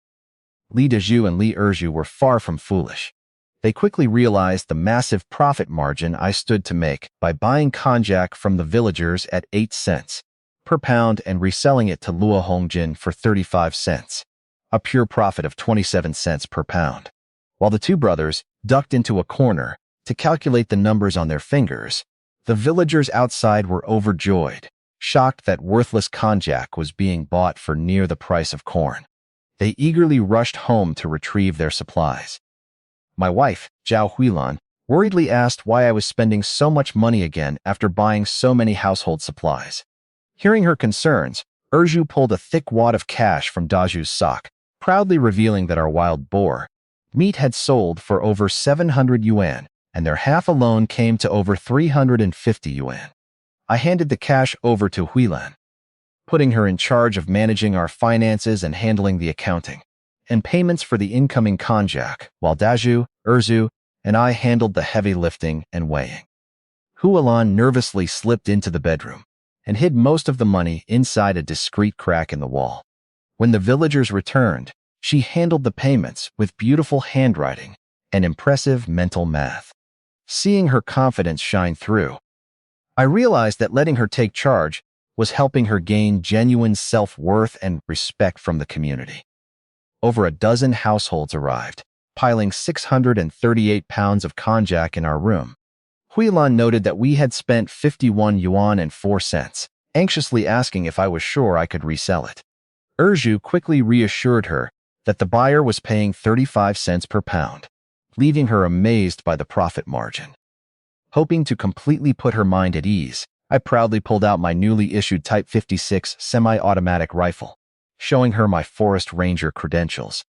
Li Dazhu and Li Erzhu were far from foolish. They quickly realized the massive profit margin I stood to make by buying konjac from the villagers at 8 cents per pound and reselling it to Luo Hongjin for 35 cents, a pure profit of 27 cents per pound. While the 2 brothers ducked into a corner to calculate the numbers on their fingers, the villagers outside were overjoyed, shocked that worthless konjac was being bought for near the price of corn. They eagerly rushed home to retrieve their supplies. My wife, Zhao Huilan, worriedly asked why I was spending so much money again after buying so many household supplies. Hearing her concerns, Erzhu pulled a thick wad of cash from Dazhu's sock, proudly revealing that our wild boar meat had sold for over 700 yuan, and their half alone came to over 350 yuan. I handed the cash over to Huilan, putting her in charge of managing our finances and handling the accounting and payments for the incoming konjac, while Dazhu, Erzhu, and I handled the heavy lifting and weighing. Hualan nervously slipped into the bedroom and hid most of the money inside a discreet crack in the wall. When the villagers returned, she handled the payments with beautiful handwriting and impressive mental math. Seeing her confidence shine through, I realized that letting her take charge was helping her gain genuine self-worth and respect from the community. Over a dozen households arrived, piling 638 pounds of konjac in our room. Huilan noted that we had spent 51 yuan and 4 cents, anxiously asking if I was sure I could resell it. Erju quickly reassured her that the buyer was paying 35 cents per pound, leaving her amazed by the profit margin. Hoping to completely put her mind at ease, I proudly pulled out my newly issued Type 56 semi-automatic rifle, showing her my forest ranger credentials,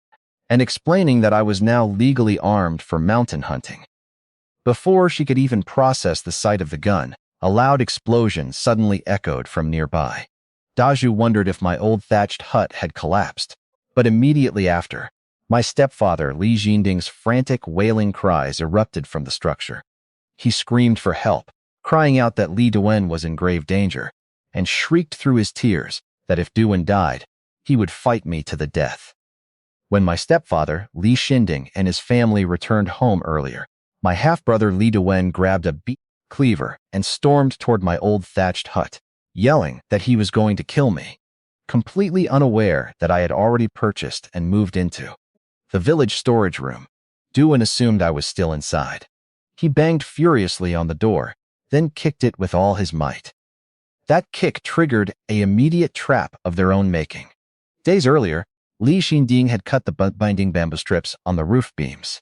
and explaining that I was now legally armed for mountain hunting. Before she could even process the sight of the gun, a loud explosion suddenly echoed from nearby. Daju wondered if my old thatched hut had collapsed, but immediately after, my stepfather Li Jinding's frantic wailing cries erupted from the structure. He screamed for help, crying out that Li Duan was in grave danger, and shrieked through his tears that if Duan died, he would fight me to the death. When my stepfather, Li Xinding, and his family returned home earlier, my half-brother Li Duan grabbed a cleaver and stormed toward my old thatched hut, yelling that he was going to kill me, completely unaware that I had already purchased and moved into the village storage room. Duan assumed I was still inside. He banged furiously on the door, then kicked it with all his might. That kick triggered an immediate trap of their own making. Days earlier, Li Xinding had cut the binding bamboo strips on the roof beams.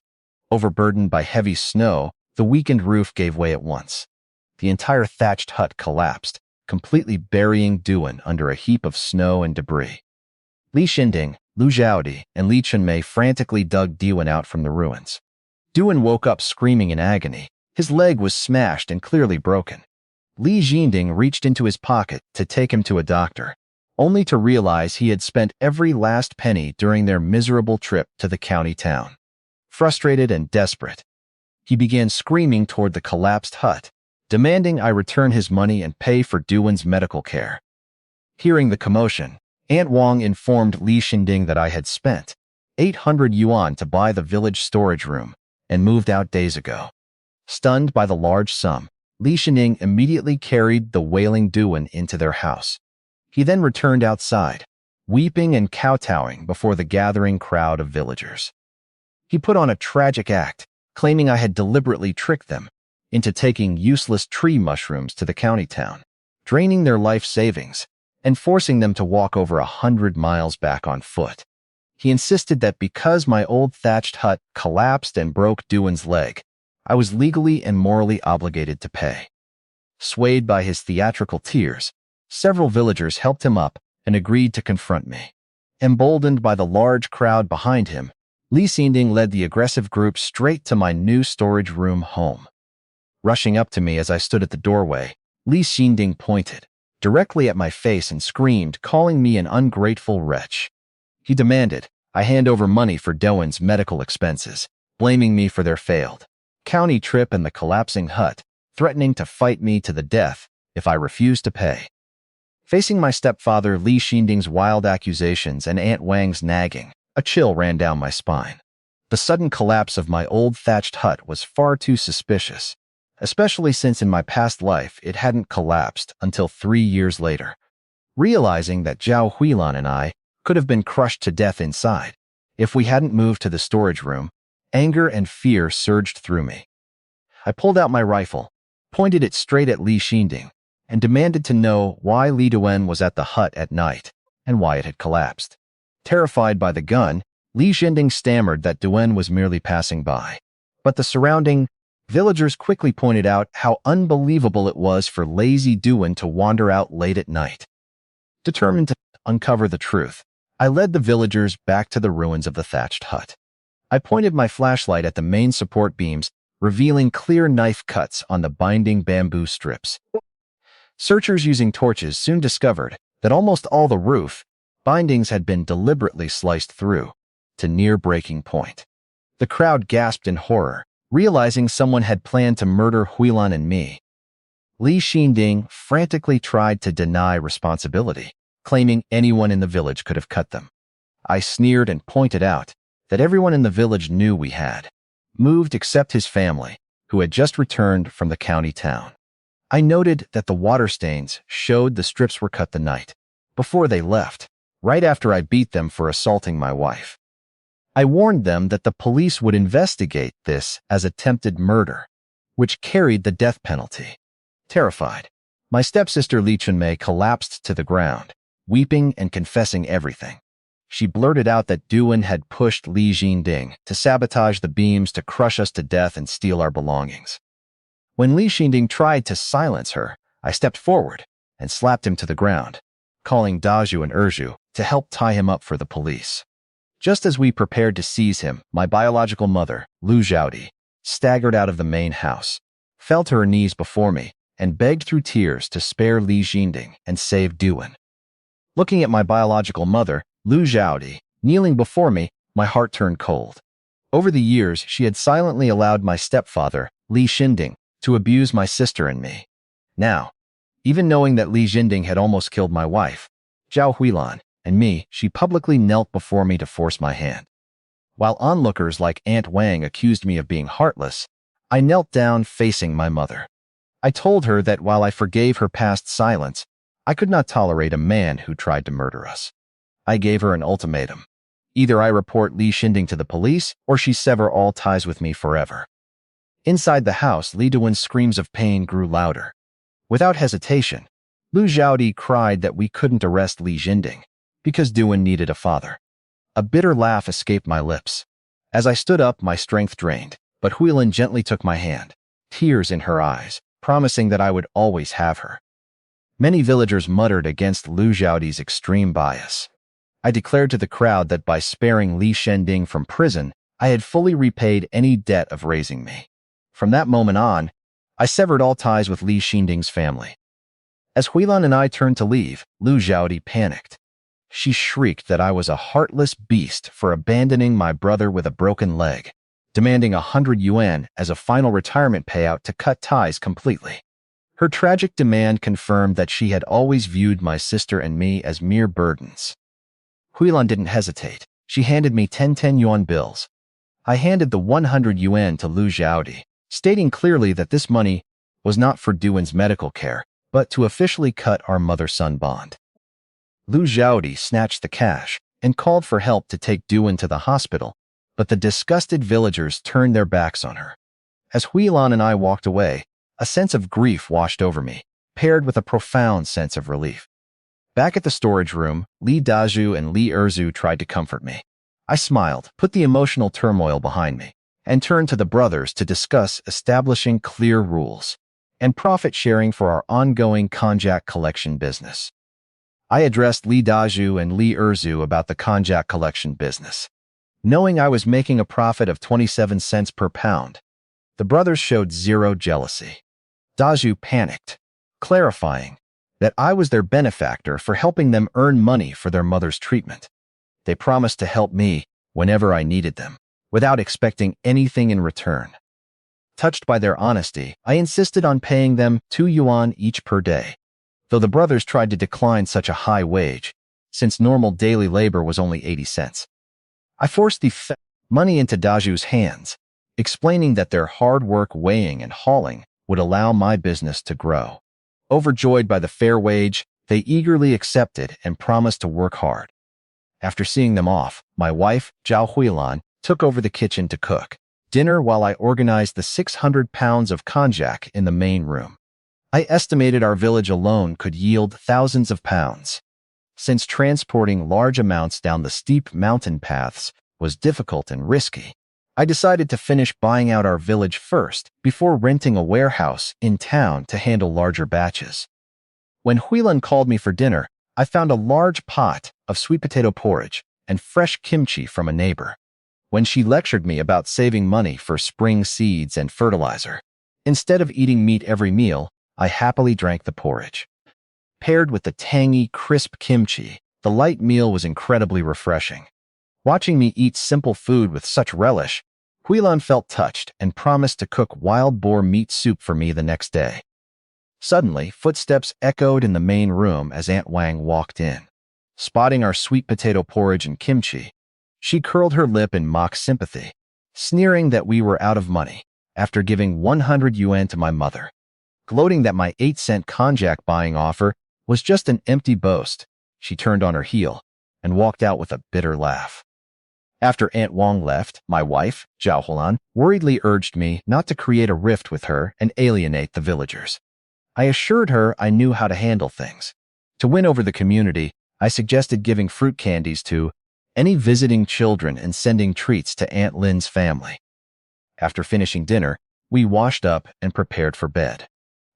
Overburdened by heavy snow, the weakened roof gave way at once. The entire thatched hut collapsed, completely burying Duan under a heap of snow and debris. Li Xinding, Lu Zhaodi, and Li Chunmei frantically dug Duan out from the ruins. Duan woke up screaming in agony. His leg was smashed and clearly broken. Li Jinding reached into his pocket to take him to a doctor, only to realize he had spent every last penny during their miserable trip to the county town. Frustrated and desperate, he began screaming toward the collapsed hut, demanding I return his money and pay for Duan's medical care. Hearing the commotion, Aunt Wang informed Li Xinding that I had spent 800 yuan to buy the village storage room and moved out days ago. Stunned by the large sum, Li Xinding immediately carried the wailing Duan into their house. He then returned outside, weeping and kowtowing before the gathering crowd of villagers. He put on a tragic act, claiming I had deliberately tricked them into taking useless tree mushrooms to the county town, draining their life savings, and forcing them to walk over 100 miles back on foot. He insisted that because my old thatched hut collapsed and broke Duan's leg, I was legally and morally obligated to pay. Swayed by his theatrical tears, several villagers helped him up and agreed to confront me. Emboldened by the large crowd behind him, Li Xinding led the aggressive group straight to my new storage room home. Rushing up to me as I stood at the doorway, Li Xinding pointed directly at my face and screamed, calling me an ungrateful wretch. He demanded I hand over money for Duan's medical expenses, blaming me for their failed county trip and the collapsing hut, threatening to fight me to the death if I refused to pay. Facing my stepfather Li Xinding's wild accusations and Aunt Wang's nagging, a chill ran down my spine. The sudden collapse of my old thatched hut was far too suspicious, especially since in my past life it hadn't collapsed until 3 years later. Realizing that Zhao Huilan and I could have been crushed to death inside if we hadn't moved to the storage room, anger and fear surged through me. I pulled out my rifle, pointed it straight at Li Xinding, and demanded to know why Li Duan was at the hut at night and why it had collapsed. Terrified by the gun, Li Xinding stammered that Duan was merely passing by, but the surrounding villagers quickly pointed out how unbelievable it was for lazy Duan to wander out late at night. Determined to uncover the truth, I led the villagers back to the ruins of the thatched hut. I pointed my flashlight at the main support beams, revealing clear knife cuts on the binding bamboo strips. Searchers using torches soon discovered that almost all the roof bindings had been deliberately sliced through to near breaking point. The crowd gasped in horror, realizing someone had planned to murder Huilan and me. Li Xinding frantically tried to deny responsibility, claiming anyone in the village could have cut them. I sneered and pointed out that everyone in the village knew we had moved except his family, who had just returned from the county town. I noted that the water stains showed the strips were cut the night before they left, right after I beat them for assaulting my wife. I warned them that the police would investigate this as attempted murder, which carried the death penalty. Terrified, my stepsister Li Chunmei collapsed to the ground, weeping and confessing everything. She blurted out that Duan had pushed Li Xinding to sabotage the beams to crush us to death and steal our belongings. When Li Xinding tried to silence her, I stepped forward and slapped him to the ground, calling Daju and Erju to help tie him up for the police. Just as we prepared to seize him, my biological mother, Lu Zhaodi, staggered out of the main house, fell to her knees before me, and begged through tears to spare Li Xinding and save Duan. Looking at my biological mother, Lu Zhaodi, kneeling before me, my heart turned cold. Over the years, she had silently allowed my stepfather, Li Xinding, to abuse my sister and me. Now, even knowing that Li Xinding had almost killed my wife, Zhao Huilan, and me, she publicly knelt before me to force my hand. While onlookers like Aunt Wang accused me of being heartless, I knelt down facing my mother. I told her that while I forgave her past silence, I could not tolerate a man who tried to murder us. I gave her an ultimatum. Either I report Li Xinding to the police, or she sever all ties with me forever. Inside the house, Li Duan's screams of pain grew louder. Without hesitation, Lu Zhaodi cried that we couldn't arrest Li Xinding because Duan needed a father. A bitter laugh escaped my lips. As I stood up, my strength drained, but Huilan gently took my hand, tears in her eyes, promising that I would always have her. Many villagers muttered against Lu Zhaodi's extreme bias. I declared to the crowd that by sparing Li Xinding from prison, I had fully repaid any debt of raising me. From that moment on, I severed all ties with Li Xinding's family. As Huilan and I turned to leave, Lu Zhaodi panicked. She shrieked that I was a heartless beast for abandoning my brother with a broken leg, demanding 100 yuan as a final retirement payout to cut ties completely. Her tragic demand confirmed that she had always viewed my sister and me as mere burdens. Huilan didn't hesitate. She handed me 10 yuan bills. I handed the 100 yuan to Lu Zhaodi, stating clearly that this money was not for Duan's medical care, but to officially cut our mother-son bond. Lu Zhaodi snatched the cash and called for help to take Duan to the hospital, but the disgusted villagers turned their backs on her. As Huilan and I walked away, a sense of grief washed over me, paired with a profound sense of relief. Back at the storage room, Li Daju and Li Erzu tried to comfort me. I smiled, put the emotional turmoil behind me, and turned to the brothers to discuss establishing clear rules and profit sharing for our ongoing konjac collection business. I addressed Li Daju and Li Erzu about the konjac collection business. Knowing I was making a profit of 27 cents per pound, the brothers showed zero jealousy. Daju panicked, clarifying that I was their benefactor for helping them earn money for their mother's treatment. They promised to help me whenever I needed them, without expecting anything in return. Touched by their honesty, I insisted on paying them 2 yuan each per day, though the brothers tried to decline such a high wage, since normal daily labor was only 80 cents. I forced the money into Daju's hands, explaining that their hard work weighing and hauling would allow my business to grow. Overjoyed by the fair wage, they eagerly accepted and promised to work hard. After seeing them off, my wife, Zhao Huilan, took over the kitchen to cook dinner while I organized the 600 pounds of konjac in the main room. I estimated our village alone could yield thousands of pounds. Since transporting large amounts down the steep mountain paths was difficult and risky, I decided to finish buying out our village first before renting a warehouse in town to handle larger batches. When Huilan called me for dinner, I found a large pot of sweet potato porridge and fresh kimchi from a neighbor. When she lectured me about saving money for spring seeds and fertilizer, instead of eating meat every meal, I happily drank the porridge. Paired with the tangy, crisp kimchi, the light meal was incredibly refreshing. Watching me eat simple food with such relish, Huilan felt touched and promised to cook wild boar meat soup for me the next day. Suddenly, footsteps echoed in the main room as Aunt Wang walked in. Spotting our sweet potato porridge and kimchi, she curled her lip in mock sympathy, sneering that we were out of money after giving 100 yuan to my mother. Gloating that my 8-cent konjac buying offer was just an empty boast, she turned on her heel and walked out with a bitter laugh. After Aunt Wang left, my wife, Zhao Hulan, worriedly urged me not to create a rift with her and alienate the villagers. I assured her I knew how to handle things. To win over the community, I suggested giving fruit candies to any visiting children and sending treats to Aunt Lin's family. After finishing dinner, we washed up and prepared for bed.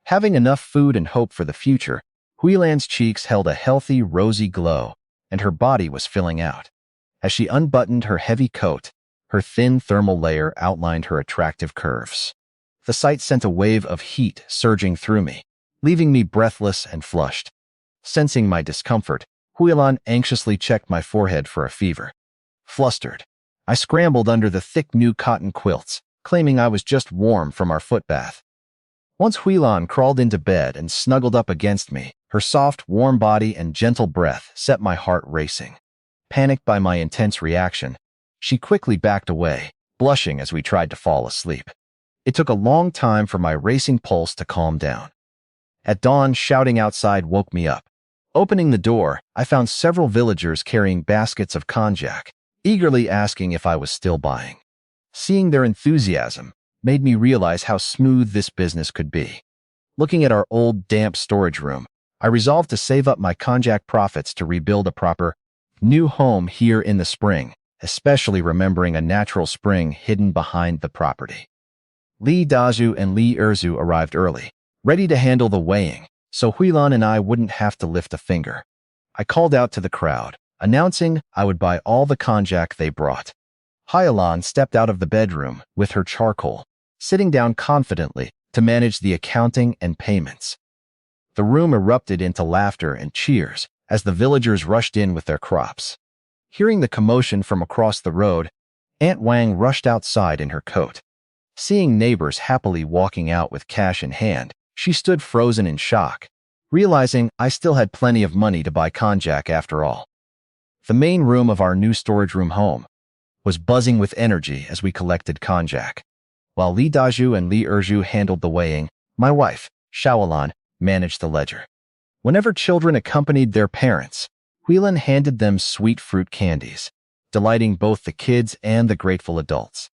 Having enough food and hope for the future, Huilan's cheeks held a healthy, rosy glow, and her body was filling out. As she unbuttoned her heavy coat, her thin thermal layer outlined her attractive curves. The sight sent a wave of heat surging through me, leaving me breathless and flushed. Sensing my discomfort, Huilan anxiously checked my forehead for a fever. Flustered, I scrambled under the thick new cotton quilts, claiming I was just warm from our foot bath. Once Huilan crawled into bed and snuggled up against me, her soft, warm body and gentle breath set my heart racing. Panicked by my intense reaction, she quickly backed away, blushing as we tried to fall asleep. It took a long time for my racing pulse to calm down. At dawn, shouting outside woke me up. Opening the door, I found several villagers carrying baskets of konjac, eagerly asking if I was still buying. Seeing their enthusiasm made me realize how smooth this business could be. Looking at our old, damp storage room, I resolved to save up my konjac profits to rebuild a proper, new home here in the spring, especially remembering a natural spring hidden behind the property. Li Dazhu and Li Erzu arrived early, ready to handle the weighing, so Huilan and I wouldn't have to lift a finger. I called out to the crowd, announcing I would buy all the konjac they brought. Huilan stepped out of the bedroom with her charcoal, sitting down confidently to manage the accounting and payments. The room erupted into laughter and cheers as the villagers rushed in with their crops. Hearing the commotion from across the road, Aunt Wang rushed outside in her coat. Seeing neighbors happily walking out with cash in hand, she stood frozen in shock, realizing I still had plenty of money to buy konjac after all. The main room of our new storage room home was buzzing with energy as we collected konjac. While Li Dazhu and Li Erzu handled the weighing, my wife, Shaolan, managed the ledger. Whenever children accompanied their parents, Huilan handed them sweet fruit candies, delighting both the kids and the grateful adults.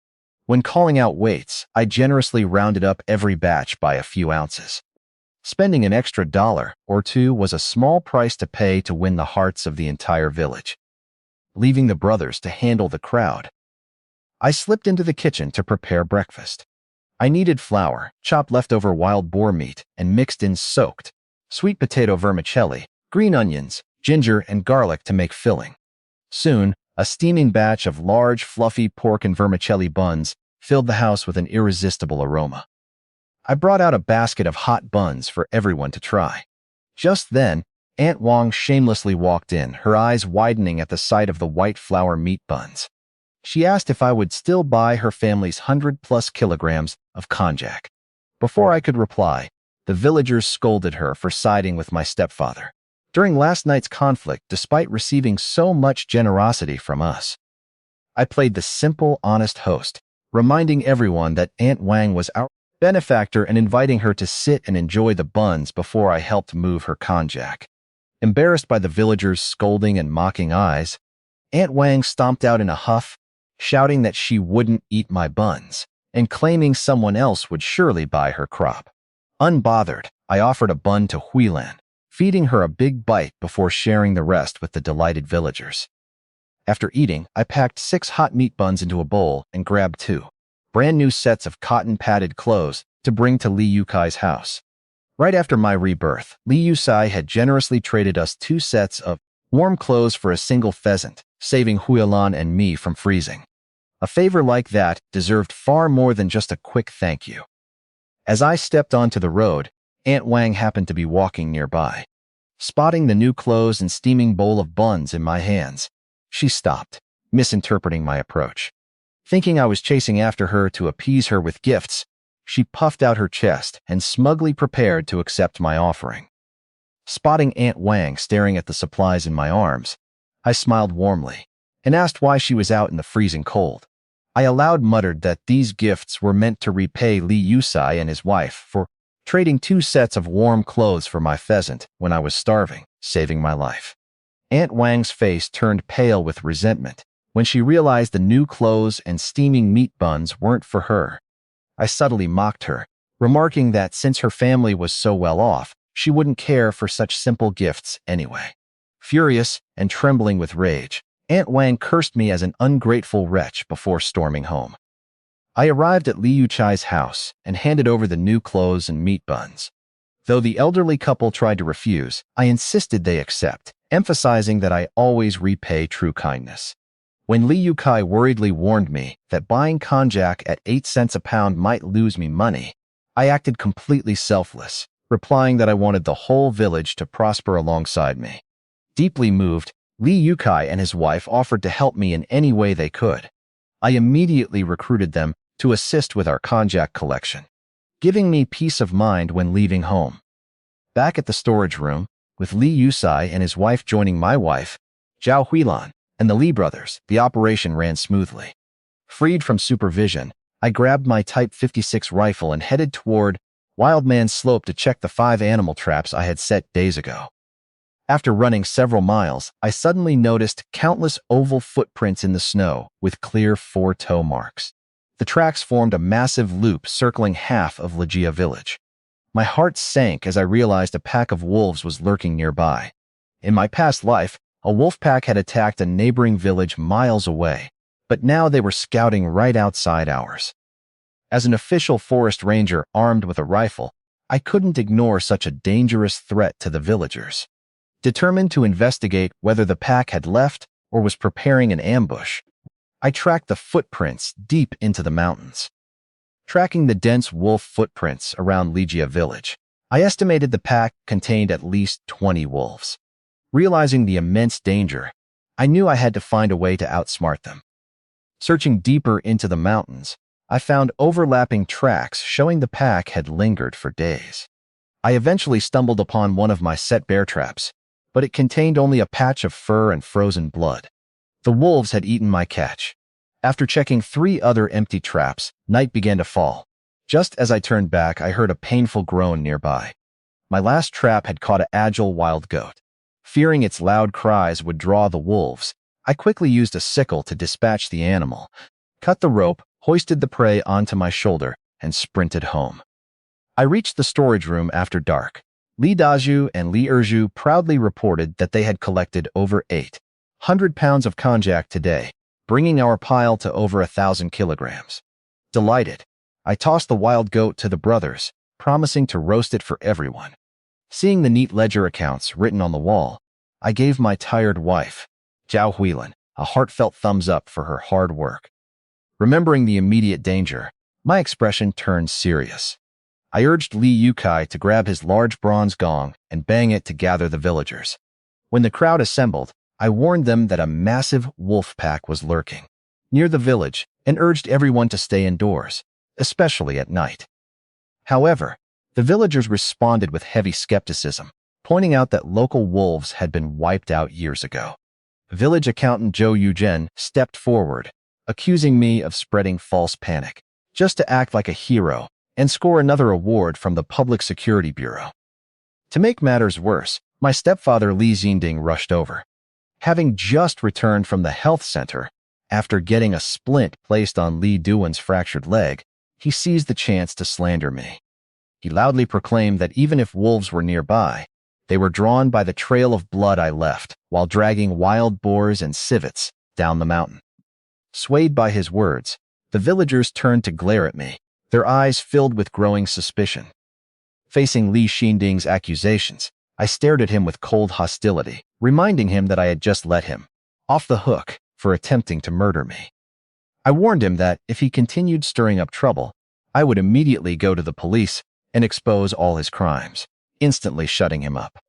When calling out weights, I generously rounded up every batch by a few ounces. Spending an extra $1 or $2 was a small price to pay to win the hearts of the entire village. Leaving the brothers to handle the crowd, I slipped into the kitchen to prepare breakfast. I needed flour, chopped leftover wild boar meat, and mixed in soaked sweet potato vermicelli, green onions, ginger, and garlic to make filling. Soon, a steaming batch of large, fluffy pork and vermicelli buns filled the house with an irresistible aroma. I brought out a basket of hot buns for everyone to try. Just then, Aunt Wang shamelessly walked in, her eyes widening at the sight of the white flour meat buns. She asked if I would still buy her family's 100+ kilograms of konjac. Before I could reply, the villagers scolded her for siding with my stepfather. During last night's conflict, despite receiving so much generosity from us, I played the simple, honest host, reminding everyone that Aunt Wang was our benefactor and inviting her to sit and enjoy the buns before I helped move her konjac. Embarrassed by the villagers' scolding and mocking eyes, Aunt Wang stomped out in a huff, shouting that she wouldn't eat my buns, and claiming someone else would surely buy her crop. Unbothered, I offered a bun to Huilan, feeding her a big bite before sharing the rest with the delighted villagers. After eating, I packed 6 hot meat buns into a bowl and grabbed 2 brand new sets of cotton-padded clothes to bring to Li Yukai's house. Right after my rebirth, Li Yusai had generously traded us 2 sets of warm clothes for a single pheasant, saving Huilan and me from freezing. A favor like that deserved far more than just a quick thank you. As I stepped onto the road, Aunt Wang happened to be walking nearby. Spotting the new clothes and steaming bowl of buns in my hands, she stopped, misinterpreting my approach. Thinking I was chasing after her to appease her with gifts, She puffed out her chest and smugly prepared to accept my offering. Spotting Aunt Wang staring at the supplies in my arms, I smiled warmly and asked why she was out in the freezing cold. I aloud muttered that these gifts were meant to repay Li Yusai and his wife for trading 2 sets of warm clothes for my pheasant when I was starving, saving my life. Aunt Wang's face turned pale with resentment when she realized the new clothes and steaming meat buns weren't for her. I subtly mocked her, remarking that since her family was so well off, she wouldn't care for such simple gifts anyway. Furious and trembling with rage, Aunt Wang cursed me as an ungrateful wretch before storming home. I arrived at Li Yuchai's house and handed over the new clothes and meat buns. Though the elderly couple tried to refuse, I insisted they accept, emphasizing that I always repay true kindness. When Li Yukai worriedly warned me that buying konjac at 8 cents a pound might lose me money, I acted completely selfless, replying that I wanted the whole village to prosper alongside me. Deeply moved, Li Yukai and his wife offered to help me in any way they could. I immediately recruited them to assist with our konjac collection, giving me peace of mind when leaving home. Back at the storage room, with Li Yusai and his wife joining my wife, Zhao Huilan, and the Li brothers, the operation ran smoothly. Freed from supervision, I grabbed my Type 56 rifle and headed toward Wildman's Slope to check the 5 animal traps I had set days ago. After running several miles, I suddenly noticed countless oval footprints in the snow with clear 4-toe marks. The tracks formed a massive loop circling half of Legia village. My heart sank as I realized a pack of wolves was lurking nearby. In my past life, a wolf pack had attacked a neighboring village miles away, but now they were scouting right outside ours. As an official forest ranger armed with a rifle, I couldn't ignore such a dangerous threat to the villagers. Determined to investigate whether the pack had left or was preparing an ambush, I tracked the footprints deep into the mountains. Tracking the dense wolf footprints around Legia village, I estimated the pack contained at least 20 wolves. Realizing the immense danger, I knew I had to find a way to outsmart them. Searching deeper into the mountains, I found overlapping tracks showing the pack had lingered for days. I eventually stumbled upon one of my set bear traps, but it contained only a patch of fur and frozen blood. The wolves had eaten my catch. After checking 3 other empty traps, night began to fall. Just as I turned back, I heard a painful groan nearby. My last trap had caught an agile wild goat. Fearing its loud cries would draw the wolves, I quickly used a sickle to dispatch the animal, cut the rope, hoisted the prey onto my shoulder, and sprinted home. I reached the storage room after dark. Li Dazhu and Li Erju proudly reported that they had collected over 800 pounds of konjac today, bringing our pile to over 1,000 kilograms. Delighted, I tossed the wild goat to the brothers, promising to roast it for everyone. Seeing the neat ledger accounts written on the wall, I gave my tired wife, Zhao Huilan, a heartfelt thumbs up for her hard work. Remembering the immediate danger, my expression turned serious. I urged Li Yukai to grab his large bronze gong and bang it to gather the villagers. When the crowd assembled, I warned them that a massive wolf pack was lurking near the village and urged everyone to stay indoors, especially at night. However, the villagers responded with heavy skepticism, pointing out that local wolves had been wiped out years ago. Village accountant Zhou Yuzhen stepped forward, accusing me of spreading false panic, just to act like a hero and score another award from the Public Security Bureau. To make matters worse, my stepfather Li Xinding rushed over. Having just returned from the health center, after getting a splint placed on Li Duan's fractured leg, he seized the chance to slander me. He loudly proclaimed that even if wolves were nearby, they were drawn by the trail of blood I left while dragging wild boars and civets down the mountain. Swayed by his words, the villagers turned to glare at me, their eyes filled with growing suspicion. Facing Li Xinding's accusations, I stared at him with cold hostility, reminding him that I had just let him off the hook for attempting to murder me. I warned him that if he continued stirring up trouble, I would immediately go to the police and expose all his crimes, instantly shutting him up.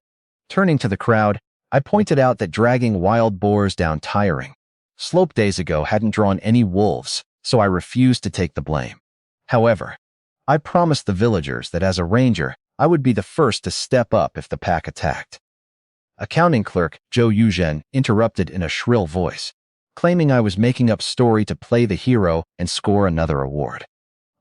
Turning to the crowd, I pointed out that dragging wild boars down tiring slope days ago hadn't drawn any wolves, so I refused to take the blame. However, I promised the villagers that as a ranger, I would be the first to step up if the pack attacked. Accounting clerk Zhou Yuzhen interrupted in a shrill voice, claiming I was making up story to play the hero and score another award.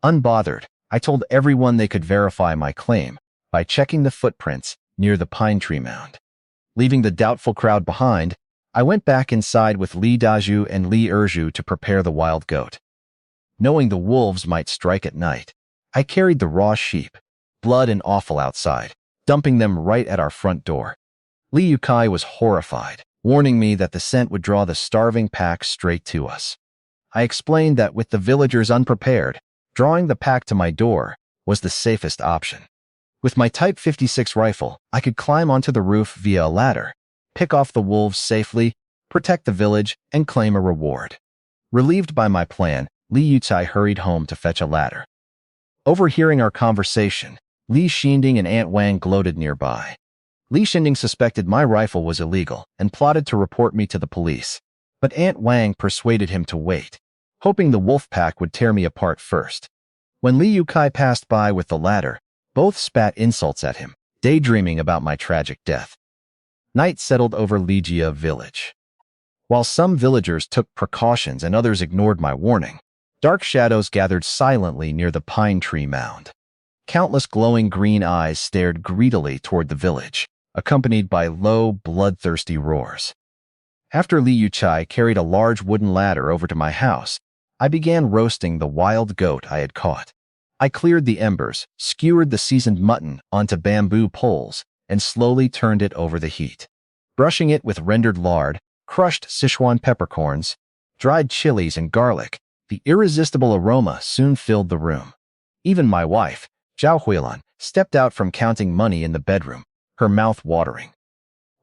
Unbothered, I told everyone they could verify my claim by checking the footprints near the pine tree mound. Leaving the doubtful crowd behind, I went back inside with Li Dazhu and Li Erzhu to prepare the wild goat. Knowing the wolves might strike at night, I carried the raw sheep, blood and offal outside, dumping them right at our front door. Li Yukai was horrified, warning me that the scent would draw the starving pack straight to us. I explained that with the villagers unprepared, drawing the pack to my door was the safest option. With my Type 56 rifle, I could climb onto the roof via a ladder, pick off the wolves safely, protect the village, and claim a reward. Relieved by my plan, Li Yutai hurried home to fetch a ladder. Overhearing our conversation, Li Xinding and Aunt Wang gloated nearby. Li Xinding suspected my rifle was illegal and plotted to report me to the police, but Aunt Wang persuaded him to wait, hoping the wolf pack would tear me apart first. When Li Yukai passed by with the ladder, both spat insults at him, daydreaming about my tragic death. Night settled over Lijia village. While some villagers took precautions and others ignored my warning, dark shadows gathered silently near the pine tree mound. Countless glowing green eyes stared greedily toward the village, accompanied by low, bloodthirsty roars. After Li Yuchai carried a large wooden ladder over to my house, I began roasting the wild goat I had caught. I cleared the embers, skewered the seasoned mutton onto bamboo poles, and slowly turned it over the heat. Brushing it with rendered lard, crushed Sichuan peppercorns, dried chilies, and garlic, the irresistible aroma soon filled the room. Even my wife, Zhao Huilan, stepped out from counting money in the bedroom, her mouth watering.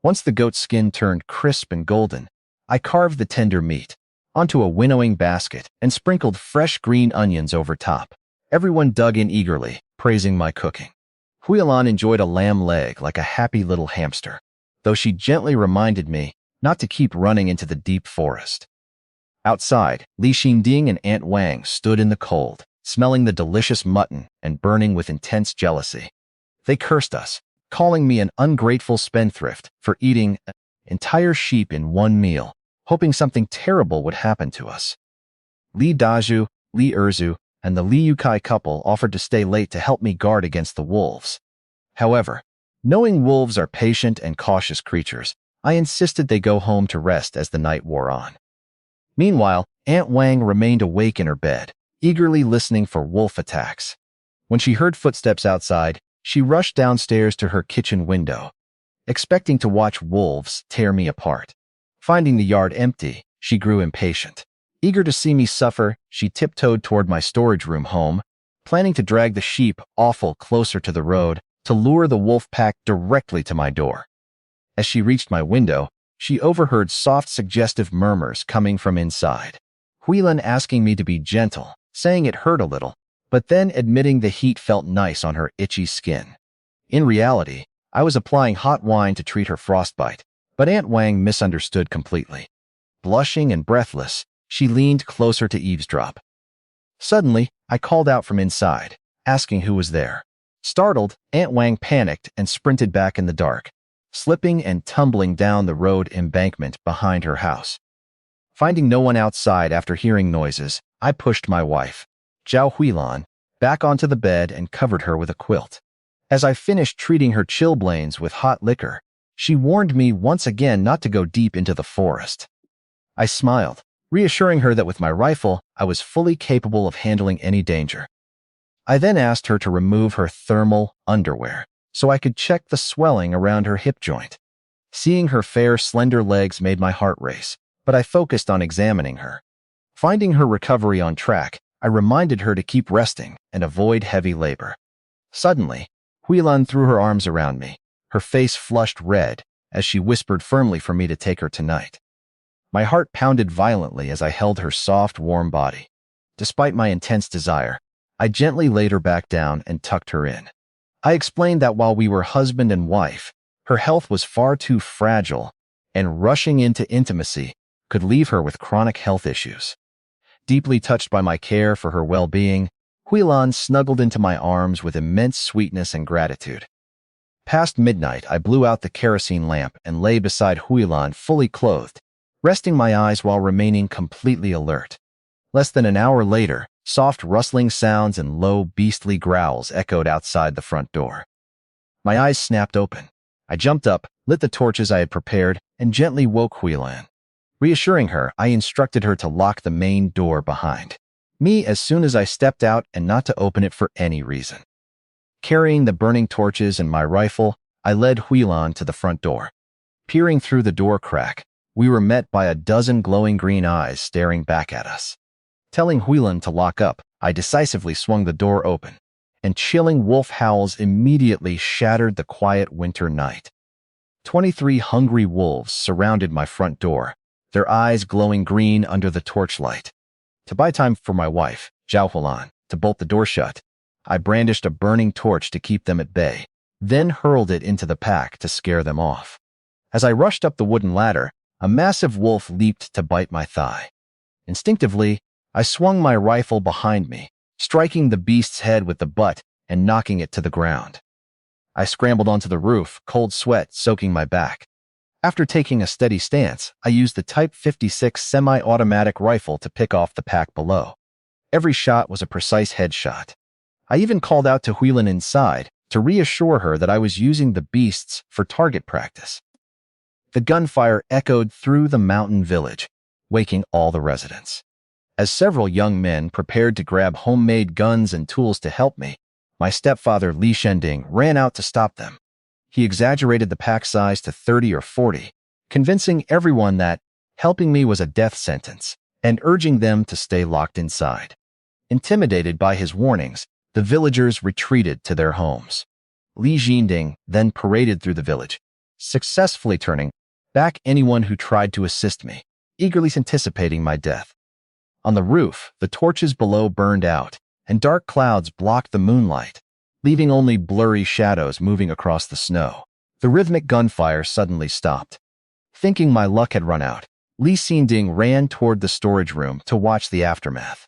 Once the goat's skin turned crisp and golden, I carved the tender meat onto a winnowing basket and sprinkled fresh green onions over top. Everyone dug in eagerly, praising my cooking. Huilan enjoyed a lamb leg like a happy little hamster, though she gently reminded me not to keep running into the deep forest. Outside, Li Xinding and Aunt Wang stood in the cold, smelling the delicious mutton and burning with intense jealousy. They cursed us, calling me an ungrateful spendthrift for eating an entire sheep in one meal, hoping something terrible would happen to us. Li Dazhu, Li Erzhu, and the Li Yukai couple offered to stay late to help me guard against the wolves. However, knowing wolves are patient and cautious creatures, I insisted they go home to rest as the night wore on. Meanwhile, Aunt Wang remained awake in her bed, eagerly listening for wolf attacks. When she heard footsteps outside, she rushed downstairs to her kitchen window, expecting to watch wolves tear me apart. Finding the yard empty, she grew impatient. Eager to see me suffer, she tiptoed toward my storage room home, planning to drag the sheep offal closer to the road to lure the wolf pack directly to my door. As she reached my window, she overheard soft, suggestive murmurs coming from inside. Huilan asking me to be gentle, saying it hurt a little, but then admitting the heat felt nice on her itchy skin. In reality, I was applying hot wine to treat her frostbite, but Aunt Wang misunderstood completely. Blushing and breathless, she leaned closer to eavesdrop. Suddenly, I called out from inside, asking who was there. Startled, Aunt Wang panicked and sprinted back in the dark, slipping and tumbling down the road embankment behind her house. Finding no one outside after hearing noises, I pushed my wife, Zhao Huilan, back onto the bed and covered her with a quilt. As I finished treating her chilblains with hot liquor, she warned me once again not to go deep into the forest. I smiled, reassuring her that with my rifle, I was fully capable of handling any danger. I then asked her to remove her thermal underwear so I could check the swelling around her hip joint. Seeing her fair, slender legs made my heart race, but I focused on examining her. Finding her recovery on track, I reminded her to keep resting and avoid heavy labor. Suddenly, Huilan threw her arms around me, her face flushed red as she whispered firmly for me to take her tonight. My heart pounded violently as I held her soft, warm body. Despite my intense desire, I gently laid her back down and tucked her in. I explained that while we were husband and wife, her health was far too fragile, and rushing into intimacy could leave her with chronic health issues. Deeply touched by my care for her well-being, Huilan snuggled into my arms with immense sweetness and gratitude. Past midnight, I blew out the kerosene lamp and lay beside Huilan fully clothed, resting my eyes while remaining completely alert. Less than an hour later, soft rustling sounds and low, beastly growls echoed outside the front door. My eyes snapped open. I jumped up, lit the torches I had prepared, and gently woke Huilan. Reassuring her, I instructed her to lock the main door behind me as soon as I stepped out and not to open it for any reason. Carrying the burning torches and my rifle, I led Huilan to the front door. Peering through the door crack, we were met by a dozen glowing green eyes staring back at us. Telling Huilan to lock up, I decisively swung the door open, and chilling wolf howls immediately shattered the quiet winter night. 23 hungry wolves surrounded my front door, their eyes glowing green under the torchlight. To buy time for my wife, Zhao Huilan, to bolt the door shut, I brandished a burning torch to keep them at bay, then hurled it into the pack to scare them off. As I rushed up the wooden ladder, a massive wolf leaped to bite my thigh. Instinctively, I swung my rifle behind me, striking the beast's head with the butt and knocking it to the ground. I scrambled onto the roof, cold sweat soaking my back. After taking a steady stance, I used the Type 56 semi-automatic rifle to pick off the pack below. Every shot was a precise headshot. I even called out to Huilan inside to reassure her that I was using the beasts for target practice. The gunfire echoed through the mountain village, waking all the residents. As several young men prepared to grab homemade guns and tools to help me, my stepfather Li Shending ran out to stop them. He exaggerated the pack size to 30 or 40, convincing everyone that helping me was a death sentence and urging them to stay locked inside. Intimidated by his warnings, the villagers retreated to their homes. Li Shending then paraded through the village, successfully turning back anyone who tried to assist me, eagerly anticipating my death. On the roof, the torches below burned out, and dark clouds blocked the moonlight, leaving only blurry shadows moving across the snow. The rhythmic gunfire suddenly stopped. Thinking my luck had run out, Li Shending ran toward the storage room to watch the aftermath.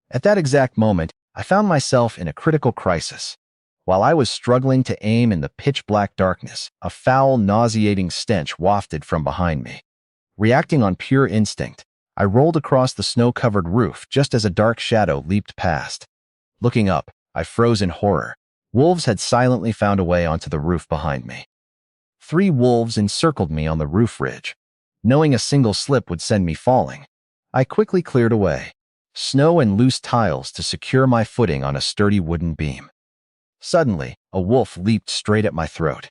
At that exact moment, I found myself in a critical crisis. While I was struggling to aim in the pitch-black darkness, a foul, nauseating stench wafted from behind me. Reacting on pure instinct, I rolled across the snow-covered roof just as a dark shadow leaped past. Looking up, I froze in horror. Wolves had silently found a way onto the roof behind me. 3 wolves encircled me on the roof ridge. Knowing a single slip would send me falling, I quickly cleared away snow and loose tiles to secure my footing on a sturdy wooden beam. Suddenly, a wolf leaped straight at my throat.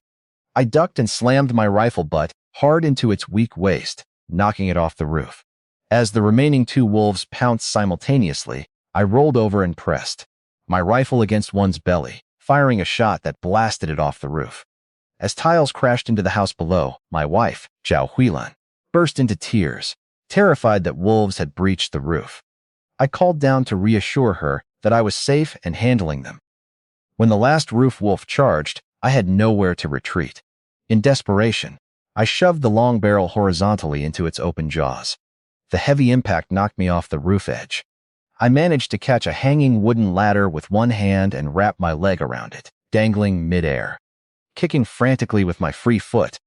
I ducked and slammed my rifle butt hard into its weak waist, knocking it off the roof. As the remaining 2 wolves pounced simultaneously, I rolled over and pressed my rifle against one's belly, firing a shot that blasted it off the roof. As tiles crashed into the house below, my wife, Zhao Huilan, burst into tears, terrified that wolves had breached the roof. I called down to reassure her that I was safe and handling them. When the last roof wolf charged, I had nowhere to retreat. In desperation, I shoved the long barrel horizontally into its open jaws. The heavy impact knocked me off the roof edge. I managed to catch a hanging wooden ladder with one hand and wrap my leg around it, dangling midair. Kicking frantically with my free foot,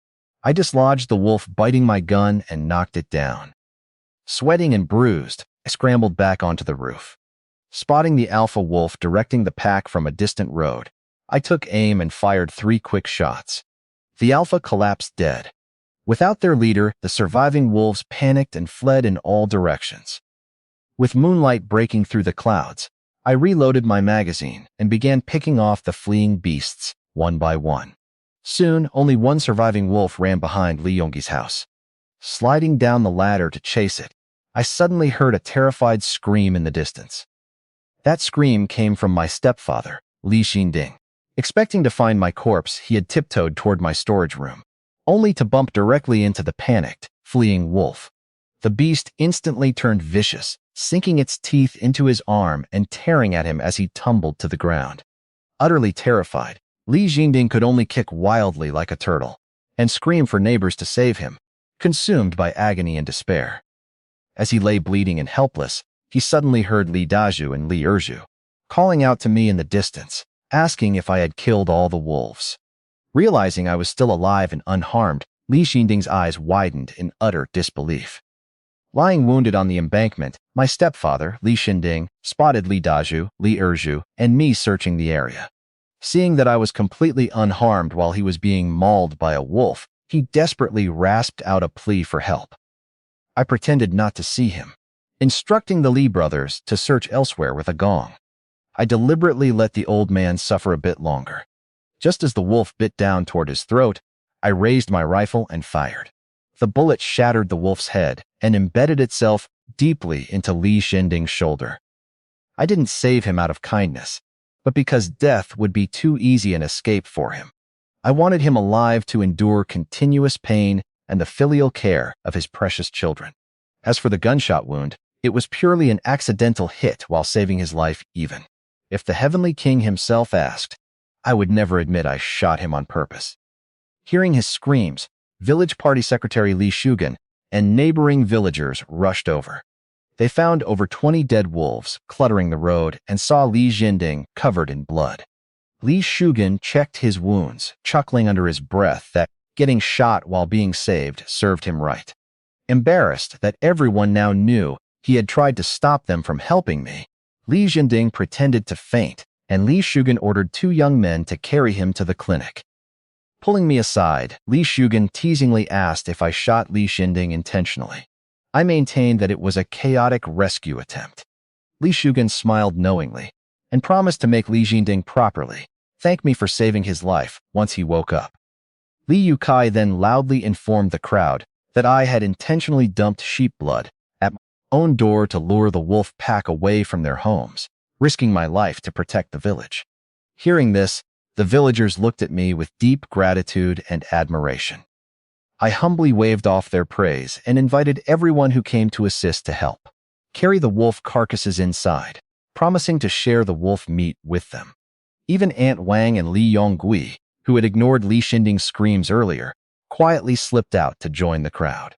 I dislodged the wolf biting my gun and knocked it down. Sweating and bruised, I scrambled back onto the roof. Spotting the alpha wolf directing the pack from a distant road, I took aim and fired 3 quick shots. The alpha collapsed dead. Without their leader, the surviving wolves panicked and fled in all directions. With moonlight breaking through the clouds, I reloaded my magazine and began picking off the fleeing beasts, one by one. Soon, only one surviving wolf ran behind Li Yongyi's house. Sliding down the ladder to chase it, I suddenly heard a terrified scream in the distance. That scream came from my stepfather, Li Shending. Expecting to find my corpse, he had tiptoed toward my storage room, only to bump directly into the panicked, fleeing wolf. The beast instantly turned vicious, sinking its teeth into his arm and tearing at him as he tumbled to the ground. Utterly terrified, Li Shending could only kick wildly like a turtle and scream for neighbors to save him, consumed by agony and despair. As he lay bleeding and helpless, he suddenly heard Li Dazhu and Li Erzhu calling out to me in the distance, asking if I had killed all the wolves. Realizing I was still alive and unharmed, Li Xinding's eyes widened in utter disbelief. Lying wounded on the embankment, my stepfather, Li Xinding, spotted Li Daju, Li Erju, and me searching the area. Seeing that I was completely unharmed while he was being mauled by a wolf, he desperately rasped out a plea for help. I pretended not to see him, instructing the Li brothers to search elsewhere with a gong. I deliberately let the old man suffer a bit longer. Just as the wolf bit down toward his throat, I raised my rifle and fired. The bullet shattered the wolf's head and embedded itself deeply into Li Xinding's shoulder. I didn't save him out of kindness, but because death would be too easy an escape for him. I wanted him alive to endure continuous pain and the filial care of his precious children. As for the gunshot wound, it was purely an accidental hit while saving his life even. If the Heavenly King himself asked, I would never admit I shot him on purpose. Hearing his screams, village party secretary Li Shugen and neighboring villagers rushed over. They found over 20 dead wolves cluttering the road and saw Li Xinding covered in blood. Li Shugen checked his wounds, chuckling under his breath that getting shot while being saved served him right. Embarrassed that everyone now knew he had tried to stop them from helping me, Li Xinding pretended to faint, and Li Shugen ordered 2 young men to carry him to the clinic. Pulling me aside, Li Shugen teasingly asked if I shot Li Xinding intentionally. I maintained that it was a chaotic rescue attempt. Li Shugen smiled knowingly and promised to make Li Xinding properly thank me for saving his life once he woke up. Li Yukai then loudly informed the crowd that I had intentionally dumped sheep blood at my own door to lure the wolf pack away from their homes, risking my life to protect the village. Hearing this, the villagers looked at me with deep gratitude and admiration. I humbly waved off their praise and invited everyone who came to assist to help carry the wolf carcasses inside, promising to share the wolf meat with them. Even Aunt Wang and Li Yonggui, who had ignored Li Xinding's screams earlier, quietly slipped out to join the crowd.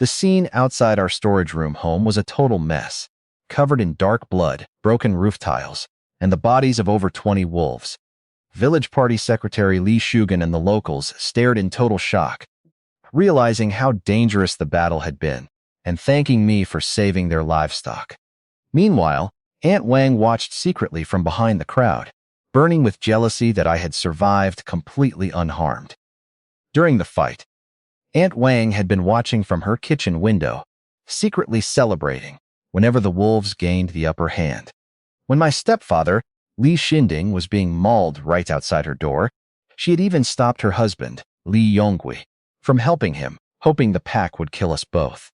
The scene outside our storage room home was a total mess, covered in dark blood, broken roof tiles, and the bodies of over 20 wolves. Village party secretary Li Shugen and the locals stared in total shock, realizing how dangerous the battle had been and thanking me for saving their livestock. Meanwhile, Aunt Wang watched secretly from behind the crowd, burning with jealousy that I had survived completely unharmed. During the fight, Aunt Wang had been watching from her kitchen window, secretly celebrating whenever the wolves gained the upper hand. When my stepfather, Li Xinding, was being mauled right outside her door, she had even stopped her husband, Li Yonggui, from helping him, hoping the pack would kill us both.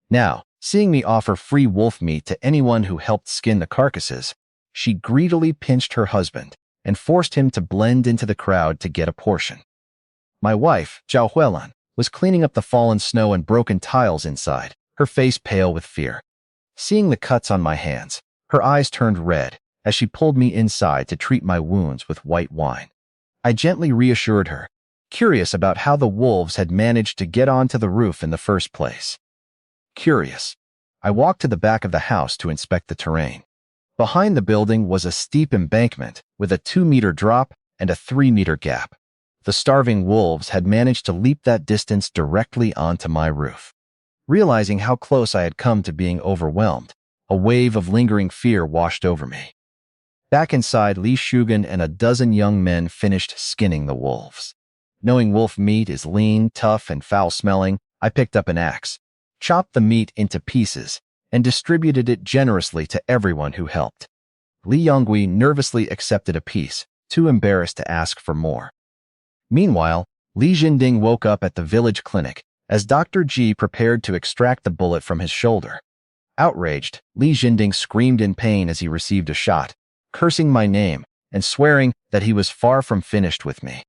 Now, seeing me offer free wolf meat to anyone who helped skin the carcasses, she greedily pinched her husband and forced him to blend into the crowd to get a portion. My wife, Zhao Huelan, was cleaning up the fallen snow and broken tiles inside, her face pale with fear. Seeing the cuts on my hands, her eyes turned red as she pulled me inside to treat my wounds with white wine. I gently reassured her, curious about how the wolves had managed to get onto the roof in the first place. Curious, I walked to the back of the house to inspect the terrain. Behind the building was a steep embankment with a 2-meter drop and a 3-meter gap. The starving wolves had managed to leap that distance directly onto my roof. Realizing how close I had come to being overwhelmed, a wave of lingering fear washed over me. Back inside, Li Shugen and a dozen young men finished skinning the wolves. Knowing wolf meat is lean, tough, and foul-smelling, I picked up an axe, chopped the meat into pieces, and distributed it generously to everyone who helped. Li Yonggui nervously accepted a piece, too embarrassed to ask for more. Meanwhile, Li Xinding woke up at the village clinic as Dr. Ji prepared to extract the bullet from his shoulder. Outraged, Li Xinding screamed in pain as he received a shot, cursing my name and swearing that he was far from finished with me.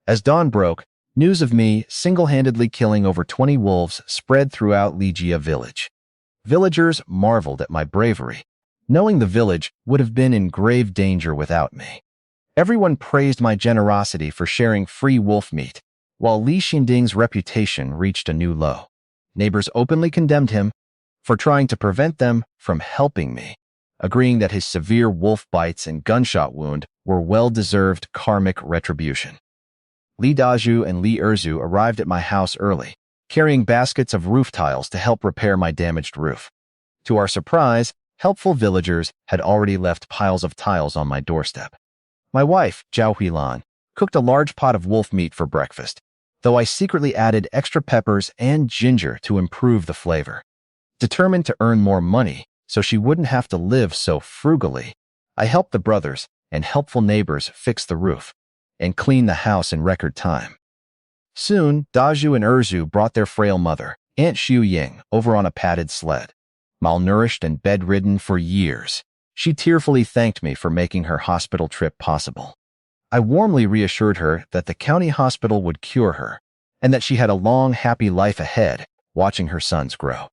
As dawn broke, news of me single-handedly killing over 20 wolves spread throughout Lijia village. Villagers marveled at my bravery, knowing the village would have been in grave danger without me. Everyone praised my generosity for sharing free wolf meat, while Li Xinding's reputation reached a new low. Neighbors openly condemned him for trying to prevent them from helping me, agreeing that his severe wolf bites and gunshot wound were well-deserved karmic retribution. Li Daju and Li Erzu arrived at my house early, carrying baskets of roof tiles to help repair my damaged roof. To our surprise, helpful villagers had already left piles of tiles on my doorstep. My wife, Zhao Huilan, cooked a large pot of wolf meat for breakfast, though I secretly added extra peppers and ginger to improve the flavor. Determined to earn more money so she wouldn't have to live so frugally, I helped the brothers and helpful neighbors fix the roof and clean the house in record time. Soon, Daju and Erzu brought their frail mother, Aunt Xiu Ying, over on a padded sled. Malnourished and bedridden for years, she tearfully thanked me for making her hospital trip possible. I warmly reassured her that the county hospital would cure her and that she had a long, happy life ahead watching her sons grow.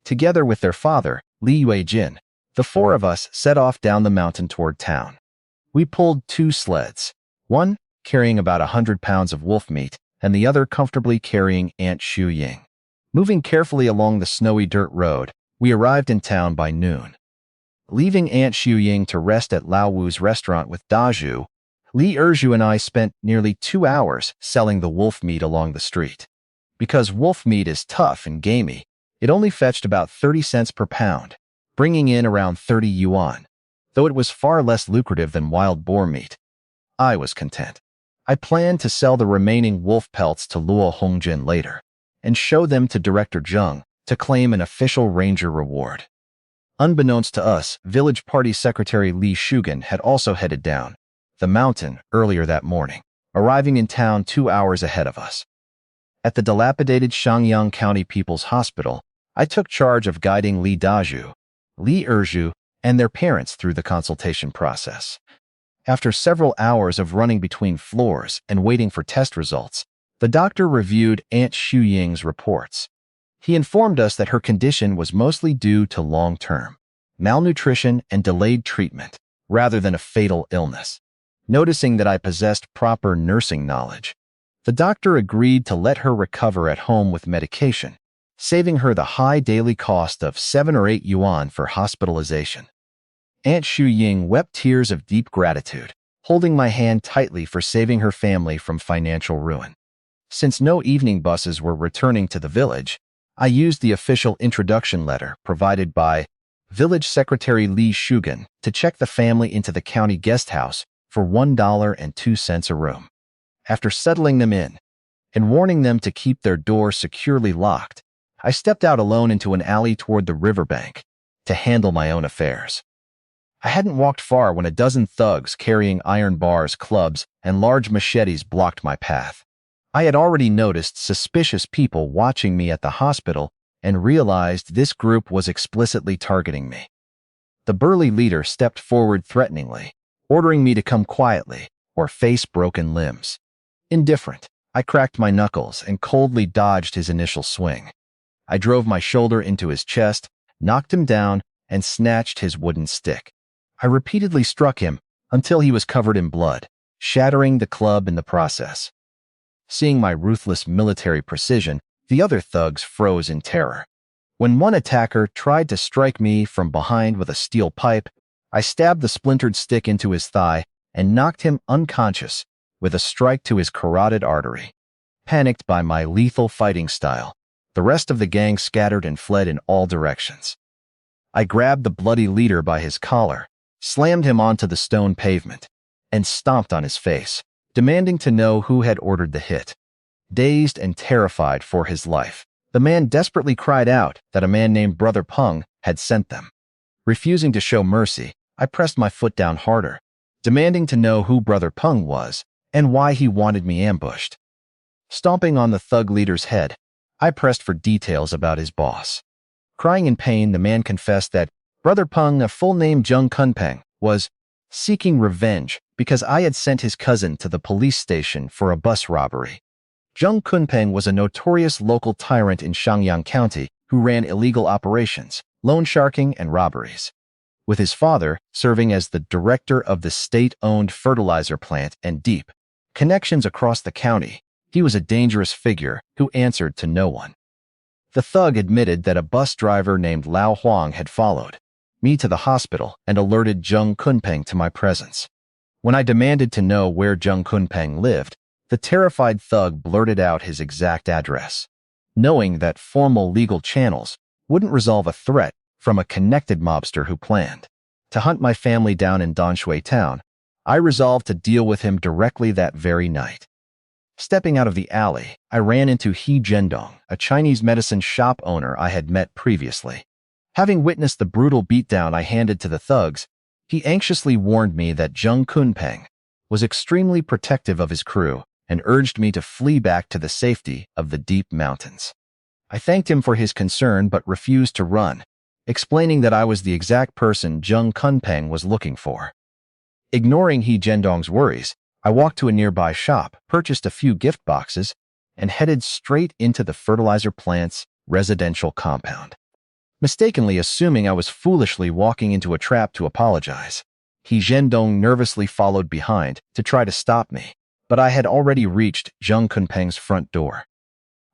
Together with their father, Li Yuejin, the four of us set off down the mountain toward town. We pulled two sleds, one carrying about 100 pounds of wolf meat and the other comfortably carrying Aunt Xiu Ying. Moving carefully along the snowy dirt road, we arrived in town by noon. Leaving Aunt Xiu Ying to rest at Lao Wu's restaurant with Daju, Li Erzu and I spent nearly 2 hours selling the wolf meat along the street. Because wolf meat is tough and gamey, it only fetched about 30 cents per pound, bringing in around 30 yuan, though it was far less lucrative than wild boar meat. I was content. I planned to sell the remaining wolf pelts to Luo Hongjin later and show them to Director Zheng to claim an official ranger reward. Unbeknownst to us, village party secretary Li Shugen had also headed down the mountain earlier that morning, arriving in town 2 hours ahead of us. At the dilapidated Shangyang County People's Hospital, I took charge of guiding Li Daju, Li Erzu, and their parents through the consultation process. After several hours of running between floors and waiting for test results, the doctor reviewed Aunt Xiu Ying's reports. He informed us that her condition was mostly due to long-term malnutrition and delayed treatment, rather than a fatal illness. Noticing that I possessed proper nursing knowledge, the doctor agreed to let her recover at home with medication, saving her the high daily cost of 7 or 8 yuan for hospitalization. Aunt Xiu Ying wept tears of deep gratitude, holding my hand tightly for saving her family from financial ruin. Since no evening buses were returning to the village, I used the official introduction letter provided by Village Secretary Li Shugen to check the family into the county guest house for $1.02 a room. After settling them in and warning them to keep their door securely locked, I stepped out alone into an alley toward the riverbank to handle my own affairs. I hadn't walked far when a dozen thugs carrying iron bars, clubs, and large machetes blocked my path. I had already noticed suspicious people watching me at the hospital and realized this group was explicitly targeting me. The burly leader stepped forward threateningly, ordering me to come quietly or face broken limbs. Indifferent, I cracked my knuckles and coldly dodged his initial swing. I drove my shoulder into his chest, knocked him down, and snatched his wooden stick. I repeatedly struck him until he was covered in blood, shattering the club in the process. Seeing my ruthless military precision, the other thugs froze in terror. When one attacker tried to strike me from behind with a steel pipe, I stabbed the splintered stick into his thigh and knocked him unconscious with a strike to his carotid artery. Panicked by my lethal fighting style, the rest of the gang scattered and fled in all directions. I grabbed the bloody leader by his collar, slammed him onto the stone pavement, and stomped on his face, demanding to know who had ordered the hit. Dazed and terrified for his life, the man desperately cried out that a man named Brother Peng had sent them. Refusing to show mercy, I pressed my foot down harder, demanding to know who Brother Peng was and why he wanted me ambushed. Stomping on the thug leader's head, I pressed for details about his boss. Crying in pain, the man confessed that Brother Peng, a full name Zheng Kunpeng, was seeking revenge because I had sent his cousin to the police station for a bus robbery. Zheng Kunpeng was a notorious local tyrant in Shangyang County who ran illegal operations, loan sharking, and robberies. With his father serving as the director of the state-owned fertilizer plant and deep connections across the county, he was a dangerous figure who answered to no one. The thug admitted that a bus driver named Lao Huang had followed, me to the hospital and alerted Jung Kunpeng to my presence. When I demanded to know where Jung Kunpeng lived, the terrified thug blurted out his exact address. Knowing that formal legal channels wouldn't resolve a threat from a connected mobster who planned to hunt my family down in Danshui town, I resolved to deal with him directly that very night. Stepping out of the alley, I ran into He Zhendong, a Chinese medicine shop owner I had met previously. Having witnessed the brutal beatdown I handed to the thugs, he anxiously warned me that Jung Kunpeng was extremely protective of his crew and urged me to flee back to the safety of the deep mountains. I thanked him for his concern but refused to run, explaining that I was the exact person Jung Kunpeng was looking for. Ignoring He Zhendong's worries, I walked to a nearby shop, purchased a few gift boxes, and headed straight into the fertilizer plant's residential compound. Mistakenly assuming I was foolishly walking into a trap to apologize, He Zhendong nervously followed behind to try to stop me, but I had already reached Jung Kunpeng's front door.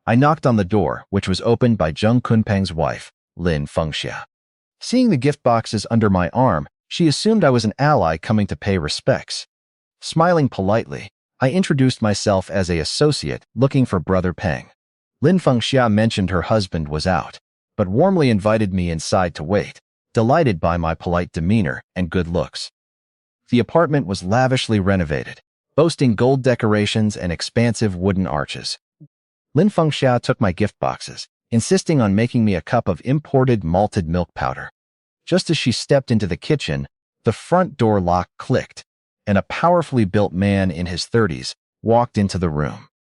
I knocked on the door, which was opened by Jung Kunpeng's wife, Lin Fengxia. Seeing the gift boxes under my arm, she assumed I was an ally coming to pay respects. Smiling politely, I introduced myself as an associate looking for Brother Peng. Lin Fengxia mentioned her husband was out, but warmly invited me inside to wait, delighted by my polite demeanor and good looks. The apartment was lavishly renovated, boasting gold decorations and expansive wooden arches. Lin Fengxia took my gift boxes, insisting on making me a cup of imported malted milk powder. Just as she stepped into the kitchen, the front door lock clicked, and a powerfully built man in his 30s walked into the room.